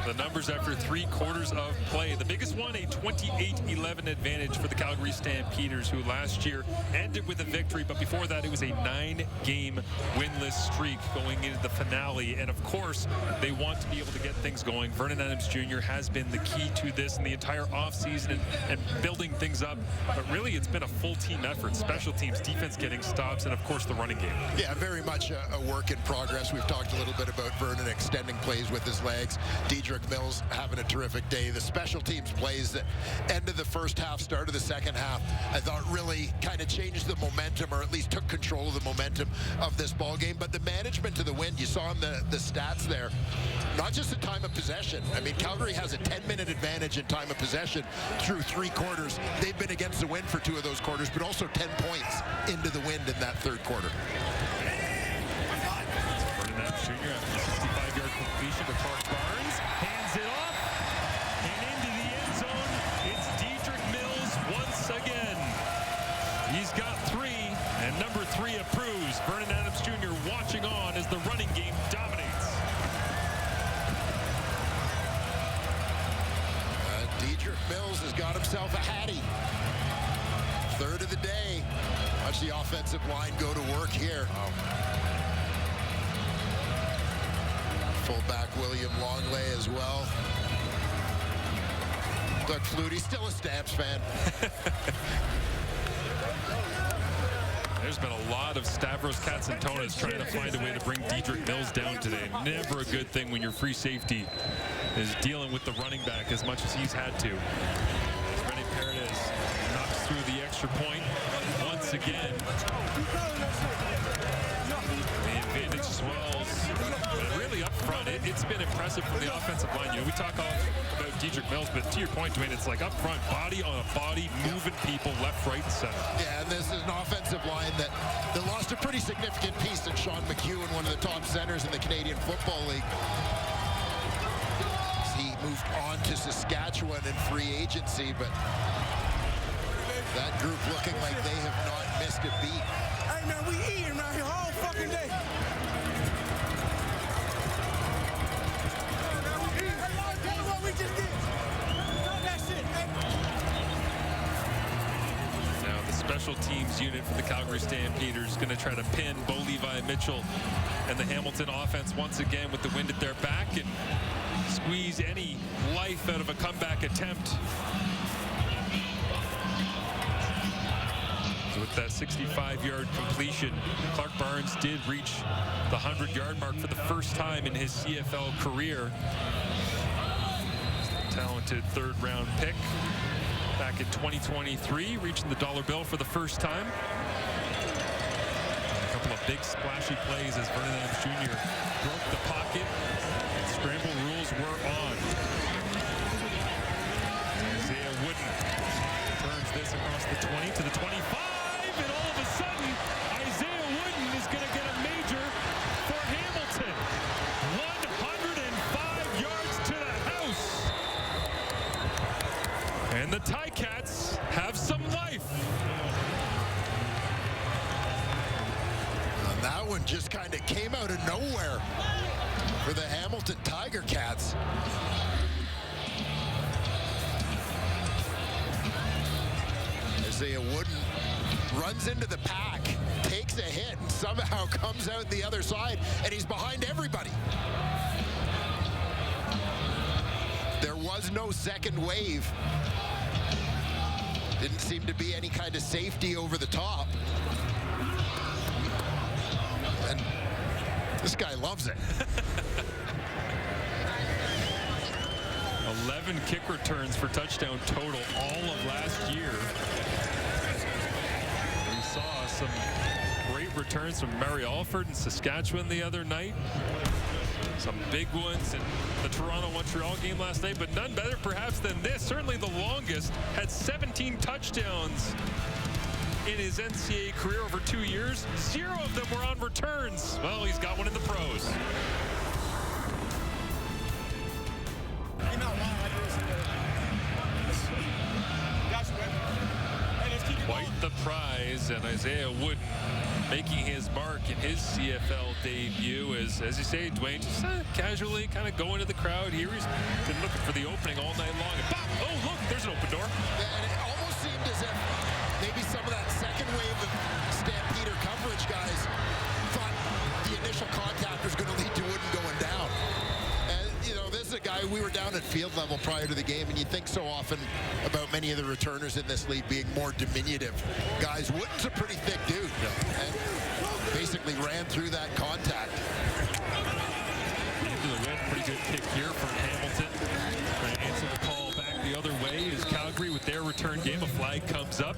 The numbers after 3 quarters of play. The biggest one, a 28-11 advantage for the Calgary Stampeders, who last year ended with a victory, but before that it was a 9-game winless streak going into the finale. And of course, they want to be able to get things going. Vernon Adams Jr. has been the key to this in the entire offseason and building things up. But really, it's been a full team effort. Special teams, defense getting stops, and of course the running game. Yeah, very much a work in progress. We've talked a little bit about Vernon extending plays with his legs. Dedrick Mills having a terrific day. The special teams plays that end of the first half, start of the second half, I thought really kind of changed the momentum, or at least took control of the momentum of this ball game. But the management of the wind, you saw in the stats there, not just the time of possession. I mean, Calgary has a 10-minute advantage in time of possession through 3 quarters. They've been against the wind for 2 of those quarters, but also 10 points into the wind in that third quarter. Vernon Adams Jr. after the 65-yard completion to Clark Barnes. Hands it off, and into the end zone, it's Dedrick Mills once again. He's got 3, and number 3 approves. Vernon Adams Jr. watching on as the running game dominates. Dedrick Mills has got himself a hattie. Third of the day. Watch the offensive line go to work here. Fullback William Longley as well. Doug Flutie, still a Stamps fan. There's been a lot of Stavros Katsantonis trying to find a way to bring Dedrick Mills down today. Never a good thing when your free safety is dealing with the running back as much as he's had to. As Rennie Paredes knocks through the extra point once again. The left-handed swells. But really up front, it's been impressive from the offensive line. You know, we talk all about Dedrick Mills, but to your point, Dwayne, it's like up front, body on a body, moving people left, right, and center. Yeah, and this is an offensive line that lost a pretty significant piece in Sean McHugh, one of the top centers in the Canadian Football League. He moved on to Saskatchewan in free agency, but that group looking like they have not missed a beat. Hey, man, we eating around here all fucking day. Now the special teams unit for the Calgary Stampeders going to try to pin Bo Levi Mitchell and the Hamilton offense once again with the wind at their back and squeeze any life out of a comeback attempt. So with that 65-yard completion, Clark Barnes did reach the 100-yard mark for the first time in his CFL career. Talented third-round pick back in 2023, reaching the dollar bill for the first time. A couple of big splashy plays as Vernon Adams Jr. broke the pocket. Scramble rules were on. Isaiah Wooden turns this across the 20 to the 25, and all of a sudden, Isaiah Wooden is going to get a major for Hamilton. 105 yards to the house. And the Ticats have some life. And that one just kind of came out of nowhere for the Hamilton Tiger Cats. Isaiah Wooden runs into the pack, takes a hit, and somehow comes out the other side, and he's behind everybody. There was no second wave. Didn't seem to be any kind of safety over the top. And this guy loves it. 11 kick returns for touchdown total all of last year. We saw some great returns from Mary Alford in Saskatchewan the other night. Some big ones in the Toronto-Montreal game last night, but none better perhaps than this. Certainly the longest, had 17 touchdowns in his NCAA career over 2 years. 0 of them were on returns. Well, he's got one in the pros. Quite the prize, and Isaiah Wooden making his mark in his CFL debut as you say, Dwayne, just casually kind of going to the crowd here. He's been looking for the opening all night long. And pop! Oh, look, there's an open door. And it almost seemed as if maybe some of that second wave of Stampeder coverage guys thought the initial contact was going to lead to Wooden going down. And, you know, this is a guy, we were down at field level prior to the game, and you think so often about many of the returners in this league being more diminutive guys. Wooden's a pretty thick dude. And basically ran through that contact. Into the wind, pretty good kick here from Hamilton. Trying to answer the call back the other way is Calgary with their return game. A flag comes up.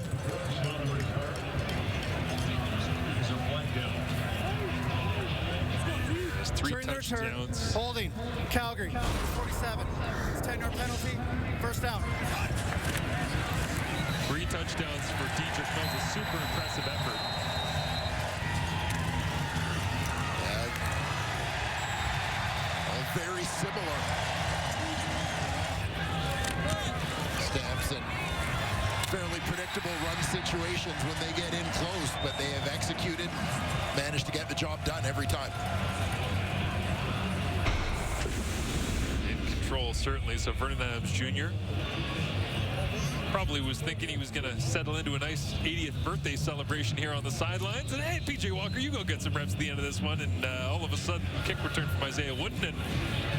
There's 3 touchdowns. Holding. Calgary. 47. It's 10-yard penalty. First down. 3 touchdowns for Dedrick Mills. A super impressive effort. Very similar. Stamps and fairly predictable run situations when they get in close, but they have executed, managed to get the job done every time. In control, certainly. So Vernon Adams Jr. probably was thinking he was going to settle into a nice 80th birthday celebration here on the sidelines. And hey, PJ Walker, you go get some reps at the end of this one. And all of a sudden, kick return from Isaiah Wooden. And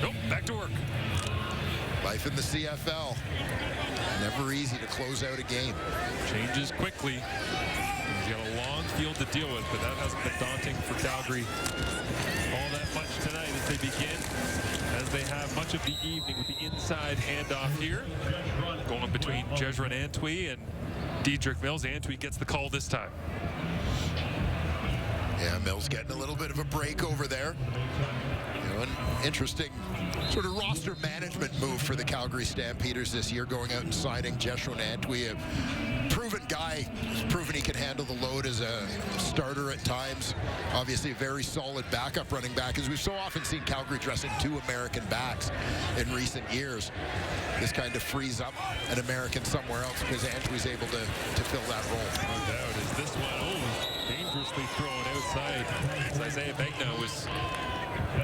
nope, back to work. Life in the CFL. Never easy to close out a game. Changes quickly. He's got a long field to deal with, but that hasn't been daunting for Calgary all that much tonight as they begin, as they have much of the evening with the inside handoff here. Going between Jezron Antwi and Dedrick Mills. Antwi gets the call this time. Yeah, Mills getting a little bit of a break over there. You know, an interesting sort of roster management move for the Calgary Stampeders this year, going out and signing Jeshurun Antwi, a proven guy, who's proven he can handle the load as a starter at times. Obviously a very solid backup running back, as we've so often seen Calgary dressing 2 American backs in recent years. This kind of frees up an American somewhere else because Antwi's able to fill that role. No doubt. Is this one, dangerously thrown outside. As Isaiah Begna was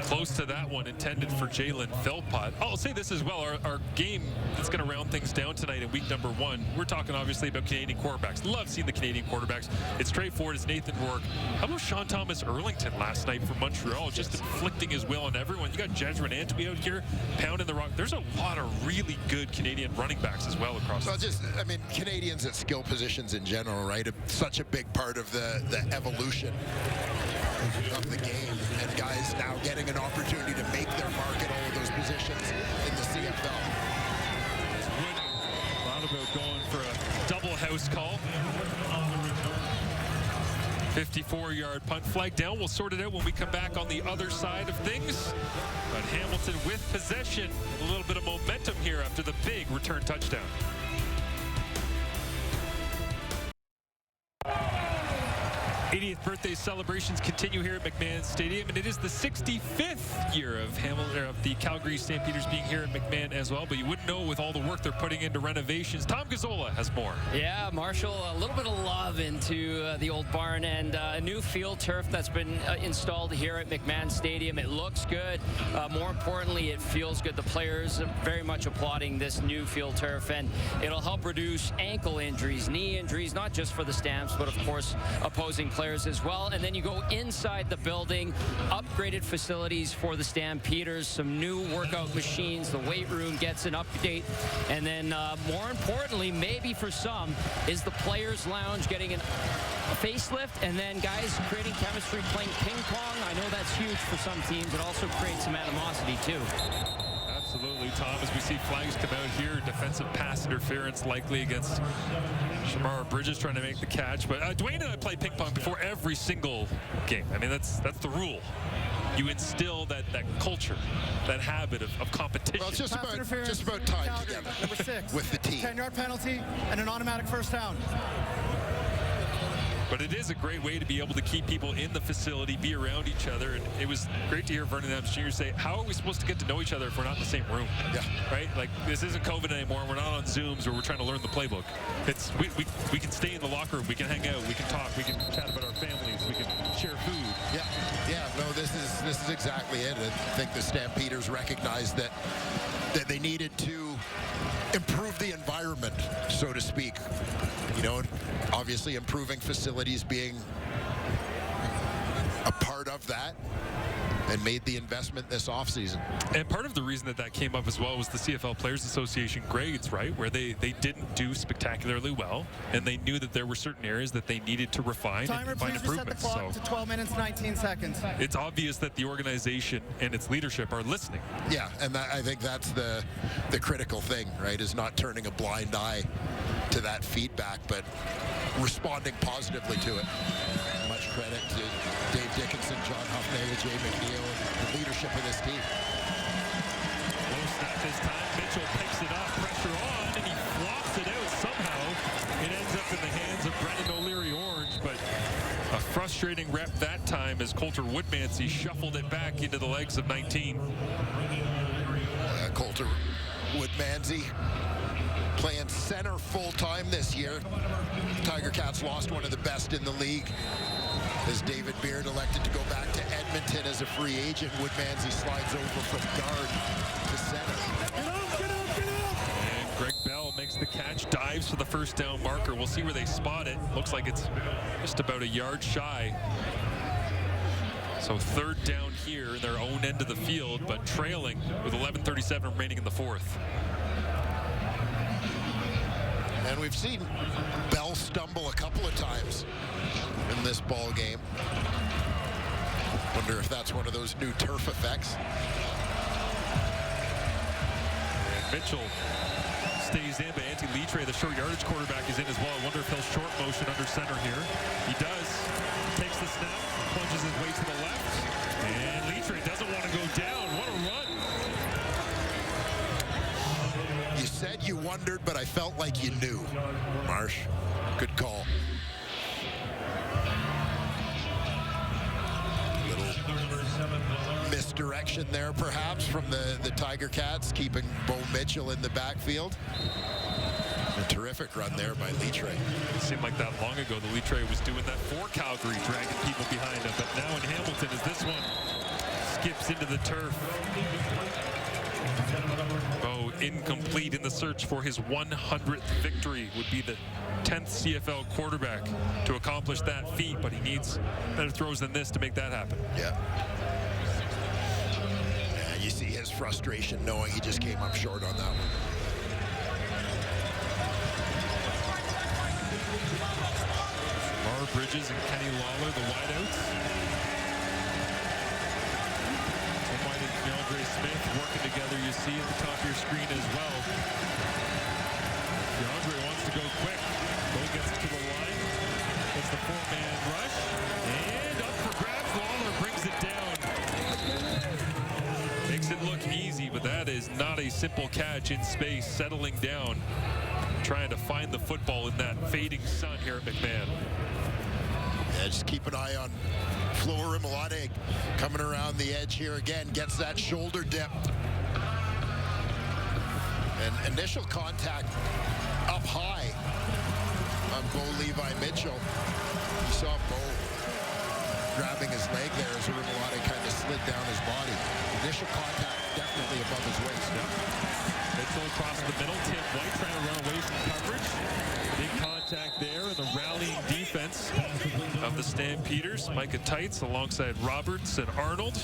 close to that one, intended for Jalen Philpott. I'll say this as well, our game that's going to round things down tonight in week number 1, we're talking obviously about Canadian quarterbacks. Love seeing the Canadian quarterbacks. It's straightforward. It's Nathan Rourke. How about Sean Thomas Erlington last night for Montreal, just inflicting his will on everyone? You got Jeshurun Antwi out here pounding the rock. There's a lot of really good Canadian running backs as well across the just, I mean, Canadians at skill positions in general, right? Such a big part of the evolution of the game, and guys now getting an opportunity to make their mark at all of those positions in the CFL. Thought about going for a double house call. 54-yard punt flag down. We'll sort it out when we come back on the other side of things. But Hamilton with possession, a little bit of momentum here after the big return touchdown. 80th birthday celebrations continue here at McMahon Stadium, and it is the 65th year of the Calgary Stampeders being here at McMahon as well. But you wouldn't know with all the work they're putting into renovations. Tom Gazzola has more. Yeah, Marshall, a little bit of love into the old barn, and a new field turf that's been installed here at McMahon Stadium. It looks good. More importantly, it feels good. The players are very much applauding this new field turf, and it'll help reduce ankle injuries, knee injuries, not just for the Stamps, but of course opposing players as well. And then you go inside the building, upgraded facilities for the Stampeders, some new workout machines, the weight room gets an update, and then more importantly, maybe for some, is the Players Lounge getting a facelift, and then guys creating chemistry, playing ping pong. I know that's huge for some teams. It also creates some animosity too. Absolutely, Tom, as we see flags come out here, defensive pass interference likely against Shamar Bridges trying to make the catch. But Dwayne and I play ping pong before every single game. I mean, that's the rule. You instill that culture, that habit of competition. Well, it's just about time Calgary, together number 6 with the team. 10-yard penalty and an automatic first down. But it is a great way to be able to keep people in the facility, be around each other. And it was great to hear Vernon Adams Jr. say, how are we supposed to get to know each other if we're not in the same room? Yeah. Right? Like, this isn't COVID anymore. We're not on Zooms where we're trying to learn the playbook. It's we can stay in the locker room. We can hang out. We can talk. We can chat about our families. We can share food. Yeah. No, this is exactly it. I think the Stampeders recognized that they needed to improve the environment, so to speak. You know, obviously improving facilities being a part of that, and made the investment this offseason. And part of the reason that came up as well was the CFL Players Association grades, right, where they didn't do spectacularly well, and they knew that there were certain areas that they needed to refine Timer, and find please reset the improvements. clock to 12 minutes, 19 seconds. It's obvious that the organization and its leadership are listening. Yeah, and I think that's the critical thing, right, is not turning a blind eye to that feedback, but responding positively to it. Much credit to Dave Dickinson, John Huffnagel, Jay McNeil, and the leadership of this team. Low snap this time. Mitchell picks it up, pressure on, and he flops it out somehow. It ends up in the hands of Brendan O'Leary-Orange, but a frustrating rep that time as Coulter Woodmansey shuffled it back into the legs of 19. Coulter Woodmansey playing center full-time this year. Tiger Cats lost one of the best in the league as David Beard elected to go back to Edmonton as a free agent. Woodmansey slides over from guard to center. And Greg Bell makes the catch, dives for the first down marker. We'll see where they spot it. Looks like it's just about a yard shy. So third down here in their own end of the field, but trailing with 11:37 remaining in the fourth. And we've seen Bell stumble a couple of times in this ball game. Wonder if that's one of those new turf effects. And Mitchell stays in, but Antti Litre, the short yardage quarterback, is in as well. I wonder if he'll short motion under center here. He does. Takes the snap, plunges his way to the left, and Litre doesn't want to go down. What a run. You said you wondered, but I felt like you knew. Marsh, good call. Misdirection there, perhaps, from the Tiger Cats, keeping Bo Mitchell in the backfield. A terrific run there by Litre. It seemed like that long ago that Litre was doing that for Calgary, dragging people behind him. But now in Hamilton, as this one skips into the turf. Oh, incomplete in the search for his 100th victory. Would be the 10th CFL quarterback to accomplish that feat, but he needs better throws than this to make that happen. Yeah. You see his frustration knowing he just came up short on that one. Bar Bridges and Kenny Lawler, the wideouts. Tim White and DeAndre Smith working together, you see at the top of your screen as well. DeAndre wants to go quick. Bo gets to the line. Gets the four-man rush. And up for grabs. Lawler brings it down. Makes it look easy, but that is not a simple catch in space. Settling down. Trying to find the football in that fading sun here at McMahon. Yeah, just keep an eye on Flo Rimolade coming around the edge here again. Gets that shoulder dip. And initial contact up high on Bo Levi Mitchell. You saw Bo grabbing his leg there as Rimolade kind of slid down his body. Initial contact definitely above his waist. Yeah. Mitchell across the middle. Tim White trying to run away from coverage. Big contact there in the rallying defense of the Stampeders. Micah Tights alongside Roberts and Arnold.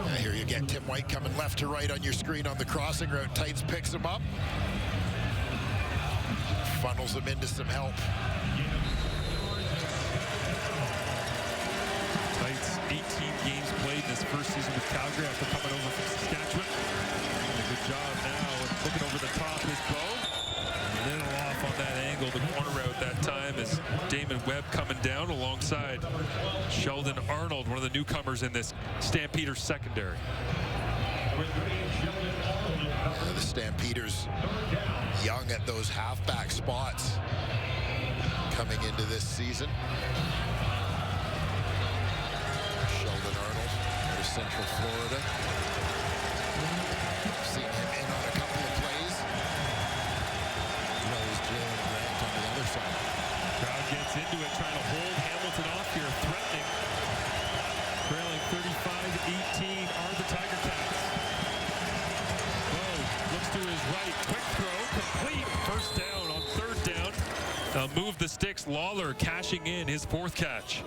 Yeah, here you get Tim White coming left to right on your screen on the crossing route. Tights picks him up. Funnels him into some help. Tights, 18 games played in his first season with Calgary after coming over from Saskatchewan. Doing a good job now, and looking over the top is Bo. A little off on that angle, the corner route that time is Damon Webb coming down alongside Sheldon Arnold, one of the newcomers in this Stampeders secondary. The Stampeders young at those halfback spots coming into this season. Sheldon Arnold out of Central Florida. Seen him in on a couple of plays. As well as Jalen Grant on the other side. Crowd gets into it, trying to hold Hamilton off here, threatening. Trailing 35-18 are the Tiger Cats. Whoa, looks to his right, quick throw, complete. First down on third down. They'll move the sticks. Lawler cashing in his fourth catch.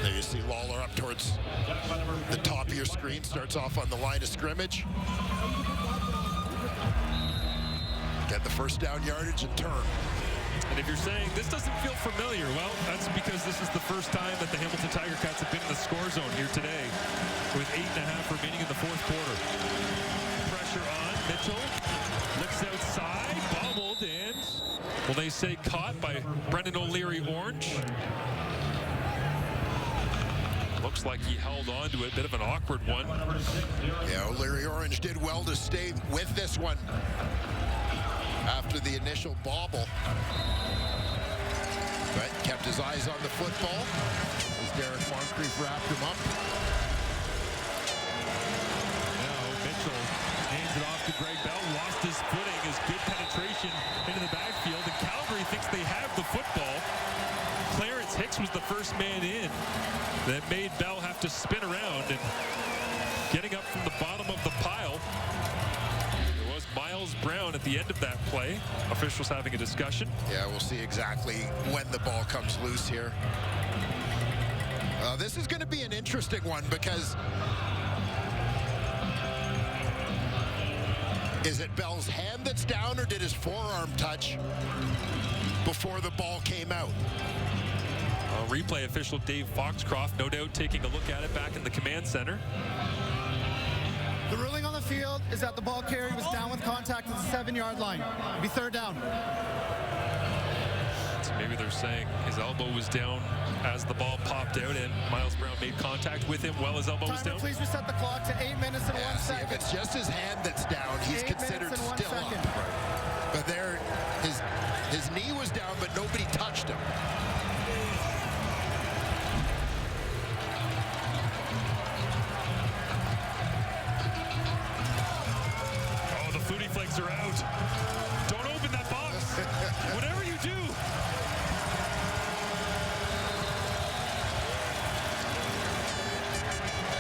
There you see Lawler up towards the top of your screen. Starts off on the line of scrimmage. Get the first down yardage and turn. And if you're saying this doesn't feel familiar, well, that's because this is the first time that the Hamilton Tiger Cats have been in the score zone here today with 8.5 remaining in the fourth quarter. Pressure on. Mitchell looks outside, bobbled, and, well, they say caught by Brendan O'Leary Orange. Looks like he held on to it. Bit of an awkward one. Yeah, O'Leary Orange did well to stay with this one after the initial bobble. But kept his eyes on the football as Derek Moncrief wrapped him up. Now Mitchell hands it off to Greg Bell. Lost his footing. His good penetration into the backfield. And Calgary thinks they have the football. Clarence Hicks was the first man in. That made Bell have to spin around, and getting up from the bottom of the pile, it was Miles Brown at the end of that play. Officials having a discussion. Yeah, we'll see exactly when the ball comes loose here. This is going to be an interesting one because is it Bell's hand that's down, or did his forearm touch before the ball came out? Replay official Dave Foxcroft, no doubt taking a look at it back in the command center. The ruling on the field is that the ball carrier was down with contact at the 7-yard line. It'd be third down. So maybe they're saying his elbow was down as the ball popped out and Miles Brown made contact with him while his elbow was down. Please reset the clock to 8 minutes and 1 second. If it's just his hand that's down, he's considered still up. But there, his knee was down, but nobody touched him. Oh, the Flutie flakes are out. Don't open that box. Whatever you do.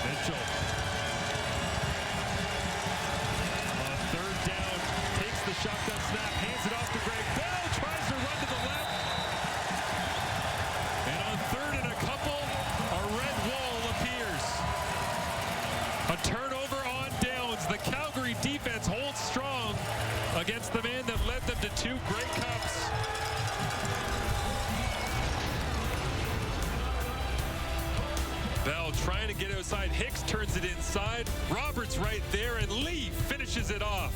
Mitchell. On third down, takes the shotgun snap, hands it off to Greg Bell, tries to run to the left. And on third and a couple, a red wall appears. A turnover on downs. The Calgary defense holds strong against the man that led them to 2 Grey Cups. Bell trying to get outside. Hicks turns it inside. Roberts right there, and Lee finishes it off.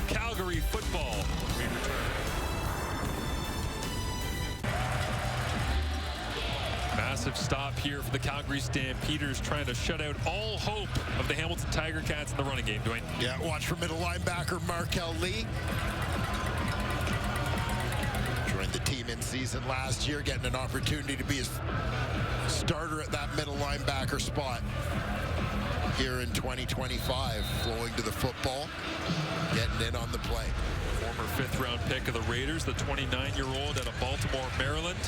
Calgary football. We return. Massive stop here for the Calgary Stampeders, trying to shut out all hope of the Hamilton Tiger Cats in the running game, Dwayne. Yeah, watch for middle linebacker Markel Lee. Joined the team in season last year, getting an opportunity to be a starter at that middle linebacker spot here in 2025. Flowing to the football, getting in on the play. Former 5th-round pick of the Raiders, the 29-year-old out of Baltimore, Maryland.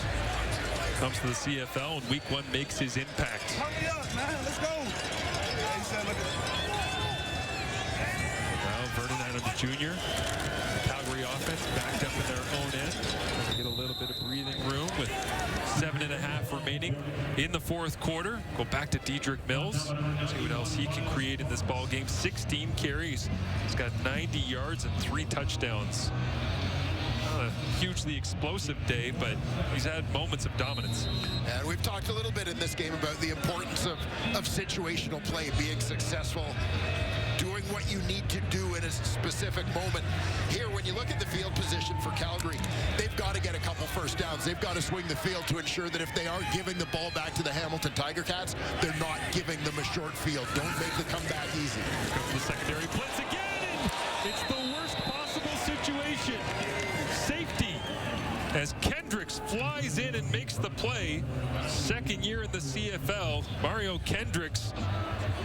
Comes to the CFL, and week 1 makes his impact. Hurry up, man. Let's go. Now, Vernon Adams Jr., the Calgary offense backed up in their own end. They get a little bit of breathing room with 7.5 remaining in the 4th quarter. Go back to Dedrick Mills. See what else he can create in this ball game. 16 carries. He's got 90 yards and 3 touchdowns. Not a hugely explosive day, but he's had moments of dominance. And we've talked a little bit in this game about the importance of situational play, being successful, doing what you need to do in a specific moment. Here, when you look at the field position for Calgary, they've got to get a couple first downs. They've got to swing the field to ensure that if they are giving the ball back to the Hamilton Tiger Cats, they're not giving them a short field. Don't make the comeback easy. Here comes the secondary blitz again, and it's the worst possible situation. Safety as Kendricks flies in and makes the play. 2nd year in the CFL, Mario Kendricks.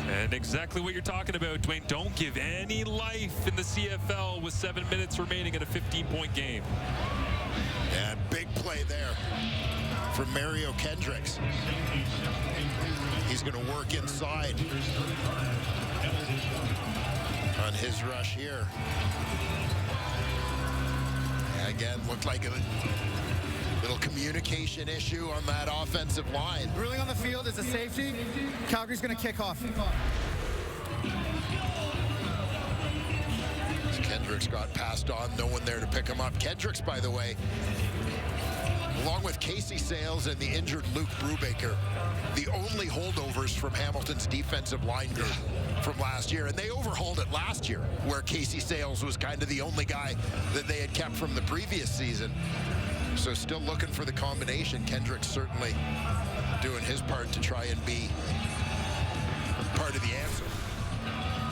And exactly what you're talking about, Dwayne. Don't give any life in the CFL with 7 minutes remaining in a 15-point game. And big play there from Mario Kendricks. He's going to work inside on his rush here. Again, looked like a little communication issue on that offensive line. Ruling on the field is a safety. Calgary's going to kick off. Kendricks got passed on, no one there to pick him up. Kendricks, by the way, along with Casey Sales and the injured Luke Brubaker, the only holdovers from Hamilton's defensive line group from last year. And they overhauled it last year, where Casey Sales was kind of the only guy that they had kept from the previous season. So still looking for the combination. Kendricks certainly doing his part to try and be part of the answer.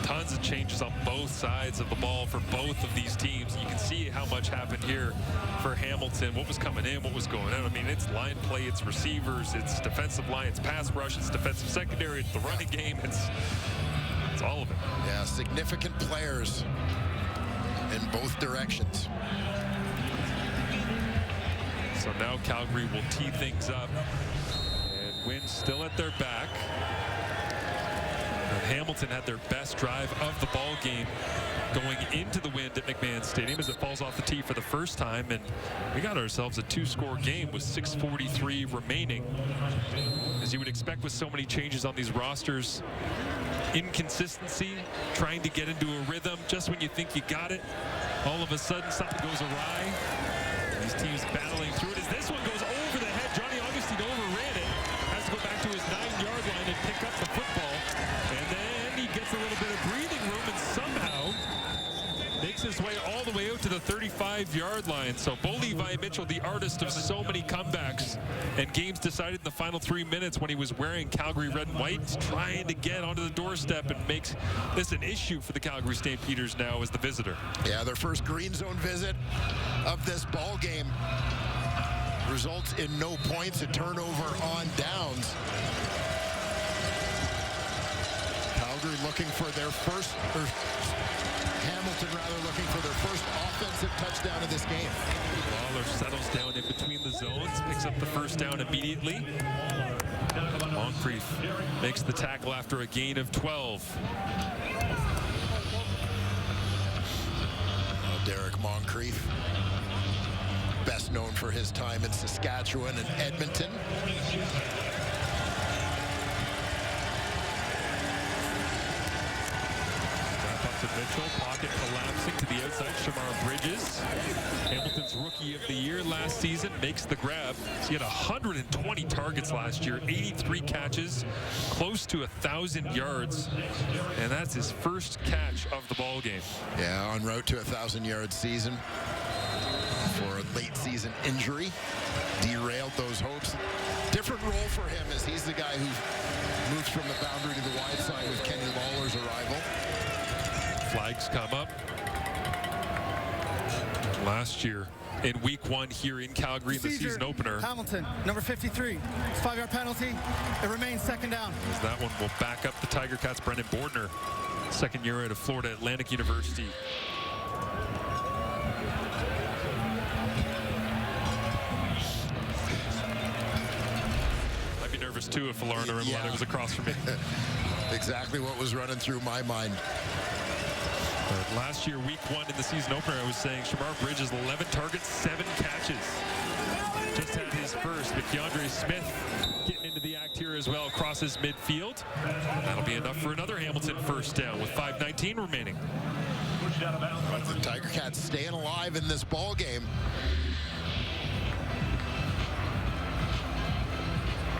Tons of changes on both sides of the ball for both of these teams. You can see how much happened here for Hamilton. What was coming in, what was going out. I mean, it's line play, it's receivers, it's defensive line, it's pass rush, it's defensive secondary, it's the running game, it's all of it. Yeah, significant players in both directions. So now Calgary will tee things up, and Wynn still at their back. And Hamilton had their best drive of the ball game going into the wind at McMahon Stadium as it falls off the tee for the first time, and we got ourselves a 2-score game with 6:43 remaining. As you would expect with so many changes on these rosters, inconsistency, trying to get into a rhythm just when you think you got it, all of a sudden something goes awry. These teams battling through it as this one goes over the head. Johnny Augustine overran it, has to go back to his 9-yard line and pick up the football, and then he gets gets a little bit of breathing room and somehow makes his way all the way out to the 35-yard line. So Bo Levi Mitchell, the artist of so many comebacks and games decided in the final 3 minutes when he was wearing Calgary red and white, trying to get onto the doorstep and makes this an issue for the Calgary Stampeders now as the visitor. Yeah, their first green zone visit of this ball game results in no points, a turnover on downs. Calgary looking for their first, or Hamilton rather, looking for their first offensive touchdown of this game. Lawler settles down in between the zones, picks up the first down immediately. Moncrief makes the tackle after a gain of 12. Derek Moncrief, best known for his time in Saskatchewan and Edmonton. To Mitchell, pocket collapsing to the outside. Shamar Bridges, Hamilton's Rookie of the Year last season, makes the grab. He had 120 targets last year, 83 catches, close to 1,000 yards, and that's his first catch of the ball game. Yeah, en route to a 1,000-yard season for a late season injury. Derailed those hopes. Different role for him as he's the guy who moves from the boundary to the wide side with Kenny Lawler's arrival. Flags come up. Last year in week 1 here in Calgary in the season opener. Hamilton, number 53. 5-yard penalty. It remains second down. As that one will back up the Tiger Cats. Brendan Bordner, second year out of Florida Atlantic University. I'd be nervous too if Alarna Rimlani was across from me. Exactly what was running through my mind. Last year, week 1 in the season opener, I was saying Shamar Bridges, 11 targets, 7 catches. Just had his first, but Keandre Smith getting into the act here as well, crosses midfield. That'll be enough for another Hamilton first down with 5:19 remaining. The Tiger Cats staying alive in this ball game.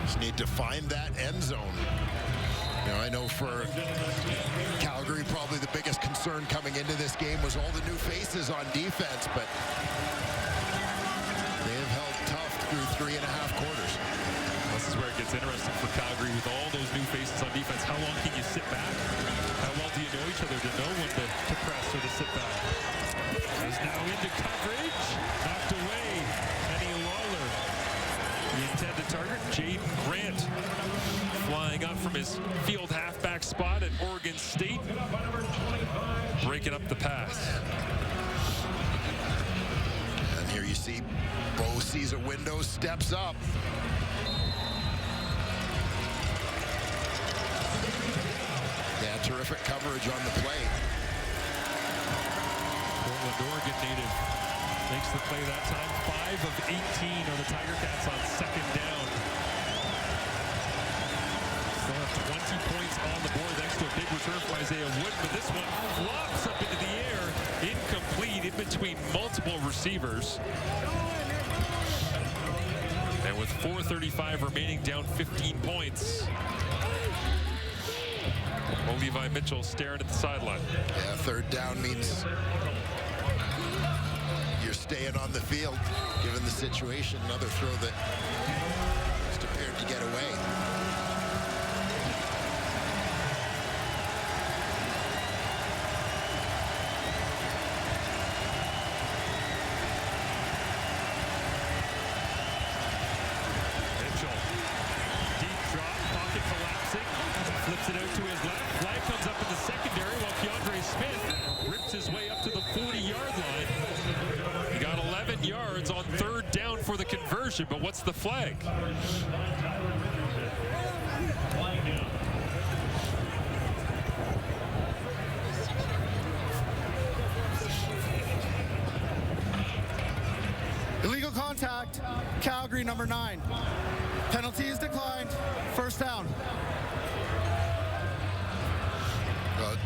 Just need to find that end zone. You know, I know for Calgary, probably the biggest concern coming into this game was all the new faces on defense, but they have held tough through 3.5 quarters. This is where it gets interesting for Calgary with all those new faces on defense. How long can you sit back? How well do you know each other to know when to press or to sit back? Is now into coverage, knocked away. Kenny Lawler, the intended target. Jaden Grant flying up from his field halfback spot at Oregon State, breaking up the pass. And here you see Bo sees a window, steps up. Yeah, terrific coverage on the play. Portland, Oregon native makes the play that time. 5 of 18 are the Tiger Cats on second down. Still have 20 points on the board thanks to a big return from Isaiah Wood, but this one flops up into the air, incomplete in between multiple receivers. And with 4:35 remaining, down 15 points. Levi Mitchell staring at the sideline. Yeah, third down means you're staying on the field, given the situation. Another throw that just appeared to get away. Mitchell, deep drop, pocket collapsing, flips it out to his left. Flag comes up in the secondary while Keandre Smith rips his way up to the 40-yard line. He got 11 yards on third down for the conversion, but what's the flag? Illegal contact, Calgary, number 9. Penalty is declined. First down. Well,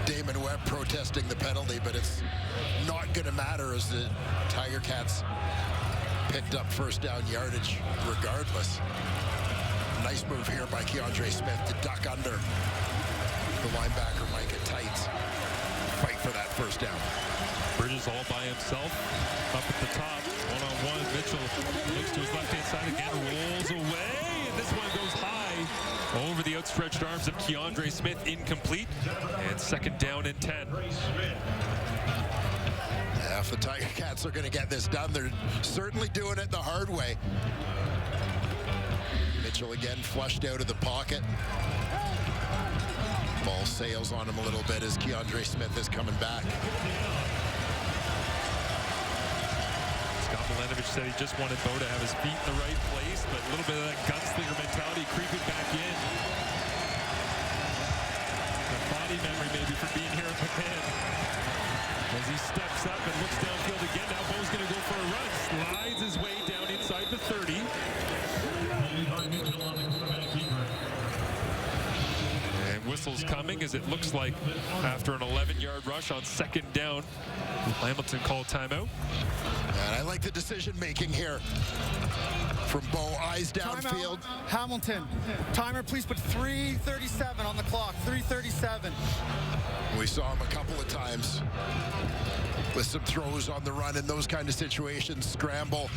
Damon Webb protesting the penalty, but it's not going to matter as the Tiger Cats picked up first down yardage regardless. Nice move here by Keandre Smith to duck under the linebacker, Micah Tights, fight for that first down. Bridges all by himself, up at the top, one-on-one. Mitchell looks to his left-hand side again, rolls away, and this one goes high over the outstretched arms of Keandre Smith, incomplete, and second down and 10. Yeah, if the Tiger Cats are going to get this done, they're certainly doing it the hard way. Mitchell again flushed out of the pocket. Ball sails on him a little bit as Keandre Smith is coming back. Scott Milanovic said he just wanted Bo to have his feet in the right place, but a little bit of that gunslinger mentality creeping back in. The body memory maybe for being here at McMahon. As he steps up and looks downfield again, now Bo's going to go for a run. Slides his way down inside the 30. And whistles coming as it looks like after an 11-yard rush on second down. Hamilton called timeout. And I like the decision-making here from Bo. Eyes downfield. Hamilton, timer, please put 3:37 on the clock. 3:37. We saw him a couple of times with some throws on the run in those kind of situations. Scramble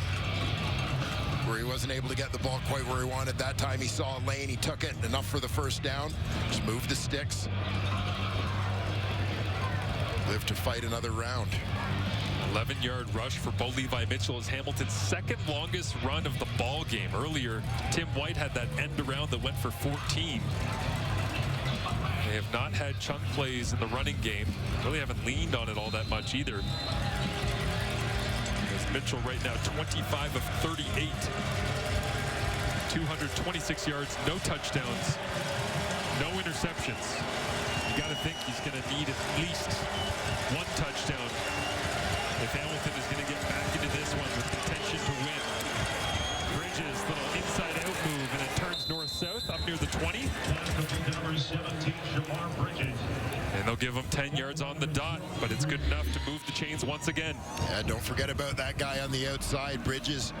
where he wasn't able to get the ball quite where he wanted. That time he saw a lane, he took it, enough for the first down. Just moved the sticks. Live to fight another round. 11-yard rush for Bo Levi Mitchell is Hamilton's second longest run of the ball game. Earlier, Tim White had that end around that went for 14. They have not had chunk plays in the running game. Really haven't leaned on it all that much either. As Mitchell right now 25 of 38. 226 yards, no touchdowns, no interceptions. You got to think he's going to need at least one touchdown if Hamilton is going to get back into this one with intention to win. Bridges, little inside-out move, and it turns north-south up near the 20. Number 17, Jamar Bridges. And they'll give him 10 yards on the dot, but it's good enough to move the chains once again. Yeah, don't forget about that guy on the outside, Bridges.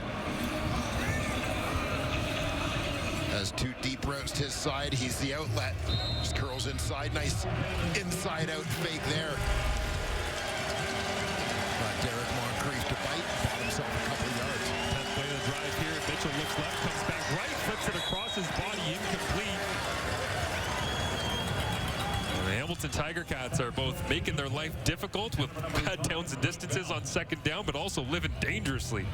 Has two deep routes to his side. He's the outlet. Just curls inside. Nice inside-out fake there. Derek Moncrief to bite. Bought himself a couple of yards. 10th play of the drive here. Mitchell looks left, comes back right, flips it across his body, incomplete. And the Hamilton Tiger Cats are both making their life difficult with bad downs and distances on second down, but also living dangerously.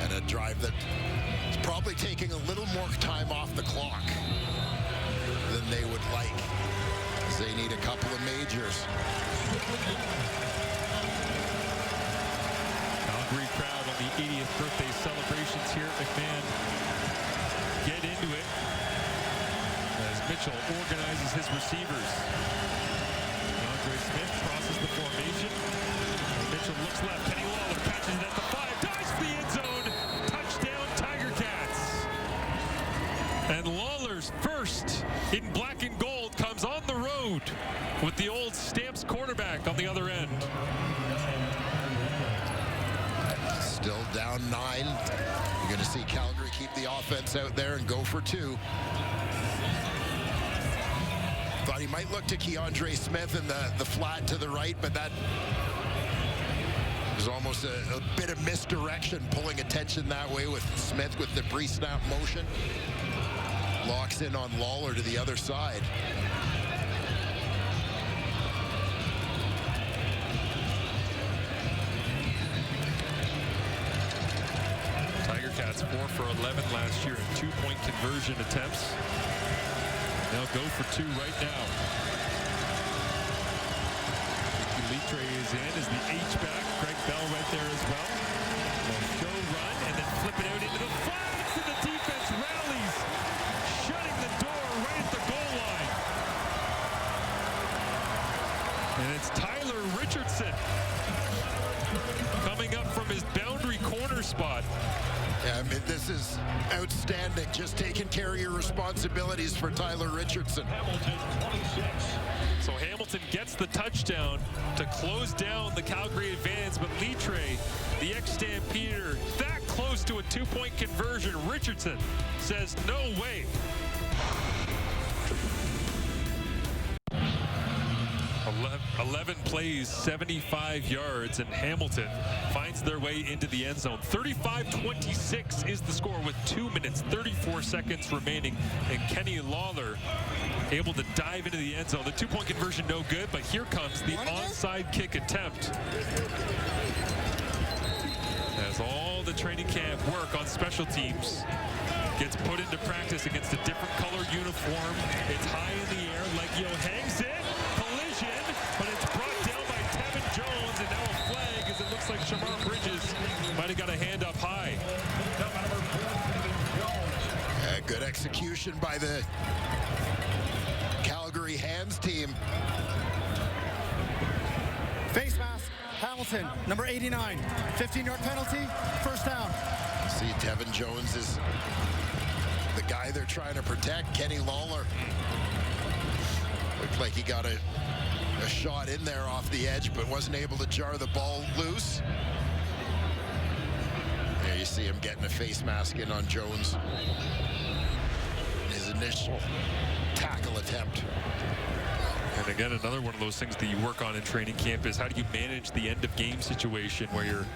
And a drive that is probably taking a little more time off the clock than they would like. They need a couple of majors. Calgary crowd on the 80th birthday celebrations here at McMahon. Get into it as Mitchell organizes his receivers. Andre Smith crosses the formation. Mitchell looks left. Kenny Lawler catches it at the 5. Dives for the end zone. Touchdown, Tiger Cats. And Lawler's first in black and gold comes on the road with the old Stamps quarterback on the other end. Still down 9. You're going to see Calgary keep the offense out there and go for 2. Thought he might look to Keandre Smith in the flat to the right, but that was almost a bit of misdirection, pulling attention that way with Smith with the pre-snap motion. Locks in on Lawler to the other side. Tiger Cats 4 for 11 last year in 2-point conversion attempts. They'll go for 2 right now. Litre is in as the H-back. Greg Bell right there as well. They'll go run and then flip it out into the flats, and the defense rallies, shutting the door right at the goal line. And it's Tyler Richardson coming up from his boundary corner spot. Yeah, I mean, this is outstanding. Just taking care of your responsibilities for Tyler Richardson. So Hamilton gets the touchdown to close down the Calgary advance, but Litre, the ex-Stampeder, that close to a two-point conversion. Richardson says no way. 11 plays, 75 yards, and Hamilton finds their way into the end zone. 35-26 is the score with 2 minutes, 34 seconds remaining, and Kenny Lawler able to dive into the end zone. The two-point conversion no good, but here comes the onside kick attempt. As all the training camp work on special teams gets put into practice against a different color uniform. It's high in the air, like hangs it. But it's brought down by Tevin Jones, and now a flag as it looks like Shamar Bridges might have got a hand up high. Good execution by the Calgary hands team. Face mask, Hamilton, number 89. 15-yard penalty, first down. See, Tevin Jones is the guy they're trying to protect. Kenny Lawler looked like he got a shot in there off the edge, but wasn't able to jar the ball loose. There you see him getting a face mask in on Jones. His initial tackle attempt. And again, another one of those things that you work on in training camp is how do you manage the end of game situation where you're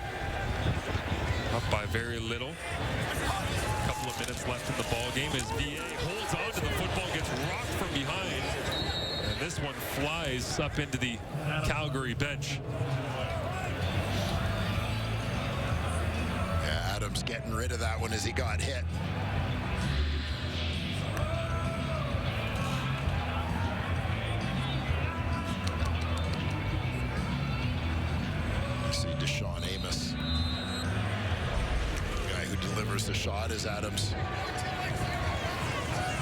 up by very little. A couple of minutes left in the ball game as VA holds on to the football, gets rocked from behind. This one flies up into the Calgary bench. Yeah, Adams getting rid of that one as he got hit. You see Deshaun Amos, the guy who delivers the shot as Adams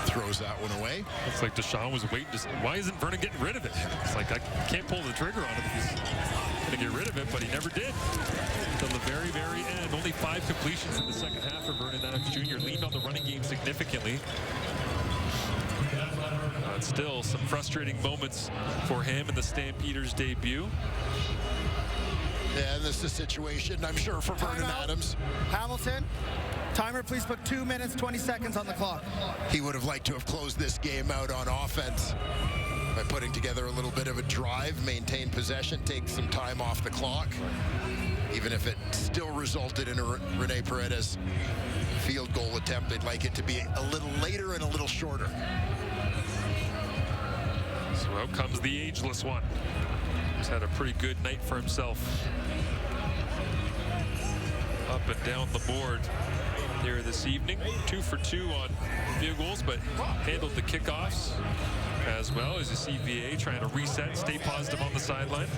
throws that one away. Looks like Deshaun was waiting to see, why isn't Vernon getting rid of it? It's like, I can't pull the trigger on it if he's going to get rid of it, but he never did. Until the very, very end. Only 5 completions in the second half for Vernon Adams Jr. Leaned on the running game significantly. But still, some frustrating moments for him in the Stampeders debut. Yeah, and this is a situation, I'm sure, for Vernon Adams. Hamilton, timer, please put 2 minutes, 20 seconds on the clock. He would have liked to have closed this game out on offense by putting together a little bit of a drive, maintain possession, take some time off the clock. Even if it still resulted in a Rene Paredes field goal attempt, they'd like it to be a little later and a little shorter. So out comes the ageless one. He's had a pretty good night for himself. Up and down the board here this evening. 2 for 2 on field goals, but handled the kickoffs as well. As you see VA trying to reset, stay positive on the sideline.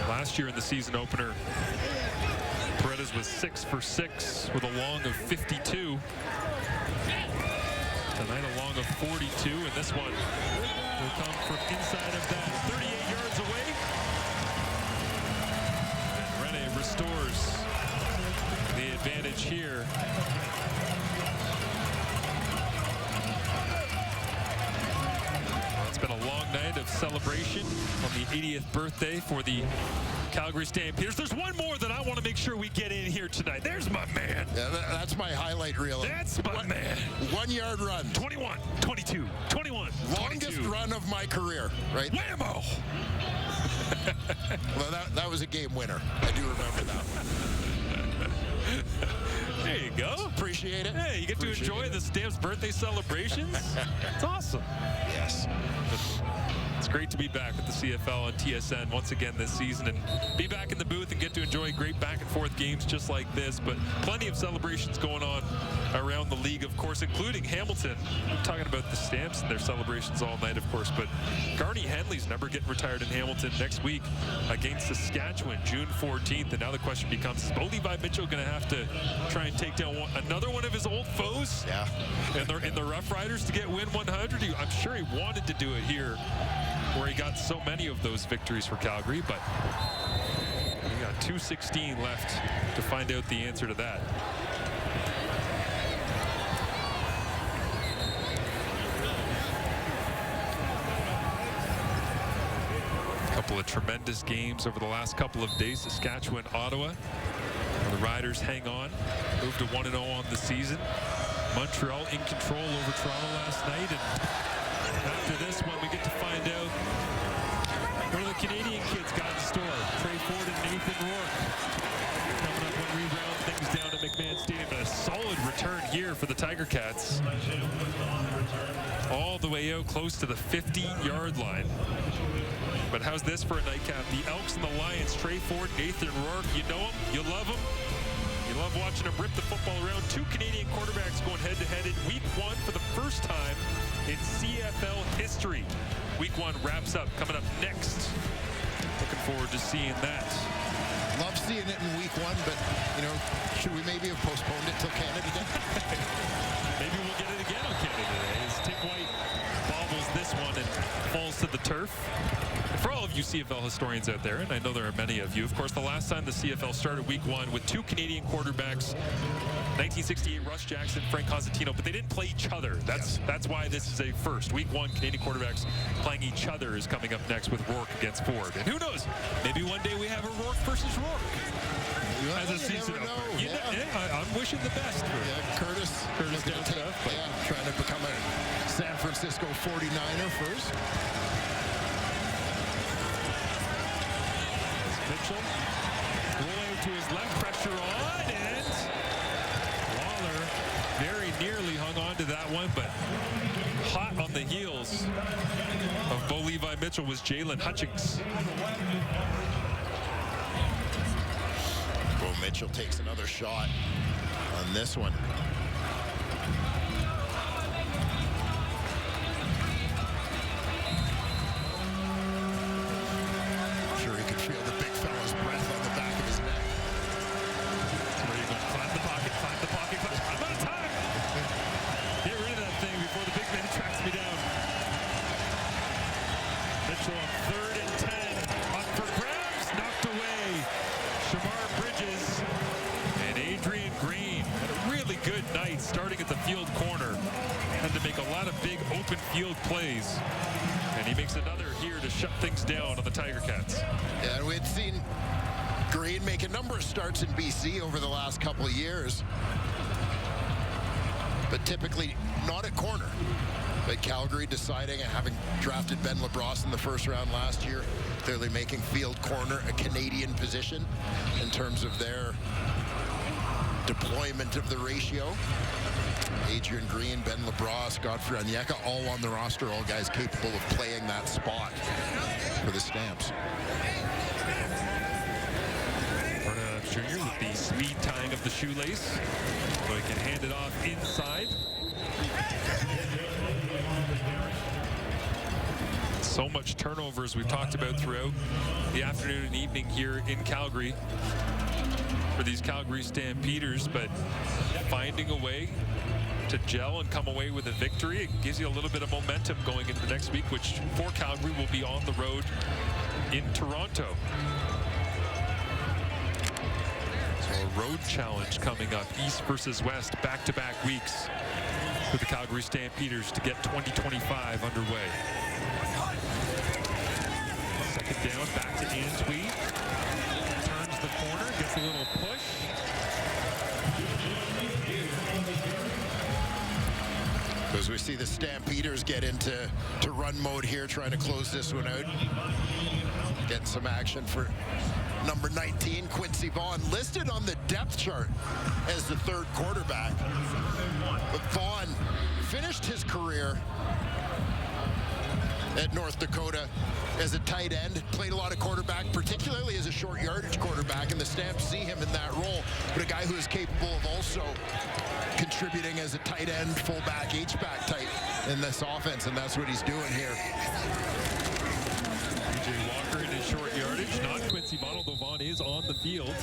Last year in the season opener, Paredes was 6 for 6 with a long of 52. Tonight a long of 42, and this one will come from inside of that 38 yards away. And Rene restores the advantage here. Well, it's been a long night of celebration on the 80th birthday for the Calgary Stampeders. There's one more that I want to make sure we get in here tonight. There's my man. Yeah, that's my highlight reel. That's my man. 1 yard run. 21, 22, 21, Longest 22. run of my career, right? Whammo! Well, that was a game winner. I do remember that one. There you go. Appreciate it. Hey, you get to enjoy the Stamps birthday celebrations. It's awesome. Yes. It's great to be back with the CFL on TSN once again this season and be back in the booth and get to enjoy great back and forth games just like this. But plenty of celebrations going on around the league, of course, including Hamilton. I'm talking about the Stamps and their celebrations all night, of course. But Garney Henley's never getting retired in Hamilton next week against Saskatchewan, June 14th. And now the question becomes, is Bo Levi Mitchell going to have to try and take down another one of his old foes? Yeah. And they're in the Rough Riders to get win 100. I'm sure he wanted to do it here, where he got so many of those victories for Calgary, but we got 2:16 left to find out the answer to that. couple of tremendous games over the last couple of days. Saskatchewan, Ottawa. The Riders hang on, move to 1-0 on the season. Montreal in control over Toronto last night, and after this one, we get to find out what do the Canadian kids got in store. Trey Ford and Nathan Rourke coming up when we round things down at McMahon Stadium. And a solid return here for the Tiger Cats. All the way out close to the 50-yard line. But how's this for a nightcap? The Elks and the Lions, Trey Ford, Nathan Rourke. You know them, you love them. You love watching them rip the football around. Two Canadian quarterbacks going head-to-head in Week 1 for the first time in CFL history. Week 1 wraps up, coming up next. Looking forward to seeing that. Love seeing it in Week 1, but, you know, should we maybe have postponed it till Canada Day? Maybe we'll get it again on Canada Day as Tim White bobbles this one and falls to the turf. For all of you CFL historians out there, and I know there are many of you, of course, the last time the CFL started Week 1 with two Canadian quarterbacks, 1968 Russ Jackson, Frank Cosentino, but they didn't play each other. That's why this is a first. Week 1 Canadian quarterbacks playing each other is coming up next with Rourke against Ford. And who knows, maybe one day we have a Rourke versus Rourke as a season opener. I'm wishing the best for Curtis down stuff. Trying to become a San Francisco 49er first. Mitchell rolling to his left, pressure on, and Waller very nearly hung on to that one, but hot on the heels of Bo Levi Mitchell was Jalen Hutchings. Bo Mitchell takes another shot on this one. Starting at the field corner, had to make a lot of big open field plays, and he makes another here to shut things down on the Tiger Cats. Yeah, we had seen Green make a number of starts in BC over the last couple of years, but typically not at corner. But Calgary deciding, having drafted Ben LaBrosse in the first round last year, clearly making field corner a Canadian position in terms of their deployment of the ratio. Adrian Green, Ben LaBrosse, Godfrey Onyeka, all on the roster, all guys capable of playing that spot for the Stamps. Jr. with the speed tying of the shoelace, so he can hand it off inside. So much turnover as we've talked about throughout the afternoon and evening here in Calgary for these Calgary Stampeders, but finding a way to gel and come away with a victory, it gives you a little bit of momentum going into the next week, which for Calgary will be on the road in Toronto. So a road challenge coming up, East versus West, back-to-back weeks for the Calgary Stampeders to get 2025 underway. Second down, back to Antwi. Turns the corner, gets a little push. As we see the Stampeders get into run mode here, trying to close this one out. Getting some action for number 19, Quincy Vaughn, listed on the depth chart as the third quarterback. But Vaughn finished his career at North Dakota as a tight end, played a lot of quarterback, particularly as a short yardage quarterback, and the Stamps see him in that role, but a guy who is capable of also contributing as a tight end, fullback, H-back type in this offense, and that's what he's doing here. DJ Walker in his short yardage, not Quincy Vaughn, although Vaughn is on the field.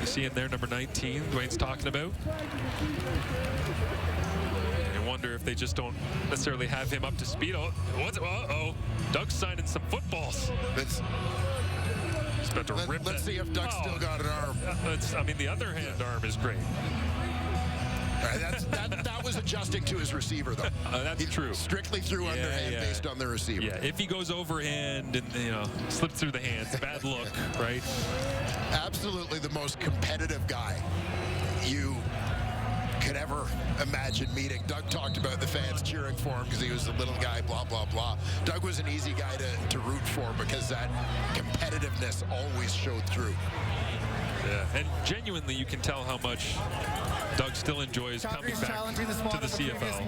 You see him there, number 19, Dwayne's talking about. Wonder if they just don't necessarily have him up to speed. Uh-oh, Doug's signing some footballs. Let's see if Doug's still got an arm. I mean, the other hand arm is great. That was adjusting to his receiver, though. That's true. Strictly threw underhand based on the receiver. Yeah, if he goes overhand and, slips through the hands, bad look, right? Absolutely the most competitive guy you could ever imagine meeting. Doug talked about the fans cheering for him because he was a little guy, blah, blah, blah. Doug was an easy guy to root for because that competitiveness always showed through. Yeah, and genuinely you can tell how much Doug still enjoys coming back to the CFL.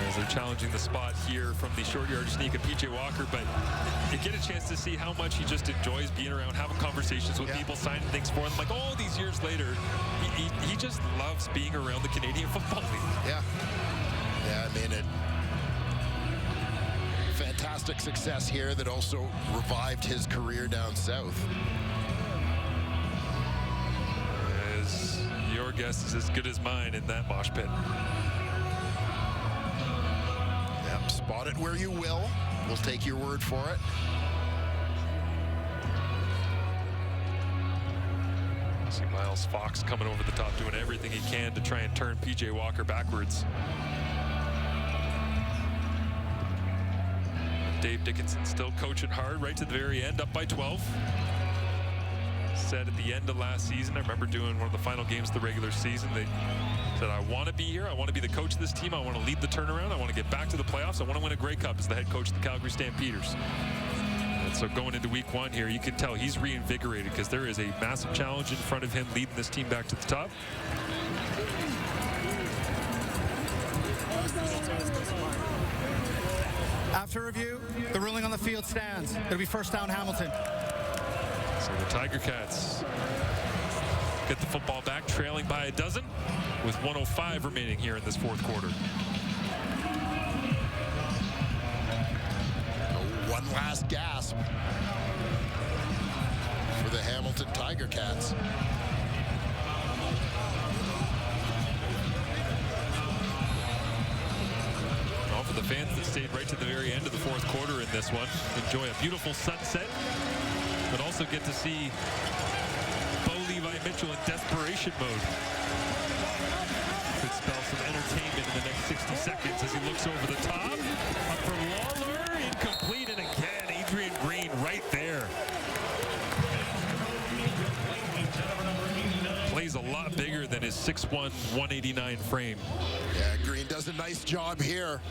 As they're challenging the spot here from the short yard sneak of PJ Walker, but you get a chance to see how much he just enjoys being around, having conversations with people, signing things for him. Like all these years later, he just loves being around the Canadian Football League. Yeah. Yeah, I mean it. Fantastic success here that also revived his career down south. Your guess is as good as mine in that mosh pit. Yep, spot it where you will. We'll take your word for it. See Miles Fox coming over the top, doing everything he can to try and turn PJ Walker backwards. Dave Dickinson still coaching hard right to the very end, up by 12. Said at the end of last season, I remember doing one of the final games of the regular season, they said, I want to be here, I want to be the coach of this team, I want to lead the turnaround, I want to get back to the playoffs, I want to win a Grey Cup as the head coach of the Calgary Stampeders. And so going into week 1 here, you can tell he's reinvigorated because there is a massive challenge in front of him leading this team back to the top. After review, the ruling on the field stands. It'll be first down, Hamilton. So the Tiger Cats get the football back, trailing by a dozen with 1:05 remaining here in this fourth quarter. One last gasp for the Hamilton Tiger Cats. All for the fans that stayed right to the very end of the fourth quarter in this one. Enjoy a beautiful sunset, but also get to see Bo Levi Mitchell in desperation mode. Could spell some entertainment in the next 60 seconds as he looks over the top. Up for Lawler, incomplete, and again, Adrian Green right there. Plays a lot bigger than his 6'1", 189 frame. Yeah, Green does a nice job here.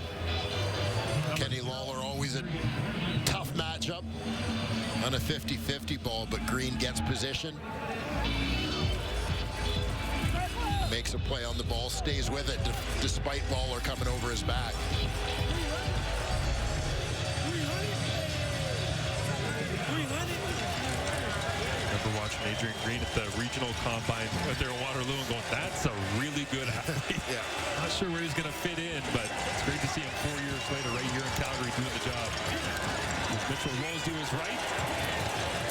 Kenny Lawler, always a tough matchup on a 50-50 ball, but Green gets position. Makes a play on the ball, stays with it despite Lawler coming over his back. Remember watching Adrian Green at the regional combine there in Waterloo and going, that's a really good athlete. Yeah. Not sure where he's going to fit in, but it's great to see him 4 years later right here in Calgary doing the job. As Mitchell rolls to his right,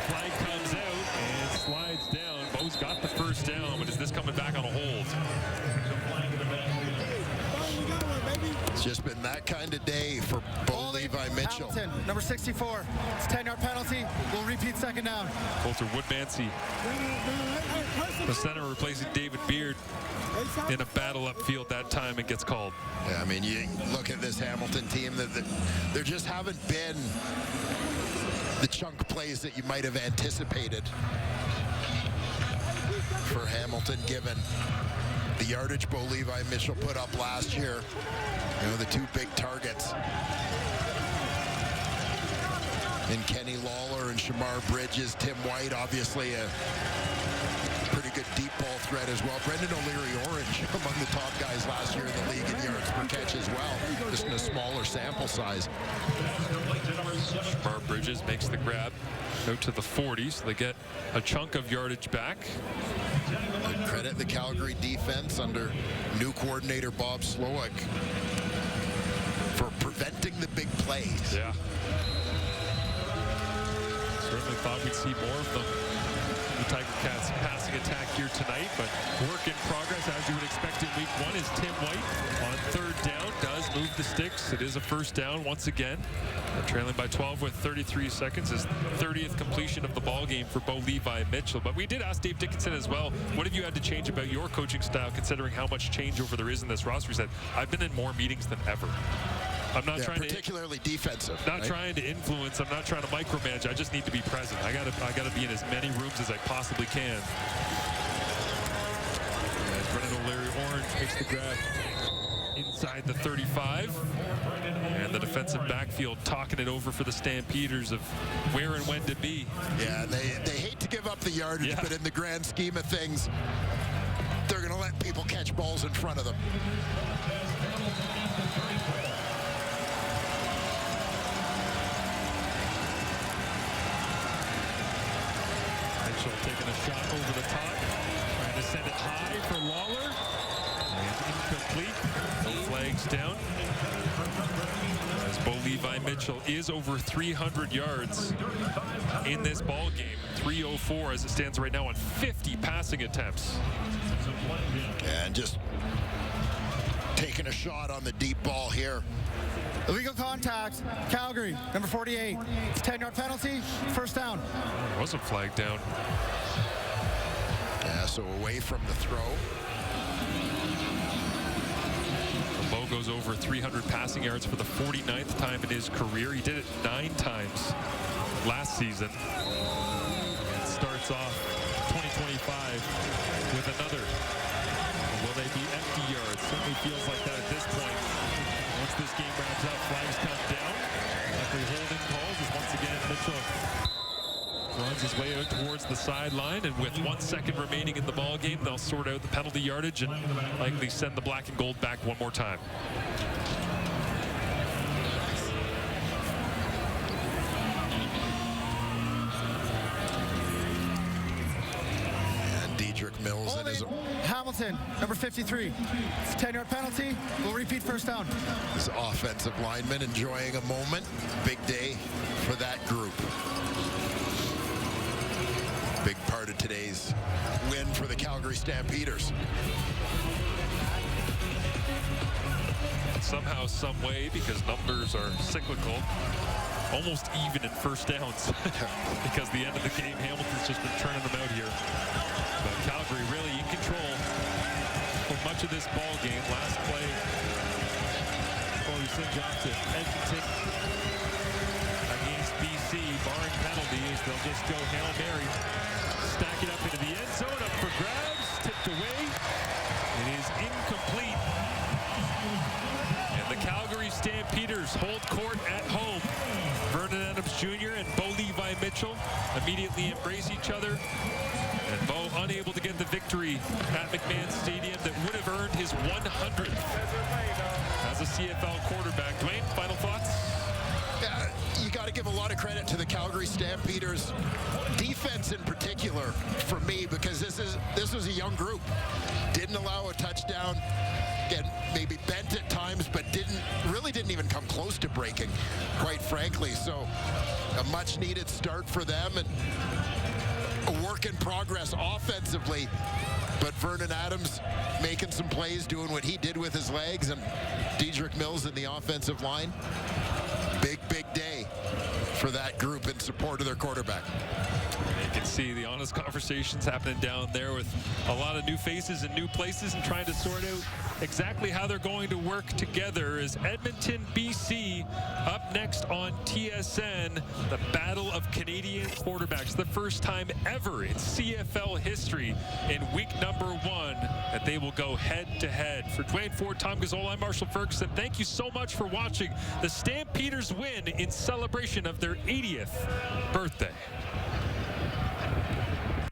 flag comes out and slides down. Bo's got the first down, but is this coming back on a hold? It's just been that kind of day for Bo Levi Mitchell. Hamilton, number 64. It's a 10-yard penalty. We'll repeat second down. Coulter Woodmansey, the center, replacing David Beard in a battle upfield that time, and gets called. Yeah, I mean, you look at this Hamilton team, there just haven't been the chunk plays that you might have anticipated for Hamilton, given the yardage Bo Levi Mitchell put up last year. You know, the two big targets in Kenny Lawler and Shamar Bridges. Tim White, obviously a pretty good deep ball threat as well. Brendan O'Leary-Orange among the top guys last year in the league in yards per catch as well, just in a smaller sample size. Shamar Bridges makes the grab out to the 40, so they get a chunk of yardage back. Credit the Calgary defense under new coordinator Bob Slowick for preventing the big plays. Yeah. Certainly thought we'd see more of them. The Tiger Cats passing attack here tonight, but work in progress as you would expect in week 1 is Tim White on third down does move move the sticks. It is a first down once again. They're trailing by 12 with 33 seconds. His 30th completion of the ball game for Bo Levi Mitchell. But we did ask Dave Dickinson as well, what have you had to change about your coaching style considering how much changeover there is in this roster? He said, I've been in more meetings than ever. I'm not trying particularly defensive. Not trying to influence. I'm not trying to micromanage. I just need to be present. I gotta be in as many rooms as I possibly can. As Brennan O'Leary Orange makes the grab inside the 35. And the defensive backfield talking it over for the Stampeders of where and when to be. Yeah, they hate to give up the yardage, but in the grand scheme of things, they're going to let people catch balls in front of them. Mitchell taking a shot over the top, trying to send it high for Lawler. And incomplete. No flags down. As Bo Levi Mitchell is over 300 yards in this ball game. 304 as it stands right now on 50 passing attempts. And just taking a shot on the deep ball here. Illegal contact, Calgary, number 48. 10-yard penalty, first down. There was a flag down. Yeah, so away from the throw. Bo goes over 300 passing yards for the 49th time in his career. He did it 9 times last season. And starts off 2025 with another. Will they be empty yards? Certainly feels like that at this point. Once this game wraps up, flags come down. After holding calls is once again Mitchell runs his way out towards the sideline, and with 1 second remaining in the ball game, they'll sort out the penalty yardage and likely send the black and gold back one more time. Mills and his Hamilton, number 53. 10-yard penalty. Will repeat first down. His offensive lineman enjoying a moment. Big day for that group. Big part of today's win for the Calgary Stampeders. Somehow, some way, because numbers are cyclical, almost even in first downs. Because the end of the game, Hamilton's just been turning them out here. But Calgary really in control for much of this ball game. Last play, before we send off to Edmonton against BC, barring penalties, they'll just go Hail Mary, stack it up into the end zone, up for grabs, tipped away. It is incomplete. And the Calgary Stampeders hold court at home. Vernon Adams Jr. and Bo Levi Mitchell immediately embrace each other. And Bo unable to get the victory at McMahon Stadium that would have earned his 100th as a CFL quarterback. Dwayne, final thoughts? Yeah, you got to give a lot of credit to the Calgary Stampeders defense in particular for me, because this was a young group. Didn't allow a touchdown. Again, maybe bent at times, but really didn't even come close to breaking, quite frankly. So a much needed start for them, and a work in progress offensively, but Vernon Adams making some plays, doing what he did with his legs, and Dedrick Mills in the offensive line. Big day for that group in support of their quarterback. You can see the honest conversations happening down there with a lot of new faces and new places, and trying to sort out exactly how they're going to work together. As Edmonton, BC, up next on TSN, the Battle of Canadian Quarterbacks. The first time ever in CFL history in week number 1 that they will go head-to-head. For Dwayne Ford, Tom Gazzola, I'm Marshall Ferguson. Thank you so much for watching the Stampeders win in celebration of their 80th birthday.